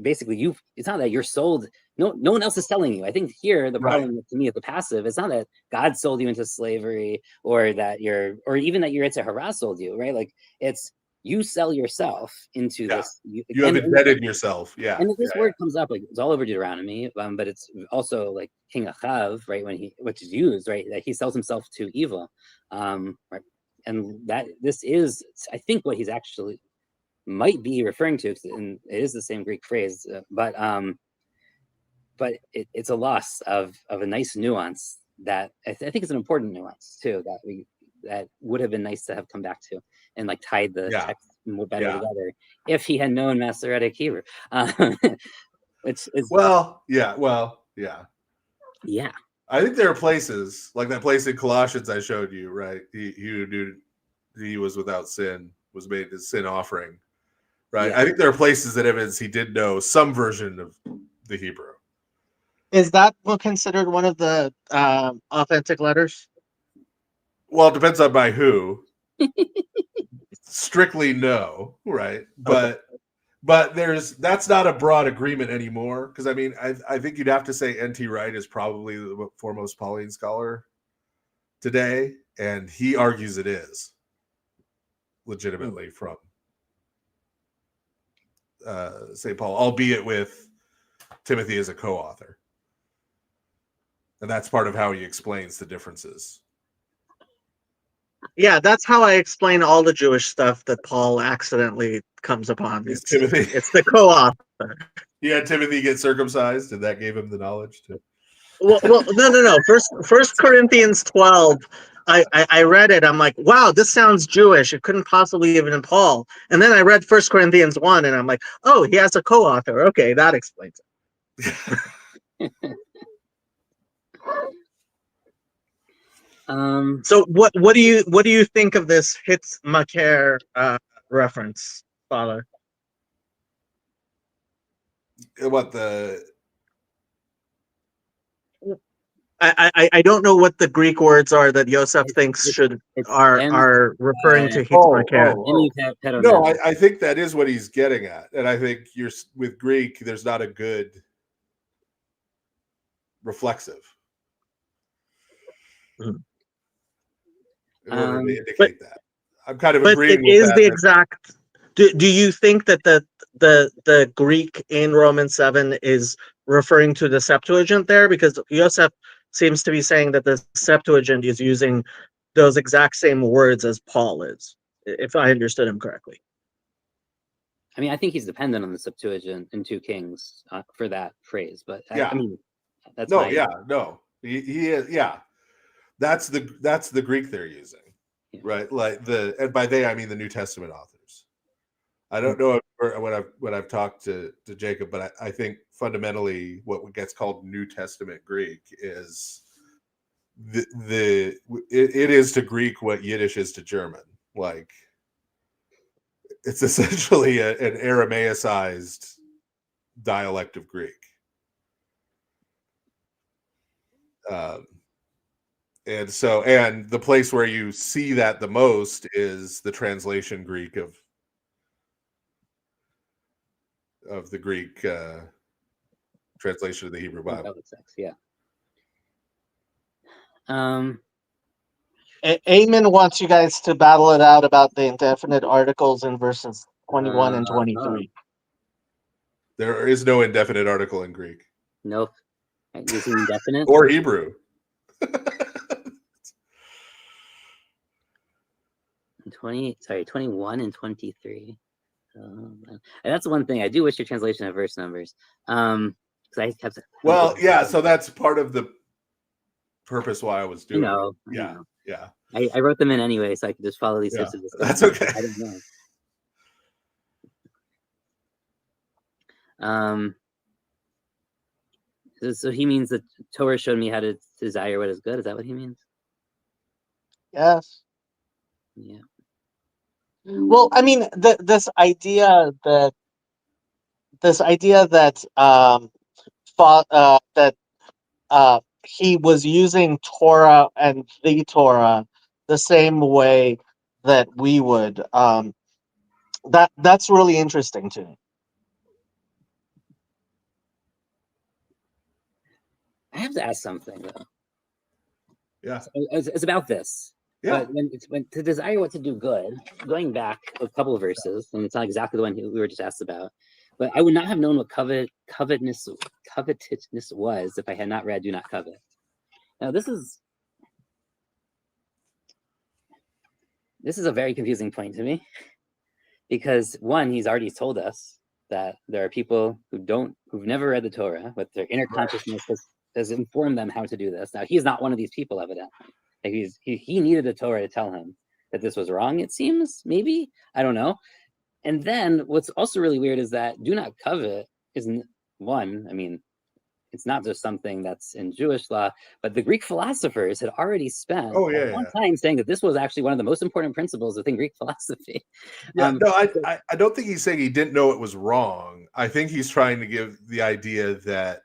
basically it's not that you're sold. No one else is selling you. I think here the problem to me at the passive, it's not that God sold you into slavery or even that your Yitzhak sold you, right? Like it's you sell yourself into this. You have embedded yourself. Yeah. And this word comes up, like it's all over Deuteronomy, but it's also like King Achav, right? Which is used, right? That he sells himself to evil. Right? And that this is, I think, what he's actually might be referring to, and it is the same Greek phrase, but it's a loss of a nice nuance that I think is an important nuance too, that would have been nice to have come back to and like tied the text more better together if he had known Masoretic Hebrew. Which is yeah. I think there are places like that place in Colossians I showed you, right? He who knew he was without sin was made his sin offering. Right. Yeah. I think there are places that evidence he did know some version of the Hebrew. Is that considered one of the authentic letters? Well, it depends on by who. Strictly no, right? But that's not a broad agreement anymore. Because I mean, I think you'd have to say N.T. Wright is probably the foremost Pauline scholar today, and he argues it is legitimately from St. Paul, albeit with Timothy as a co-author. And that's part of how he explains the differences. Yeah, that's how I explain all the Jewish stuff that Paul accidentally comes upon. It's Timothy. It's the co-author. Yeah, Timothy get circumcised, and that gave him the knowledge to. Well, no. First Corinthians 12. I read it. I'm like, wow, this sounds Jewish. It couldn't possibly have been Paul. And then I read 1 Corinthians 1, and I'm like, oh, he has a co-author. Okay, that explains it. So what do you think of this Mythmaker reference, Father? What the? I don't know what the Greek words are that Yosef thinks are referring to Hyam Maccoby. No, I think that is what he's getting at, and I think with Greek, there's not a good reflexive. In order to indicate that, I'm kind of agreeing with that. But it is the exact. Do you think that the Greek in Romans 7 is referring to the Septuagint there? Because Yosef seems to be saying that the Septuagint is using those exact same words as Paul is, if I understood him correctly. I mean, I think he's dependent on the Septuagint in 2 Kings for that phrase, but I mean, that's he is. Yeah, that's the Greek they're using, right? Like and by they I mean the New Testament authors. I don't know when I've talked to Jacob, but I think fundamentally what gets called New Testament Greek is it is to Greek what Yiddish is to German. Like it's essentially an Aramaicized dialect of Greek. And so, and the place where you see that the most is the translation Greek of the Greek translation of the Hebrew Bible. Yeah. Eamon wants you guys to battle it out about the indefinite articles in verses 21 and 23. There is no indefinite article in Greek. Nope. Is it indefinite? Or Hebrew. 21 and 23. And that's one thing I do wish your translation had verse numbers. I kept. Well, yeah. So that's part of the purpose why I was doing it. Yeah, yeah. I wrote them in anyway, so I could just follow these types of discussions. That's okay. I don't know. So he means that Torah showed me how to desire what is good. Is that what he means? Yes. Yeah. Well, I mean, this idea that he was using Torah and the Torah the same way that we would. That's really interesting to me. I have to ask something though. Yeah. So it's about this. Yeah. But when to desire what to do good, going back a couple of verses, and it's not exactly the one we were just asked about, but I would not have known what covetousness was if I had not read "Do not covet." Now this is a very confusing point to me, because one, he's already told us that there are people who've never read the Torah, but their inner consciousness has informed them how to do this. Now he's not one of these people, evidently. Like he needed a Torah to tell him that this was wrong, it seems, maybe, I don't know. And then what's also really weird is that do not covet isn't one, I mean, it's not just something that's in Jewish law, but the Greek philosophers had already spent a long time saying that this was actually one of the most important principles within Greek philosophy. Yeah, no, I don't think he's saying he didn't know it was wrong. I think he's trying to give the idea that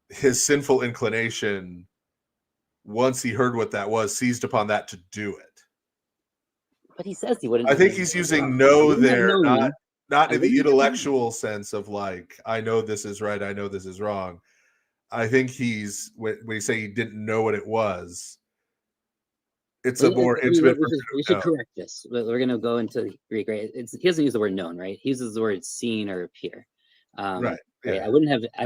his sinful inclination, once he heard what that was, seized upon that to do it. But he says he wouldn't. I think he's using know there, not in the intellectual sense of like, I know this is right, I know this is wrong. I think he's, when you say he didn't know what it was, it's a more intimate. We should correct this. We're going to go into Greek, right? He doesn't use the word known, right? He uses the word seen or appear. Right. Yeah. I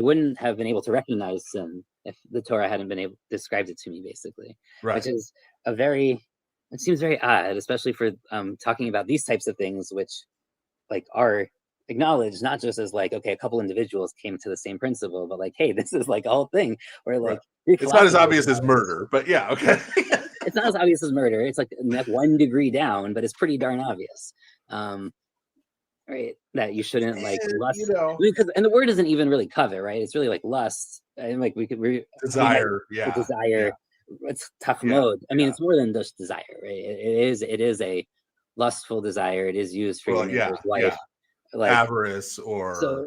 wouldn't have been able to recognize sin if the Torah hadn't been described it to me, basically. Right. Which is it seems very odd, especially for talking about these types of things, which like are acknowledged not just as like, okay, a couple individuals came to the same principle, but like, hey, this is like a whole thing where like it's not as obvious as murder, but yeah, okay. It's not as obvious as murder. It's like 1 degree down, but it's pretty darn obvious. Right, that you shouldn't like lust, because, and the word isn't even really covet, right? It's really like lust, and like desire, desire. It's tachmod. I mean, it's more than just desire, right? It is a lustful desire. It is used for your neighbor's wife, like avarice or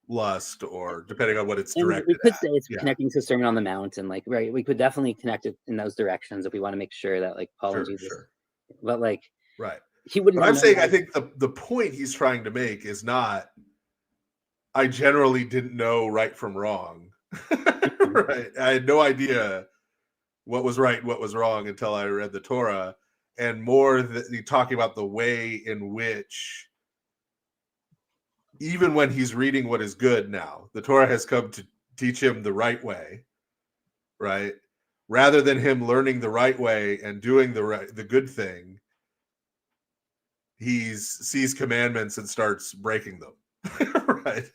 lust, or depending on what it's directed. We could say it's connecting to Sermon on the Mount, and like we could definitely connect it in those directions if we want to make sure that like Paul and Jesus, but like he wouldn't. But I'm saying I think the point he's trying to make is not, I generally didn't know right from wrong. Right, I had no idea what was right and what was wrong until I read the Torah, and more talking about the way in which, even when he's reading what is good now, the Torah has come to teach him the right way, right? Rather than him learning the right way and doing the good thing, he sees commandments and starts breaking them, right?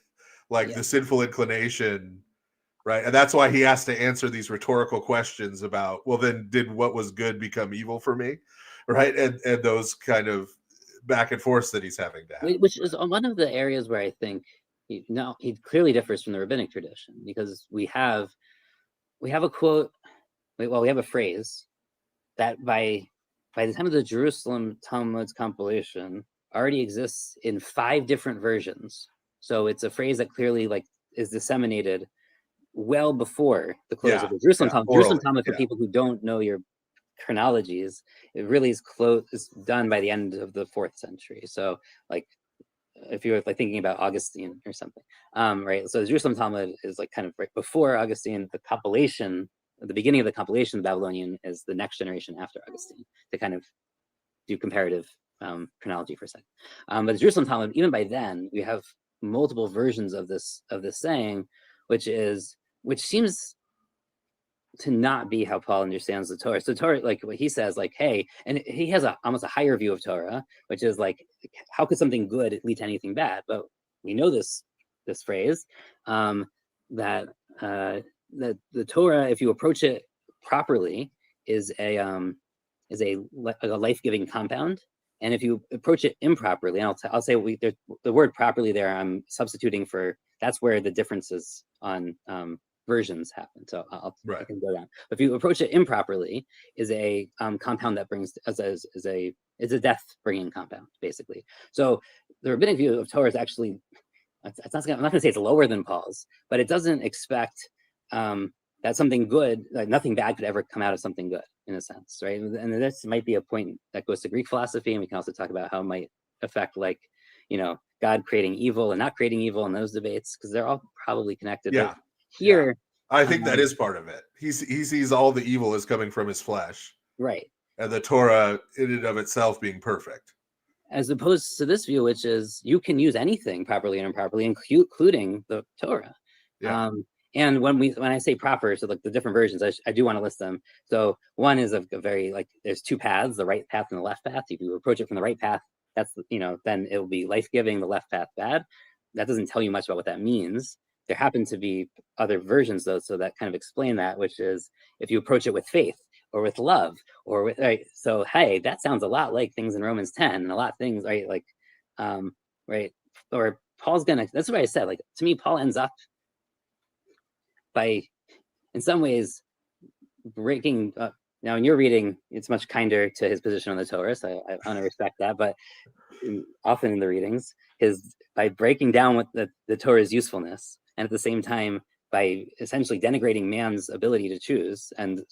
Like the sinful inclination, right? And that's why he has to answer these rhetorical questions about, well, then did what was good become evil for me, right? And those kind of back and forth that he's having to have. Which is one of the areas where I think he clearly differs from the rabbinic tradition, because we have a quote, we have a phrase that by the time of the Jerusalem Talmud's compilation already exists in 5 different versions. So it's a phrase that clearly like is disseminated well before the close of Yeah, the Jerusalem yeah, Talmud. orally, Jerusalem Talmud, for yeah. people who don't know your chronologies, it really is done by the end of the 4th century. So like if you're like thinking about Augustine or something, right? So the Jerusalem Talmud is like kind of right before Augustine. The compilation, the beginning of the compilation, the Babylonian, is the next generation after Augustine, to kind of do comparative chronology for a second. But the Jerusalem Talmud, even by then, we have multiple versions of this saying, which seems to not be how Paul understands the Torah. So Torah, like what he says, like, hey, and he has almost a higher view of Torah, which is like, how could something good lead to anything bad? But we know this phrase, that the Torah, if you approach it properly, is a life-giving compound. And if you approach it improperly, and I'll say the word properly there, I'm substituting for, that's where the differences on versions happen. So I can go down. But if you approach it improperly, is a compound that brings is a death-bringing compound, basically. So the rabbinic view of Torah is actually, I'm not going to say it's lower than Paul's, but it doesn't expect that something good, like nothing bad could ever come out of something good, in a sense, right? And this might be a point that goes to Greek philosophy, and we can also talk about how it might affect, like, God creating evil and not creating evil in those debates, because they're all probably connected. Yeah. But here, I think that is part of it. He sees all the evil as coming from his flesh, right? And the Torah in and of itself being perfect, as opposed to this view, which is you can use anything properly and improperly, including the Torah. Yeah. And when I say proper, so like the different versions, I do want to list them. So one is a very, like, there's two paths, the right path and the left path. If you approach it from the right path, that's, then it will be life-giving, the left path bad. That doesn't tell you much about what that means. There happen to be other versions, though, so that kind of explain that, which is if you approach it with faith or with love or with, right, so hey, that sounds a lot like things in Romans 10 and a lot of things, right, like, right, or Paul's gonna, that's what I said, like, to me, Paul ends up by, in some ways, breaking up. Now in your reading, it's much kinder to his position on the Torah, so I want to respect that, but often in the readings, by breaking down what the Torah's usefulness, and at the same time by essentially denigrating man's ability to choose, and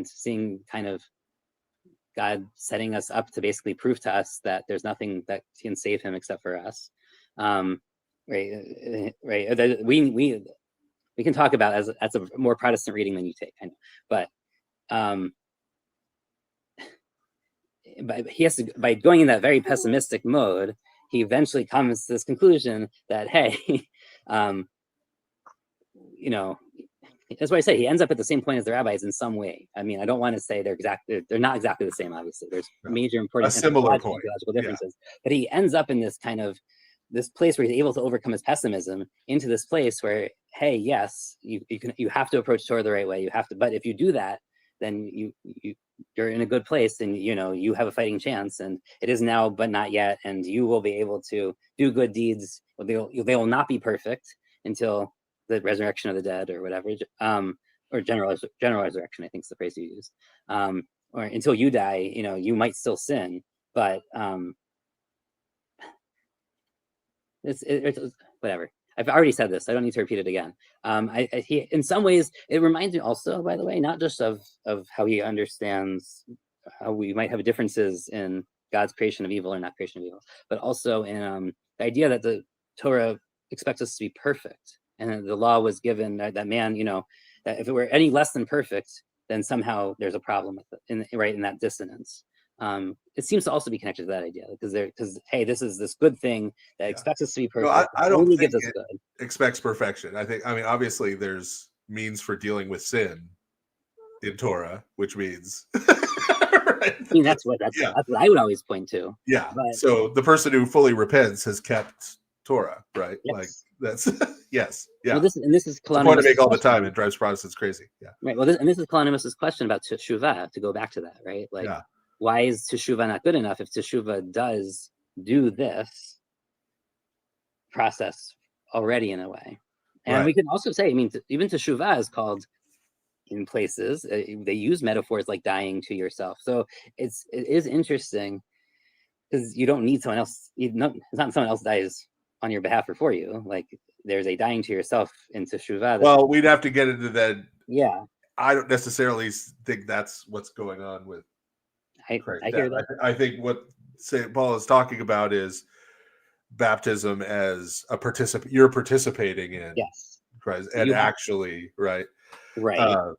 seeing kind of God setting us up to basically prove to us that there's nothing that can save him except for us. Right. We can talk about as a more Protestant reading than you take, I know, but he has to, by going in that very pessimistic mode, he eventually comes to this conclusion that, hey, that's why I say he ends up at the same point as the rabbis in some way. I mean, I don't want to say they're not exactly the same, obviously. There's major important theological differences, but he ends up in this kind of this place where he's able to overcome his pessimism into this place where, hey, yes, you have to approach Torah the right way. You have to, but if you do that, then you're in a good place, and you have a fighting chance, and it is now but not yet, and you will be able to do good deeds. They will not be perfect until the resurrection of the dead, or whatever, or general resurrection, I think is the phrase you used, or until you die. You might still sin, but it's whatever. I've already said this. I don't need to repeat it again. He, in some ways, it reminds me also, by the way, not just of how he understands how we might have differences in God's creation of evil or not creation of evil, but also in the idea that the Torah expects us to be perfect, and the law was given that man, that if it were any less than perfect, then somehow there's a problem with it, in that dissonance. It seems to also be connected to that idea, because hey, this is this good thing that expects us to be perfect. No, I don't think it good. Expects perfection. I mean, obviously there's means for dealing with sin in Torah, which means right? I mean, that's what I would always point to. Yeah. But, so the person who fully repents has kept Torah, right? Yes. Like that's yes. Yeah. Well, this is the point to make all the time. It drives Protestants crazy. Yeah. Right. Well, this is Kalonymus's question about teshuvah, to go back to that, right? Like, why is teshuvah not good enough if teshuvah does do this process already in a way? And we can also say, I mean, even teshuvah is called, in places, they use metaphors like dying to yourself. So it is interesting, because you don't need someone else. It's not someone else dies on your behalf or for you. Like, there's a dying to yourself into Shuvah. Well, we'd have to get into that. Yeah, I don't necessarily think that's what's going on with I Christ's hear death. that. I think what St. Paul is talking about is baptism as a you're participating in Yes, Christ, so and you have, actually, right? right.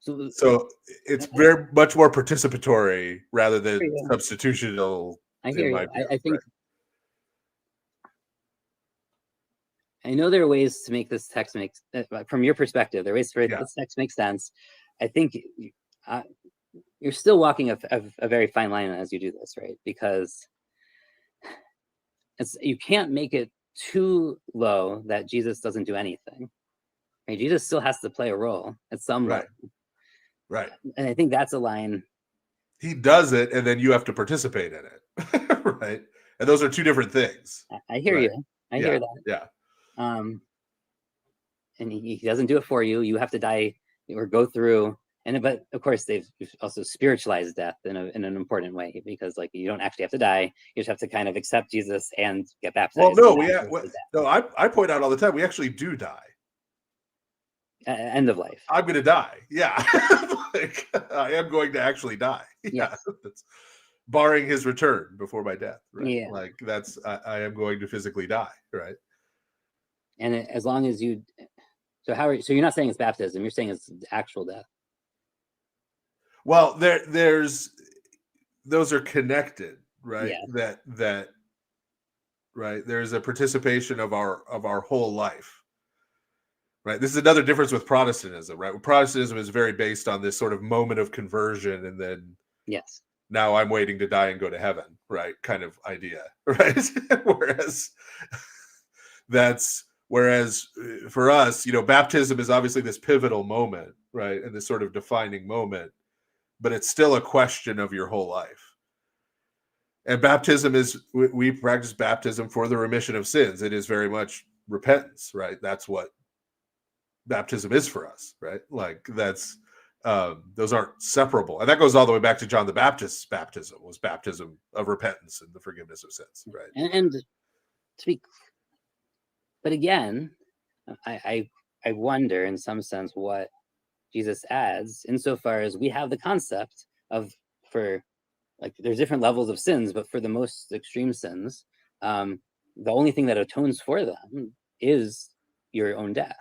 So it's very much more participatory rather than Yeah. substitutional. I hear in you. my view, I think right? I know there are ways to make this text make, from your perspective, there are ways for Yeah. this text make sense. I think you're still walking a very fine line as you do this, right? Because you can't make it too low that Jesus doesn't do anything. Right? Jesus still has to play a role at some Right. level. Right. And I think that's a line. He does it, and then you have to participate in it, right? And those are two different things. I hear right? you. I hear that. Yeah. And he doesn't do it for you. You have to die or go through. And but of course they've also spiritualized death in an important way, because like you don't actually have to die. You just have to kind of accept Jesus and get baptized. Well, no, I point out all the time we actually do die. End of life. I'm going to die. Yeah. Like, I am going to actually die. Yeah. That's, barring his return before my death. Right. Yeah. Like I am going to physically die. Right. And as long as you, so you're not saying it's baptism, you're saying it's actual death. Well, those are connected, right? Yeah. That right. There's a participation of our whole life. Right. This is another difference with Protestantism, right? Protestantism is very based on this sort of moment of conversion, and then yes, now I'm waiting to die and go to heaven, right? Kind of idea, right? whereas for us, baptism is obviously this pivotal moment, right? And this sort of defining moment, but it's still a question of your whole life. And baptism we practice baptism for the remission of sins. It is very much repentance, right? That's what baptism is for us, right? Like that's those aren't separable, and that goes all the way back to John the Baptist's baptism was baptism of repentance and the forgiveness of sins, right? And to speak, but again, I wonder in some sense what Jesus adds, insofar as we have the concept of, for like there's different levels of sins, but for the most extreme sins, the only thing that atones for them is your own death.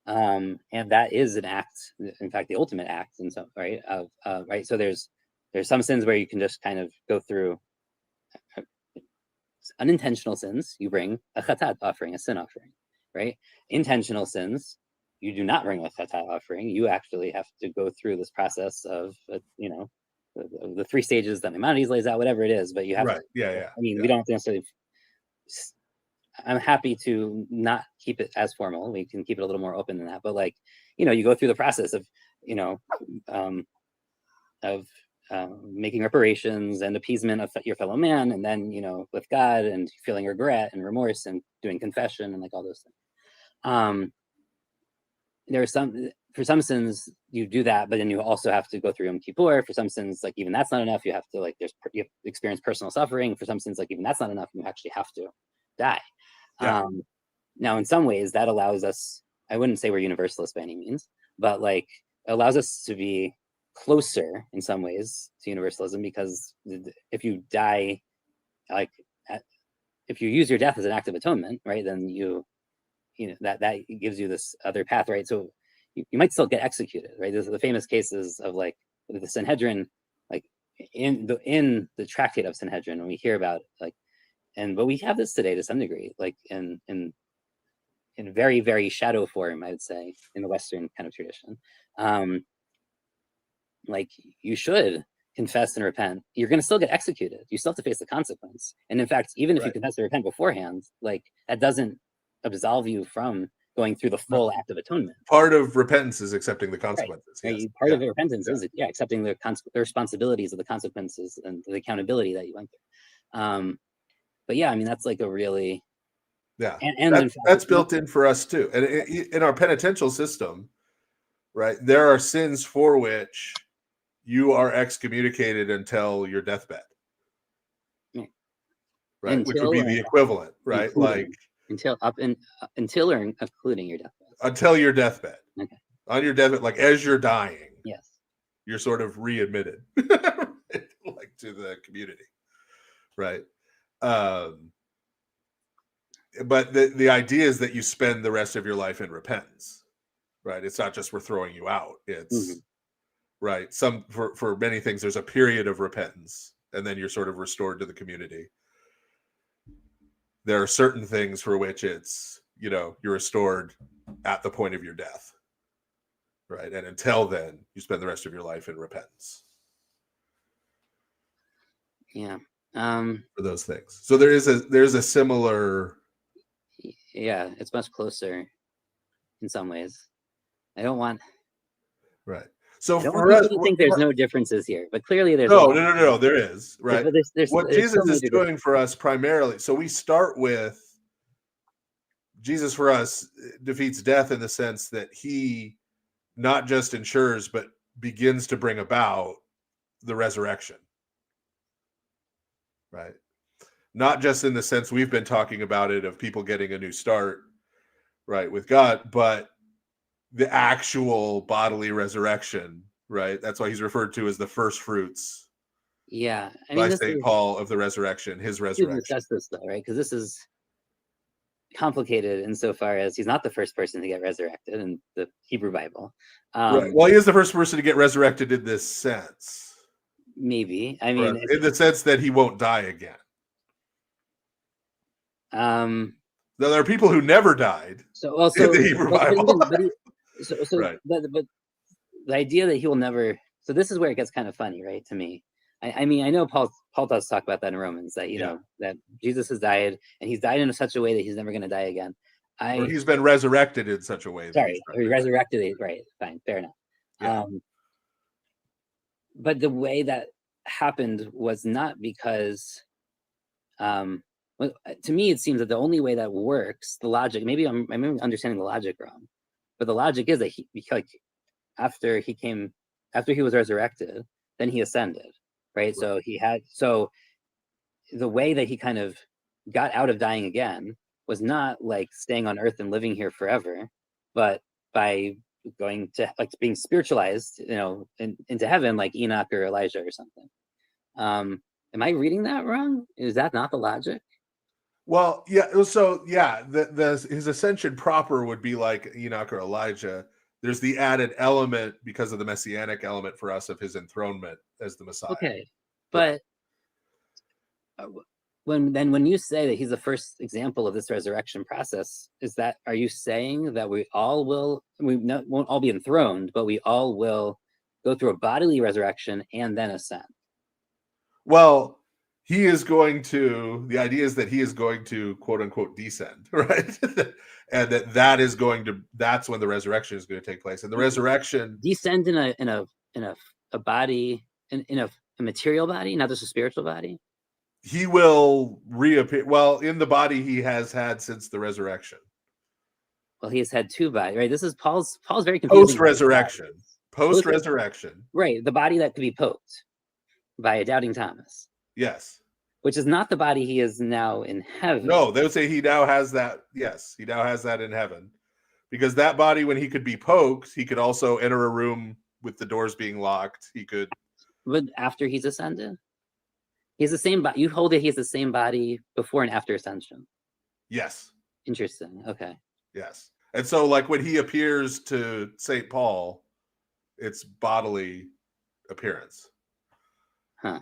And that is an act, in fact, the ultimate act, in some right of right. So there's some sins where you can just kind of go through unintentional sins. You bring a chatat offering, a sin offering, right? Intentional sins, you do not bring a chatat offering. You actually have to go through this process of the three stages that Maimonides lays out, whatever it is. But you have right. to, Yeah. I mean, we don't necessarily. I'm happy to not keep it as formal. We can keep it a little more open than that. But like, you go through the process of, making reparations and appeasement of your fellow man, and then, with God, and feeling regret and remorse and doing confession and like all those things. There are for some sins you do that, but then you also have to go through Yom Kippur. For some sins, like even that's not enough. You have to you have to experience personal suffering. For some sins, like even that's not enough. You actually have to die. Yeah. Now, in some ways, that allows us, I wouldn't say we're universalists by any means, but like allows us to be closer in some ways to universalism, because if you die, like if you use your death as an act of atonement, right, then that gives you this other path, right? So you might still get executed, right? There's the famous cases of like the Sanhedrin, like in the Tractate of Sanhedrin, when we hear about like. But we have this today to some degree, like in very, very shadow form, I would say, in the Western kind of tradition. Like you should confess and repent. You're going to still get executed. You still have to face the consequence. And in fact, even if you confess and repent beforehand, like that doesn't absolve you from going through the full act of atonement. Part of repentance is accepting the consequences. Right. Yes. Part of the repentance is accepting the responsibilities of the consequences and the accountability that you went through. But yeah, I mean, that's like a really and that's built in for us too. And in our penitential system, right, there are sins for which you are excommunicated until your deathbed, right? Which would be the equivalent, right? Like until or including your deathbed. Until your deathbed. Okay. On your deathbed, like as you're dying. Yes. You're sort of readmitted like to the community, right? But the idea is that you spend the rest of your life in repentance, right? It's not just we're throwing you out. It's right. For many things, there's a period of repentance, and then you're sort of restored to the community. There are certain things for which it's, you're restored at the point of your death. Right. And until then, you spend the rest of your life in repentance. Yeah. For those things. So there's a similar. Yeah, it's much closer in some ways. I don't want. Right. So I don't for want us, people to think there's no differences here, but clearly there's. No. There is. Right. But there's what Jesus is doing for us primarily. So we start with Jesus for us defeats death in the sense that he not just ensures, but begins to bring about the resurrection, right? Not just in the sense we've been talking about it of people getting a new start, right, with God, but the actual bodily resurrection, right? That's why he's referred to as the first fruits. Yeah, by St. Paul of the resurrection, his resurrection. Discuss this though, right? Because this is complicated insofar as he's not the first person to get resurrected in the Hebrew Bible. Right. Well, he is the first person to get resurrected in this sense. Maybe. I mean, in the sense that he won't die again. Now, there are people who never died in the Hebrew Bible. But the idea that he will never. So this is where it gets kind of funny, right? To me, I mean, I know Paul does talk about that in Romans, that know that Jesus has died, and he's died in such a way that he's never going to die again. Or he's been resurrected in such a way. Sorry, or he resurrected. Right, fine, fair enough. Yeah. But the way that happened was not because. Well, to me, it seems that the only way that works, the logic. Maybe I'm understanding the logic wrong, but the logic is that after he was resurrected, then he ascended. Right. So the way that he kind of got out of dying again was not like staying on earth and living here forever, but by going to being spiritualized, into heaven, like Enoch or Elijah or something. Am I reading that wrong? Is that not the logic? Well, yeah. So yeah, his ascension proper would be like Enoch or Elijah. There's the added element because of the messianic element for us of his enthronement as the Messiah. Okay, but when you say that he's the first example of this resurrection process, are you saying that we won't all be enthroned, but we all will go through a bodily resurrection and then ascend? Well, the idea is that he is going to quote unquote descend, right? And that's when the resurrection is going to take place. And the resurrection descend in a body, in a material body, not just a spiritual body. He will reappear. Well, in the body he has had since the resurrection. Well, he has had two bodies, right? This is Paul's very confusing. Post-resurrection. Right. The body that could be poked by a doubting Thomas. Yes. Which is not the body he is now in heaven. No, they would say he now has that. Yes, he now has that in heaven. Because that body, when he could be poked, he could also enter a room with the doors being locked. He could. But after he's ascended? He has the same body. You hold it, he has the same body before and after ascension. Yes. Interesting. Okay. Yes. And so, like, when he appears to St. Paul, it's bodily appearance. Huh.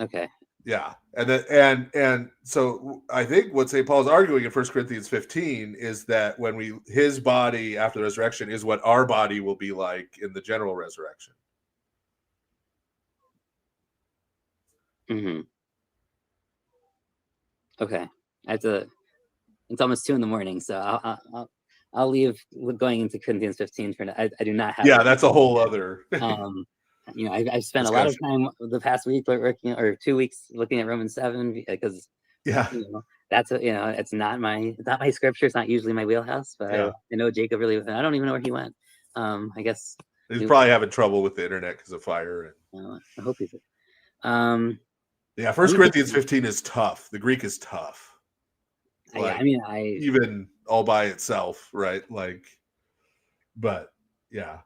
Okay. Yeah. And so I think what St. Paul is arguing in 1 Corinthians 15 is that his body after the resurrection is what our body will be like in the general resurrection. Mm-hmm. Okay. It's almost 2 a.m, so I'll leave going into Corinthians 15 for now. I do not have. Yeah, that's a whole other. I've spent a lot of time the past week working, or 2 weeks looking at Romans 7 because that's it's not my scripture. It's not usually my wheelhouse, but I know Jacob really. I don't even know where he went. I guess he's probably having trouble with the internet because of fire. I hope he's. 1 Corinthians 15 is tough. The Greek is tough. Like, I mean, even all by itself, right? Like, but yeah.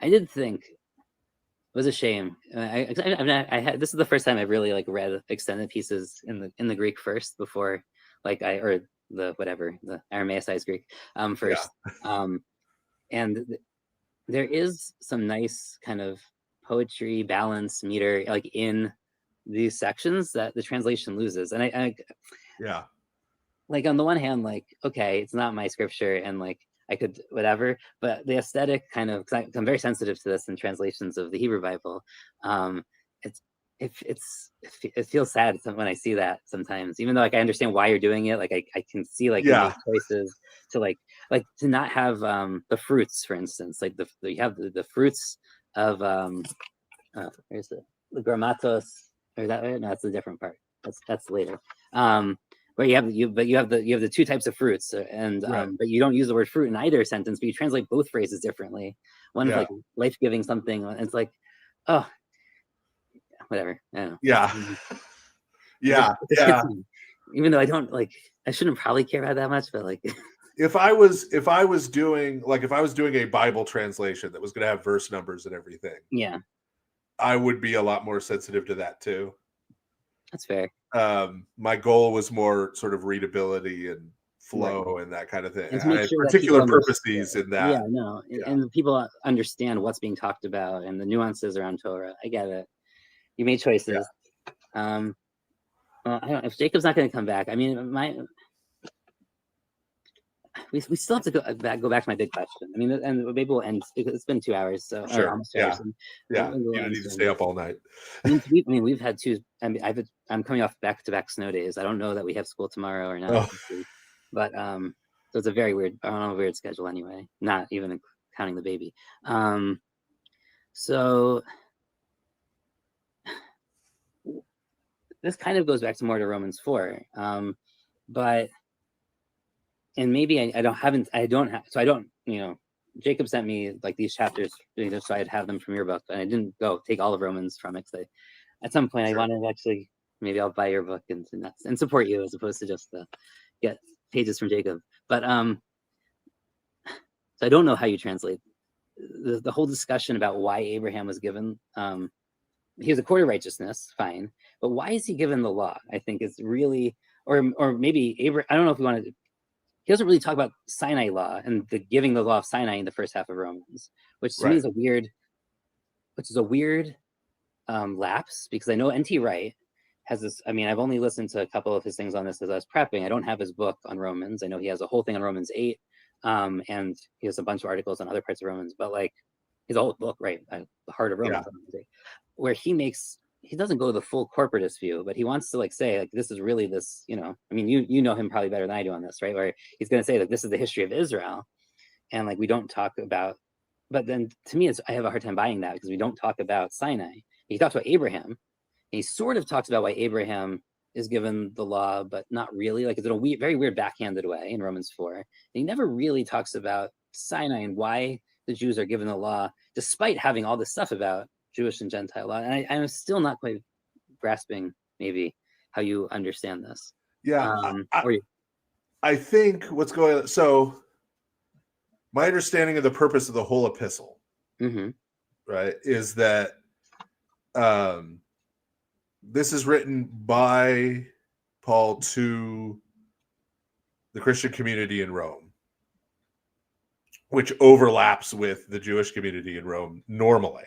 I did think it was a shame. I had this is the first time I've really like read extended pieces in the Greek first before or the Aramaicized Greek first. And there is some nice kind of poetry, balance, meter like in these sections that the translation loses. And I like on the one hand, like, okay, it's not my scripture and like I could whatever, but the aesthetic kind of, I'm very sensitive to this in translations of the Hebrew Bible. It feels sad when I see that sometimes, even though like I understand why you're doing it. Like I can see like you make choices to like to not have the fruits, for instance, like you have the fruits of where's the grammatos, or that way? No, that's a different part. That's later. Where you have the two types of fruits, and but you don't use the word fruit in either sentence, but you translate both phrases differently. One is like life-giving something, and it's like, oh, whatever. I don't know. Yeah. Even though I don't like, I shouldn't probably care about that much, but like, if I was doing a Bible translation that was going to have verse numbers and everything, I would be a lot more sensitive to that too. That's fair. My goal was more sort of readability and flow and that kind of thing. And I had sure particular purposes in that. And people understand what's being talked about and the nuances around Torah. I get it. You made choices. Well, I don't know if Jacob's not going to come back. I mean, we still have to go back to my big question. I mean, and maybe we'll end because it's been 2 hours. So almost 2 hours. You don't need to stay up all night. We've had two. I mean, I'm coming off back-to-back snow days. I don't know that we have school tomorrow or not, but so it's a very weird schedule anyway. Not even counting the baby. So this kind of goes back to more to Romans 4, but. And maybe I don't, Jacob sent me like these chapters so I'd have them from your book, and I didn't go take all of Romans from it. At some point I wanted to actually, maybe I'll buy your book and support you as opposed to just get pages from Jacob. But so I don't know how you translate the whole discussion about why Abraham was given. He was a court of righteousness, fine, but why is he given the law? I think is really, or maybe I don't know if we want to. He doesn't really talk about Sinai law and the giving the law of Sinai in the first half of Romans, which to me is a weird lapse, because I know N.T. Wright has this. I mean, I've only listened to a couple of his things on this as I was prepping. I don't have his book on Romans. I know he has a whole thing on Romans 8, and he has a bunch of articles on other parts of Romans, but like his old book, right, the heart of Romans, where he doesn't go to the full corporatist view, but he wants to like say like this is really this, I mean, you know him probably better than I do on this, right? Where he's going to say like this is the history of Israel, and like we don't talk about. But then to me, I have a hard time buying that, because we don't talk about Sinai. He talks about Abraham, and he sort of talks about why Abraham is given the law, but not really. Like it's in a very weird backhanded way in Romans 4. And he never really talks about Sinai and why the Jews are given the law, despite having all this stuff about Jewish and Gentile law. And I'm still not quite grasping maybe how you understand this. I think what's going on, so my understanding of the purpose of the whole epistle, right, is that this is written by Paul to the Christian community in Rome, which overlaps with the Jewish community in Rome normally.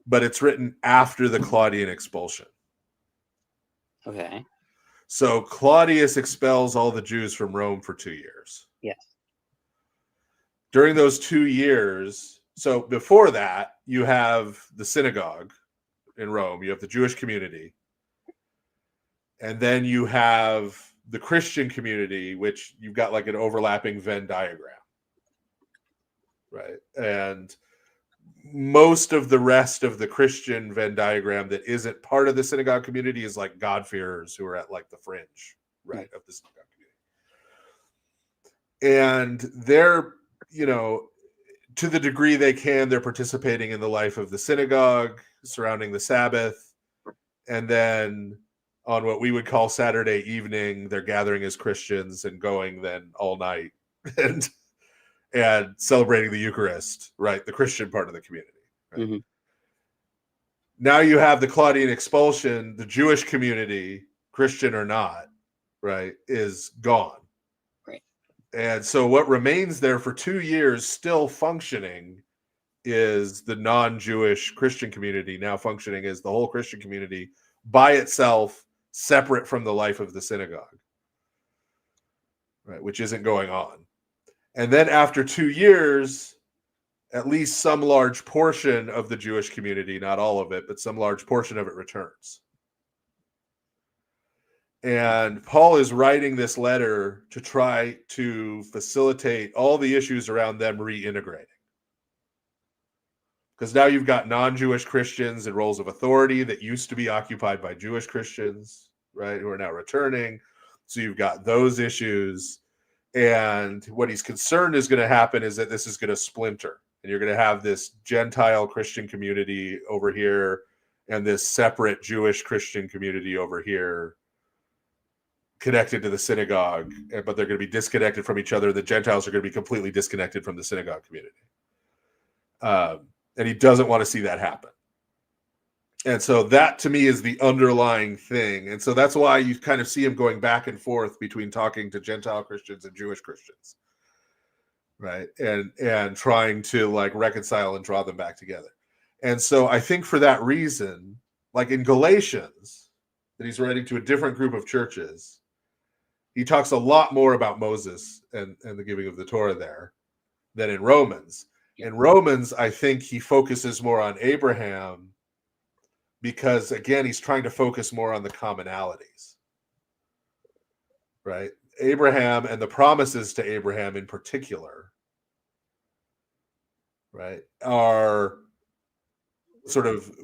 But it's written after the Claudian expulsion. Okay. So Claudius expels all the Jews from Rome for 2 years. Yes. During those 2 years, so before that, you have the synagogue in Rome, you have the Jewish community, and then you have the Christian community, which you've got like an overlapping Venn diagram, right? And most of the rest of the Christian Venn diagram that isn't part of the synagogue community is like God-fearers who are at like the fringe, right, of the synagogue community. And they're, to the degree they can, they're participating in the life of the synagogue surrounding the Sabbath. And then on what we would call Saturday evening. They're gathering as Christians and going then all night and celebrating the Eucharist, right? The Christian part of the community. Right? Mm-hmm. Now you have the Claudian expulsion, the Jewish community, Christian or not, right, is gone. Right. And so what remains there for 2 years still functioning is the non-Jewish Christian community, now functioning as the whole Christian community by itself, separate from the life of the synagogue, right, which isn't going on. And then after 2 years, at least some large portion of the Jewish community, not all of it, but some large portion of it returns. And Paul is writing this letter to try to facilitate all the issues around them reintegrating. Because now you've got non-Jewish Christians in roles of authority that used to be occupied by Jewish Christians, right, who are now returning. So you've got those issues. And what he's concerned is going to happen is that this is going to splinter. And you're going to have this Gentile Christian community over here and this separate Jewish Christian community over here connected to the synagogue, but they're going to be disconnected from each other. The Gentiles are going to be completely disconnected from the synagogue community. And he doesn't want to see that happen. And so that to me is the underlying thing. And so that's why you kind of see him going back and forth between talking to Gentile Christians and Jewish Christians. Right. And trying to like reconcile and draw them back together. And so I think for that reason, like in Galatians, that he's writing to a different group of churches, he talks a lot more about Moses and the giving of the Torah there than in Romans. In Romans, I think he focuses more on Abraham because, again, he's trying to focus more on the commonalities. Right? Abraham and the promises to Abraham in particular, right, are sort of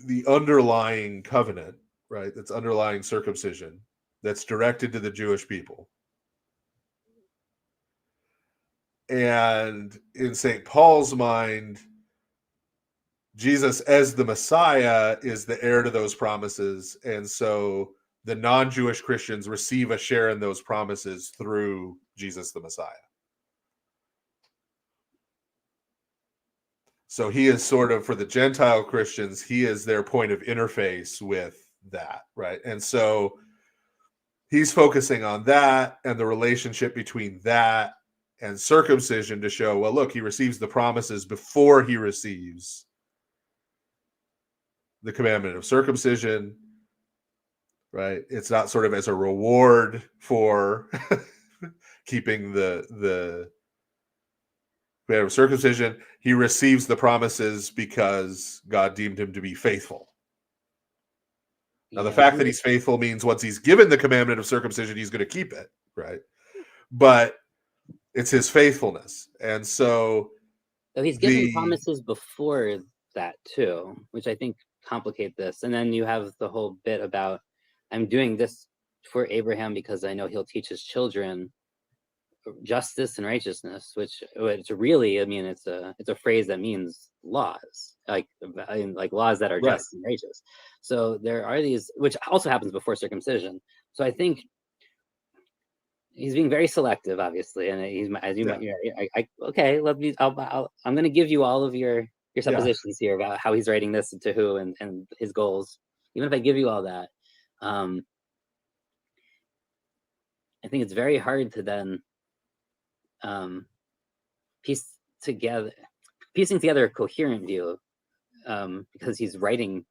the underlying covenant, right, that's underlying circumcision, that's directed to the Jewish people. And in St. Paul's mind, Jesus as the Messiah is the heir to those promises. And so the non-Jewish Christians receive a share in those promises through Jesus the Messiah. So he is sort of, for the Gentile Christians, he is their point of interface with that, right? And so he's focusing on that and the relationship between that and circumcision to show, well, look, he receives the promises before he receives the commandment of circumcision, right? It's not sort of as a reward for keeping the commandment of circumcision. He receives the promises because God deemed him to be faithful. Now, the fact that he's faithful means once he's given the commandment of circumcision, he's going to keep it, right? But it's his faithfulness. And so he's given promises before that too, which I think complicate this. And then you have the whole bit about, I'm doing this for Abraham because I know he'll teach his children justice and righteousness, which really, I mean, it's a phrase that means laws, like laws that are right. just and righteous. So there are these, which also happens before circumcision. So I think he's being very selective, obviously, and he's, as you might, okay, let me. I'm going to give you all of your suppositions here about how he's writing this to who and his goals. Even if I give you all that, I think it's very hard to then piecing together a coherent view, because he's writing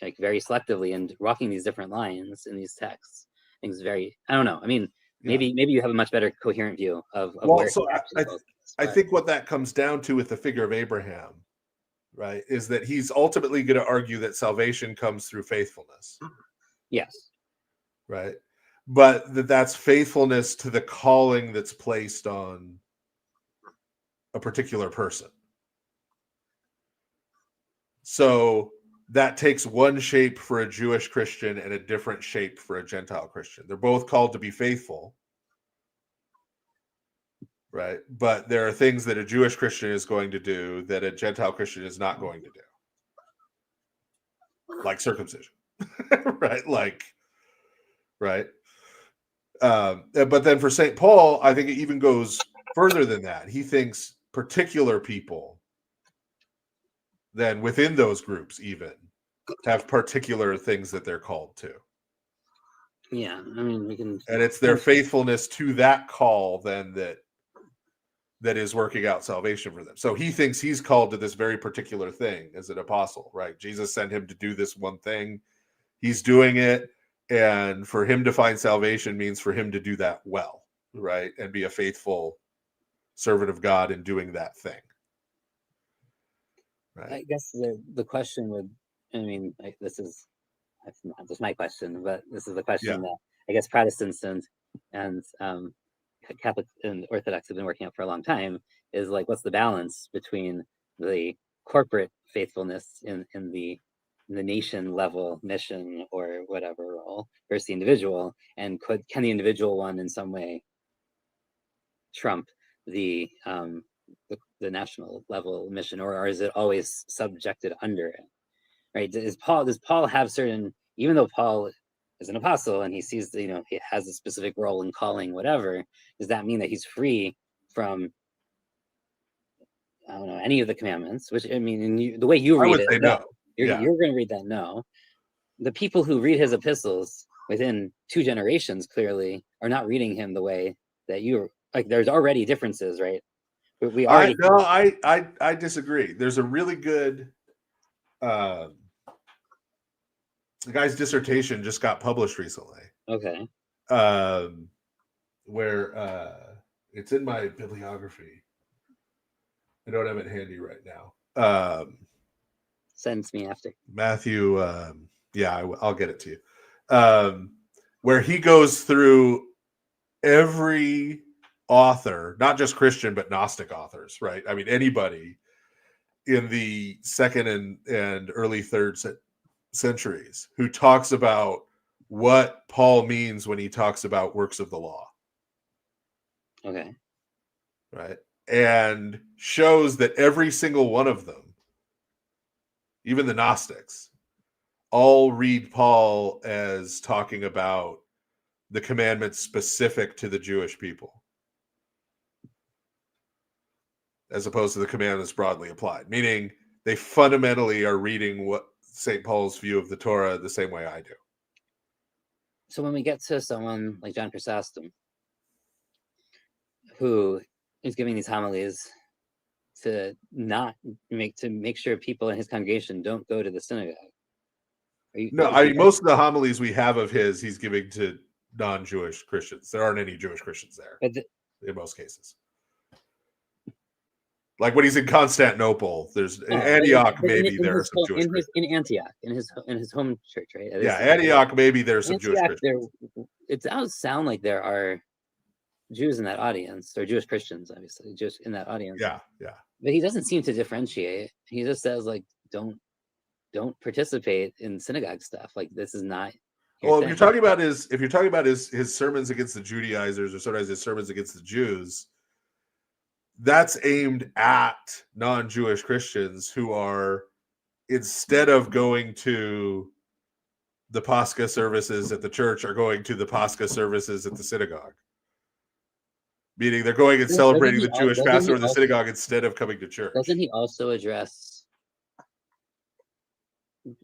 like very selectively and walking these different lines in these texts. I think it's very, I don't know. I mean, maybe you have a much better coherent view of where. So I think what that comes down to with the figure of Abraham, right, is that he's ultimately going to argue that salvation comes through faithfulness. Yes. Right. But that's faithfulness to the calling that's placed on a particular person. So that takes one shape for a Jewish Christian and a different shape for a Gentile Christian. They're both called to be faithful, right? But there are things that a Jewish Christian is going to do that a Gentile Christian is not going to do, like circumcision, right? Like right? But then for St. Paul, I think it even goes further than that. He thinks particular people then within those groups even have particular things that they're called to. Yeah, I mean, we can. And it's their faithfulness to that call then that is working out salvation for them. So he thinks he's called to this very particular thing as an apostle, right? Jesus sent him to do this one thing. He's doing it. And for him to find salvation means for him to do that well, right? And be a faithful servant of God in doing that thing. Right. I guess the question would, I mean, this is not just my question, but this is the question that I guess Protestants and Catholic and Orthodox have been working out for a long time, is like, what's the balance between the corporate faithfulness in the nation level mission or whatever role versus the individual, and can the individual one in some way trump the national level mission, or is it always subjected under it, right? Does Paul have certain, even though Paul is an apostle and he sees, he has a specific role and calling, whatever, does that mean that he's free from, I don't know, any of the commandments? Which, I mean, the way you read it, no. You're going to read that no. The people who read his epistles within 2 generations clearly are not reading him the way that you like. There's already differences, right? We already. I disagree. There's a really good. The guy's dissertation just got published recently. Okay. Where it's in my bibliography. I don't have it handy right now. Sends me after Matthew. I'll get it to you. Where he goes through every author, not just Christian, but Gnostic authors, right? I mean, anybody in the 2nd and early 3rd centuries who talks about what Paul means when he talks about works of the law. Okay. Right. And shows that every single one of them, even the Gnostics, all read Paul as talking about the commandments specific to the Jewish people, as opposed to the commandments broadly applied, meaning they fundamentally are reading what St. Paul's view of the Torah the same way I do. So when we get to someone like John Chrysostom, who is giving these homilies to make sure people in his congregation don't go to the synagogue. Most of the homilies we have of his, he's giving to non-Jewish Christians. There aren't any Jewish Christians there in most cases. Like when he's in Constantinople, there's Antioch. Maybe there are some Jewish Christians. In Antioch, in his home church, right? Antioch. Maybe there's some Jewish Christians. It does sound like there are Jews in that audience, or Jewish Christians, obviously, just in that audience. Yeah. But he doesn't seem to differentiate. He just says, like, don't participate in synagogue stuff. Like, this is not. Well, if you're talking about his sermons against the Judaizers, or sometimes his sermons against the Jews, that's aimed at non-Jewish Christians who are, instead of going to the Pascha services at the church, are going to the Pascha services at the synagogue. Meaning they're going and celebrating the Jewish Passover in the synagogue instead of coming to church. Doesn't he also address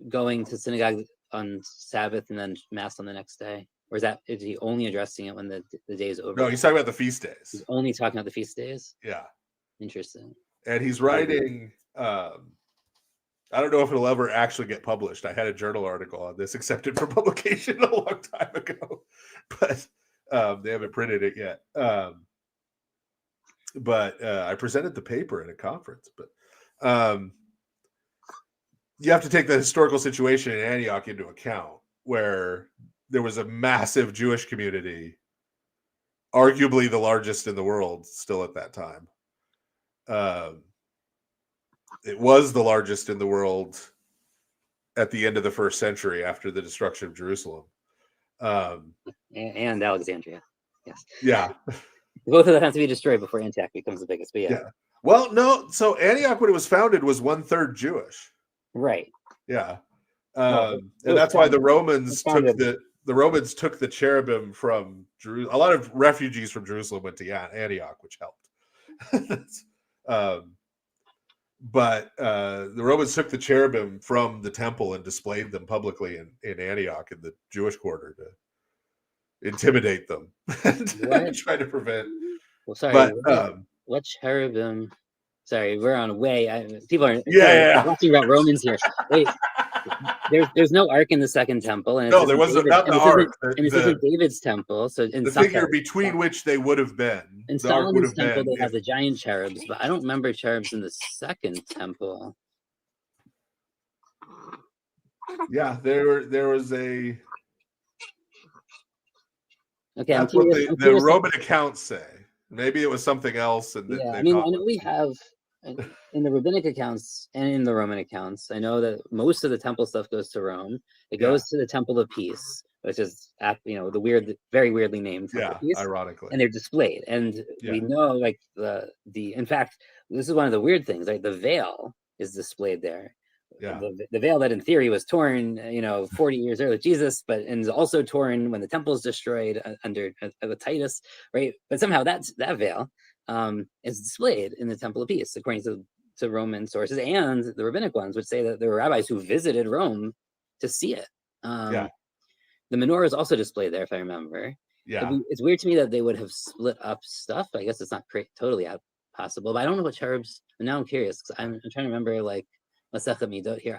going to synagogue on Sabbath and then Mass on the next day? Or is he only addressing it when the day is over? No, he's talking about the feast days. He's only talking about the feast days? Yeah. Interesting. And he's writing, I don't know if it'll ever actually get published. I had a journal article on this accepted for publication a long time ago, but they haven't printed it yet. But I presented the paper at a conference. But you have to take the historical situation in Antioch into account, where there was a massive Jewish community, arguably the largest in the world still at that time. It was the largest in the world at the end of the 1st century after the destruction of Jerusalem. And Alexandria. Yes. Yeah. Both of them have to be destroyed before Antioch becomes the biggest. But yeah. Well, no. So Antioch, when it was founded, was 1/3 Jewish. Right. Yeah. And that's why the Romans took the the Romans took the cherubim from Jerusalem. A lot of refugees from Jerusalem went to Antioch, which helped. But the Romans took the cherubim from the temple and displayed them publicly in Antioch in the Jewish quarter to intimidate them and try to prevent. Well, sorry, but what cherubim? Sorry, we're on way. People are talking about Romans here. Wait, there's no ark in the second temple, and no, there wasn't. Not the ark, and this isn't David's temple. So in the figure between which they would have been. In Solomon's temple, they have the giant cherubs, but I don't remember cherubs in the second temple. Yeah, there was a. Okay, that's what the Roman accounts say. Maybe it was something else. And I know we have in the rabbinic accounts and in the Roman accounts. I know that most of the temple stuff goes to Rome. It goes to the Temple of Peace, which is the very weirdly named Temple of Peace, ironically, and they're displayed. And we know like the in fact, this is one of the weird things. Like the veil is displayed there. Yeah. The veil that in theory was torn, 40 years earlier Jesus, but and is also torn when the temple is destroyed under Titus, right? But somehow that veil is displayed in the Temple of Peace, according to Roman sources and the rabbinic ones, which say that there were rabbis who visited Rome to see it. The menorah is also displayed there, if I remember. Yeah, it's weird to me that they would have split up stuff. I guess it's not totally possible, but I don't know what cherubs. And now I'm curious because I'm trying to remember like. Here.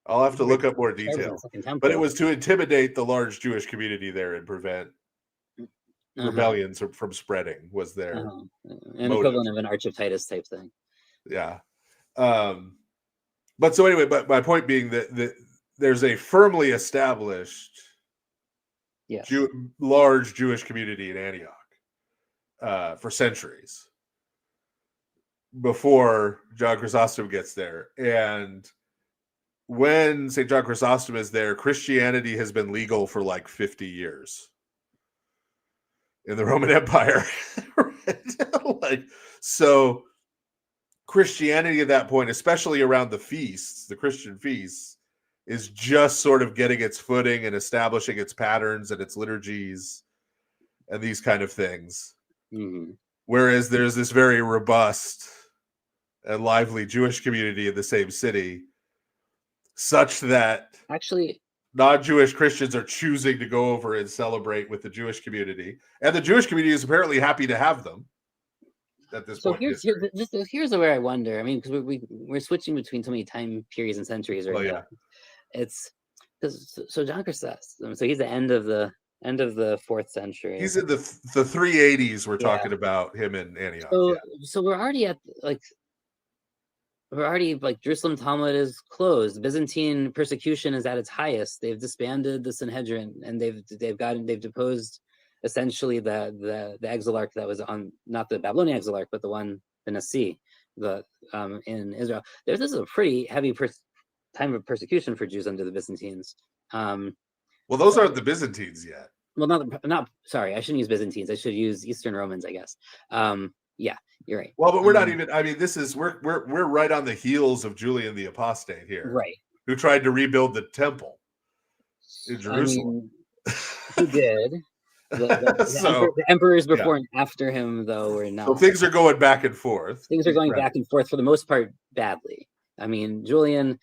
I'll have to look up more detail. But it was to intimidate the large Jewish community there and prevent rebellions from spreading. Was there an equivalent of an Arch of Titus type thing? Yeah. But so anyway, but my point being that there's a firmly established large Jewish community in Antioch for centuries. Before John Chrysostom gets there. And when St. John Chrysostom is there, Christianity has been legal for like 50 years in the Roman Empire. So Christianity at that point, especially around the feasts, the Christian feasts, is just sort of getting its footing and establishing its patterns and its liturgies and these kind of things. Mm-hmm. Whereas there's this very robust and lively Jewish community in the same city, such that actually non-Jewish Christians are choosing to go over and celebrate with the Jewish community, and the Jewish community is apparently happy to have them at this point. Here's where I wonder. I mean, because we're switching between so many time periods and centuries right now. It's so John Chrysostom. So he's the end of the 4th century. He's in the 380s. We're talking about him in Antioch. So we're already at Jerusalem Talmud is closed. Byzantine persecution is at its highest. They've disbanded the Sanhedrin and they've deposed essentially the exilarch that was on, not the Babylonian exilarch, but the one, the Nasi, in Israel. This is a pretty heavy time of persecution for Jews under the Byzantines. Well, those aren't the Byzantines yet. Well, not. Sorry, I shouldn't use Byzantines. I should use Eastern Romans, I guess. Yeah, you're right. Well, but we're not even. I mean, we're right on the heels of Julian the Apostate here, right? Who tried to rebuild the temple in Jerusalem. He did. The emperors before and after him, though, were not. So things are going back and forth. Things are going back and forth for the most part badly. I mean, Julian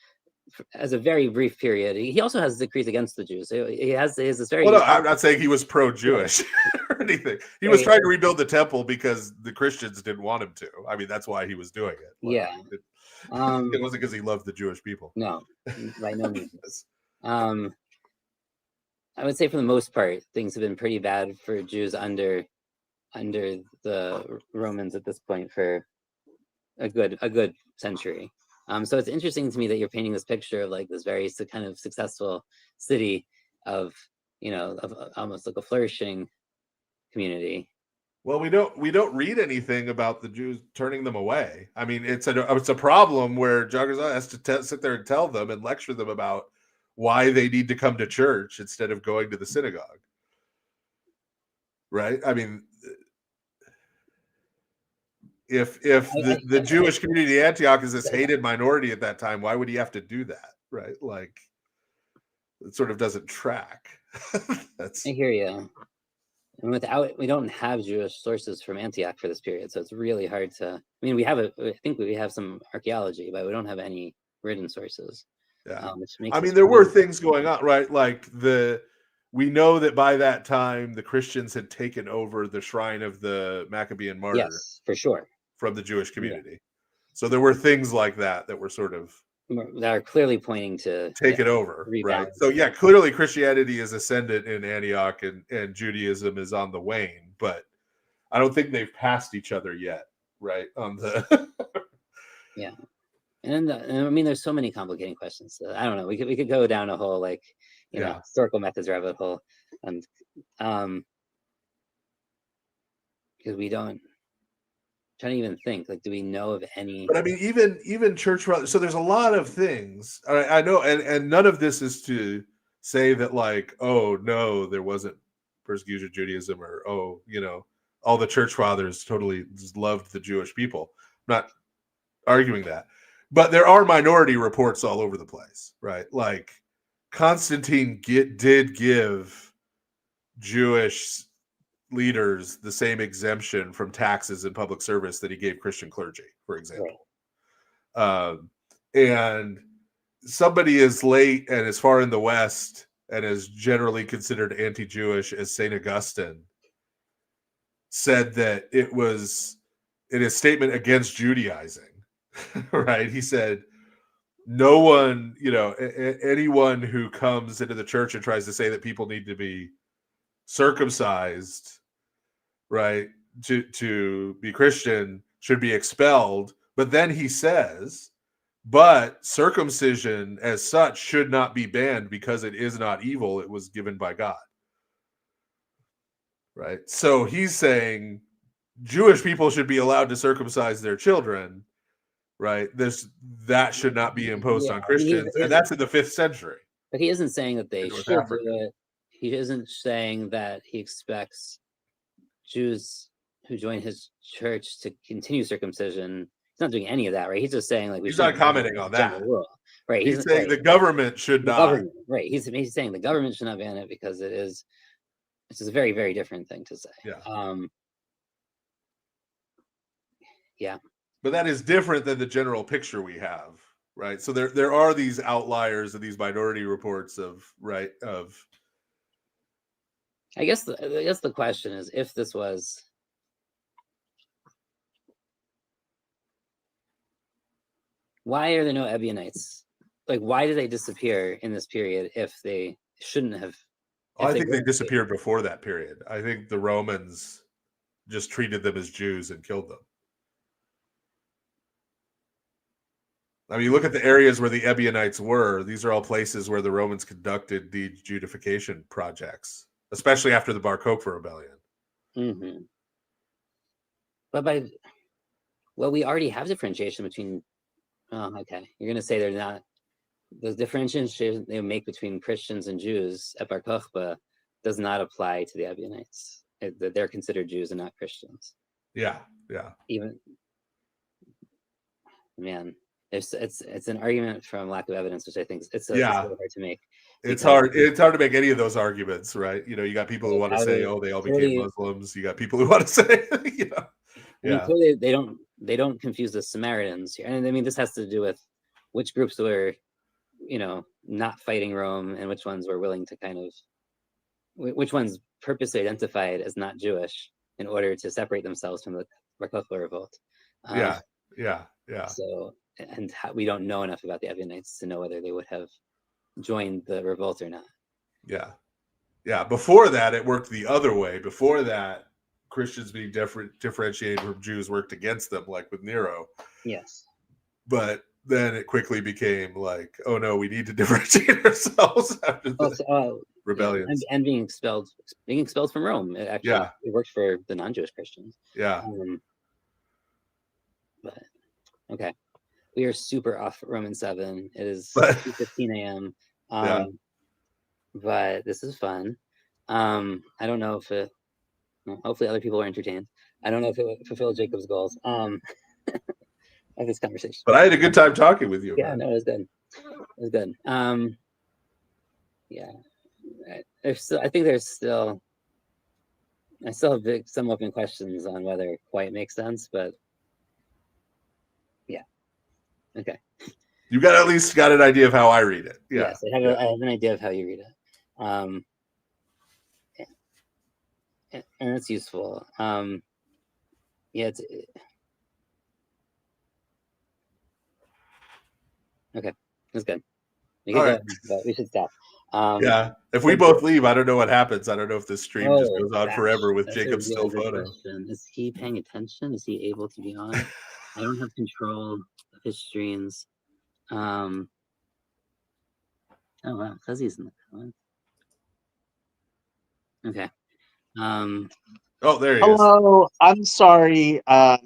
has a very brief period. He also has decrees against the Jews. He has this very. Well, no, I'm not saying he was pro-Jewish or anything. He was trying to rebuild the temple because the Christians didn't want him to. I mean, that's why he was doing it. It wasn't because he loved the Jewish people. No, by no means. I would say for the most part, things have been pretty bad for Jews under the Romans at this point for a good century. So it's interesting to me that you're painting this picture of like this very kind of successful city of almost like a flourishing community. Well, we don't read anything about the Jews turning them away. I mean, it's a problem where John Chrysostom has to sit there and tell them and lecture them about why they need to come to church instead of going to the synagogue. Right? I mean, if the Jewish community in Antioch is this hated minority at that time, why would he have to do that? Right? Like, it sort of doesn't track. That's I hear you. And we don't have Jewish sources from Antioch for this period, so it's really hard to. I mean, I think we have some archaeology, but we don't have any written sources. yeah. Which makes I mean, this there were really things going on, right? Like we know that by that time the Christians had taken over the shrine of the Maccabean martyr Yes, for sure. from the Jewish community. So there were things like that were sort of That are clearly pointing to take it over, right? rebalance. So yeah, clearly Christianity is ascendant in Antioch, and Judaism is on the wane, but I don't think they've passed each other yet, right? On the Yeah, and I mean, there's so many complicating questions. I don't know. We could go down a whole historical methods rabbit hole, and because we don't. Trying to even think, like, do we know of any? But I mean, even church. So there's a lot of things I know, and none of this is to say that like, oh no, there wasn't persecution of Judaism, or all the church fathers totally just loved the Jewish people. I'm not arguing that, but there are minority reports all over the place, right? Like Constantine did give Jewish leaders the same exemption from taxes and public service that he gave Christian clergy, for example. Right. And somebody as late and as far in the West and as generally considered anti-Jewish as St. Augustine said that it was in his statement against Judaizing, right? He said, no one, anyone who comes into the church and tries to say that people need to be circumcised, right, to be Christian should be expelled. But then he says, but circumcision as such should not be banned because it is not evil. It was given by God. Right. So he's saying Jewish people should be allowed to circumcise their children. Right. That should not be imposed on Christians. And that's in the 5th century. But he isn't saying that they should do it. He isn't saying that he expects Jews who join his church to continue circumcision. He's not doing any of that, right? He's just saying he's not commenting on that, right? He's saying the government should not. Right? He's saying the government should not ban it because it's a very, very different thing to say. Yeah. Yeah. But that is different than the general picture we have, right? So there are these outliers and these minority reports of. I guess the question is, if this was why are there no Ebionites? Like, why did they disappear in this period if they shouldn't have? I think they disappeared before that period. I think the Romans just treated them as Jews and killed them. I mean, you look at the areas where the Ebionites were. These are all places where the Romans conducted the Judification projects, especially after the Bar Kokhba rebellion. Mm-hmm. But we already have differentiation between. Oh, okay. You're going to say they're not. The differentiation they make between Christians and Jews at Bar Kokhba does not apply to the Ebionites. They're considered Jews and not Christians. Yeah. Even, man, it's an argument from lack of evidence, which I think it's really hard to make. It's hard to make any of those arguments, right? You got people who want to say, "Oh, they all became Muslims." You got people who want to say, clearly they don't confuse the Samaritans here, and I mean this has to do with which groups were, not fighting Rome, and which ones were willing to which ones purposely identified as not Jewish in order to separate themselves from the Bar Kokhba revolt. Yeah. So, and we don't know enough about the Ebionites to know whether they would have joined the revolt or not. Yeah. Before that, it worked the other way. Before that, Christians being differentiated from Jews worked against them, like with Nero. Yes. But then it quickly became like, oh no, we need to differentiate ourselves after the rebellions and being expelled from Rome. It actually it worked for the non-Jewish Christians. Yeah. But okay, we are super off Romans 7. It is 2:15 a.m. But this is fun. I don't know if it. Hopefully, other people are entertained. I don't know if it would fulfill Jacob's goals. Of this conversation. But I had a good time talking with you. Yeah, no, it was good. It was good. Yeah. I think there's still. I still have some open questions on whether it quite makes sense, but yeah. Okay. You got at least got an idea of how I read it. Yeah. Yes, I have an idea of how you read it. And it's useful. Yeah, it's okay. That's good. We can All go, right. but we should stop. Yeah. If we both leave, I don't know what happens. I don't know if this stream just Oh, goes on gosh, forever with that's a Jacob's really still good photo. question. Is he paying attention? Is he able to be on? I don't have control of his streams. Oh wow, Fuzzy's in the comments. Okay. Oh, there he is. Hello, I'm sorry. I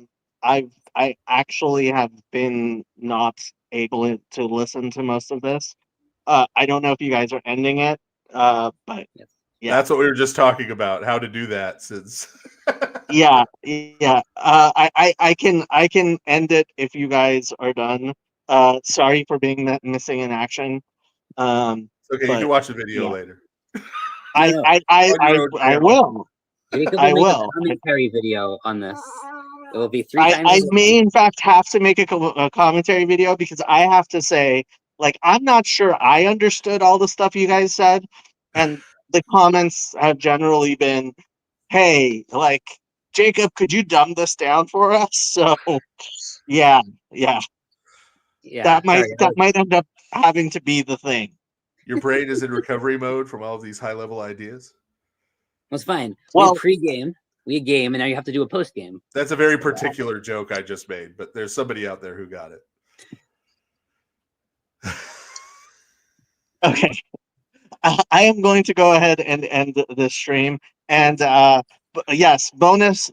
actually have been not able to listen to most of this. I don't know if you guys are ending it, but Yes. yeah, That's what we were just talking about, how to do that since yeah. I can end it if you guys are done. Sorry for being missing in action. okay, you But can watch the video yeah. later. No. On your own I channel. will. Jacob I will make will. a commentary video on this. It will be 3 times. I as long. may in fact have to make a commentary video because I have to say, like, I'm not sure I understood all the stuff you guys said, and the comments have generally been, "Hey, like, Jacob, could you dumb this down for us?" So, yeah, Yeah. that Sorry. might end up having to be the thing. Your brain is in recovery mode from all of these high level ideas. It's fine. Well, we pre-game, we game, and now you have to do a post-game. That's a very particular joke I just made, but there's somebody out there who got it. okay. I am going to go ahead and end the stream. And yes, bonus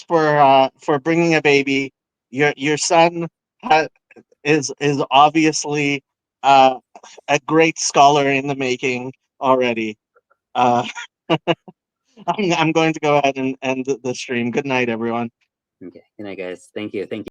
for bringing a baby. Your son is obviously a great scholar in the making already. I'm going to go ahead and end the stream. Good night, everyone. Okay. Good night, guys. Thank you. Thank you.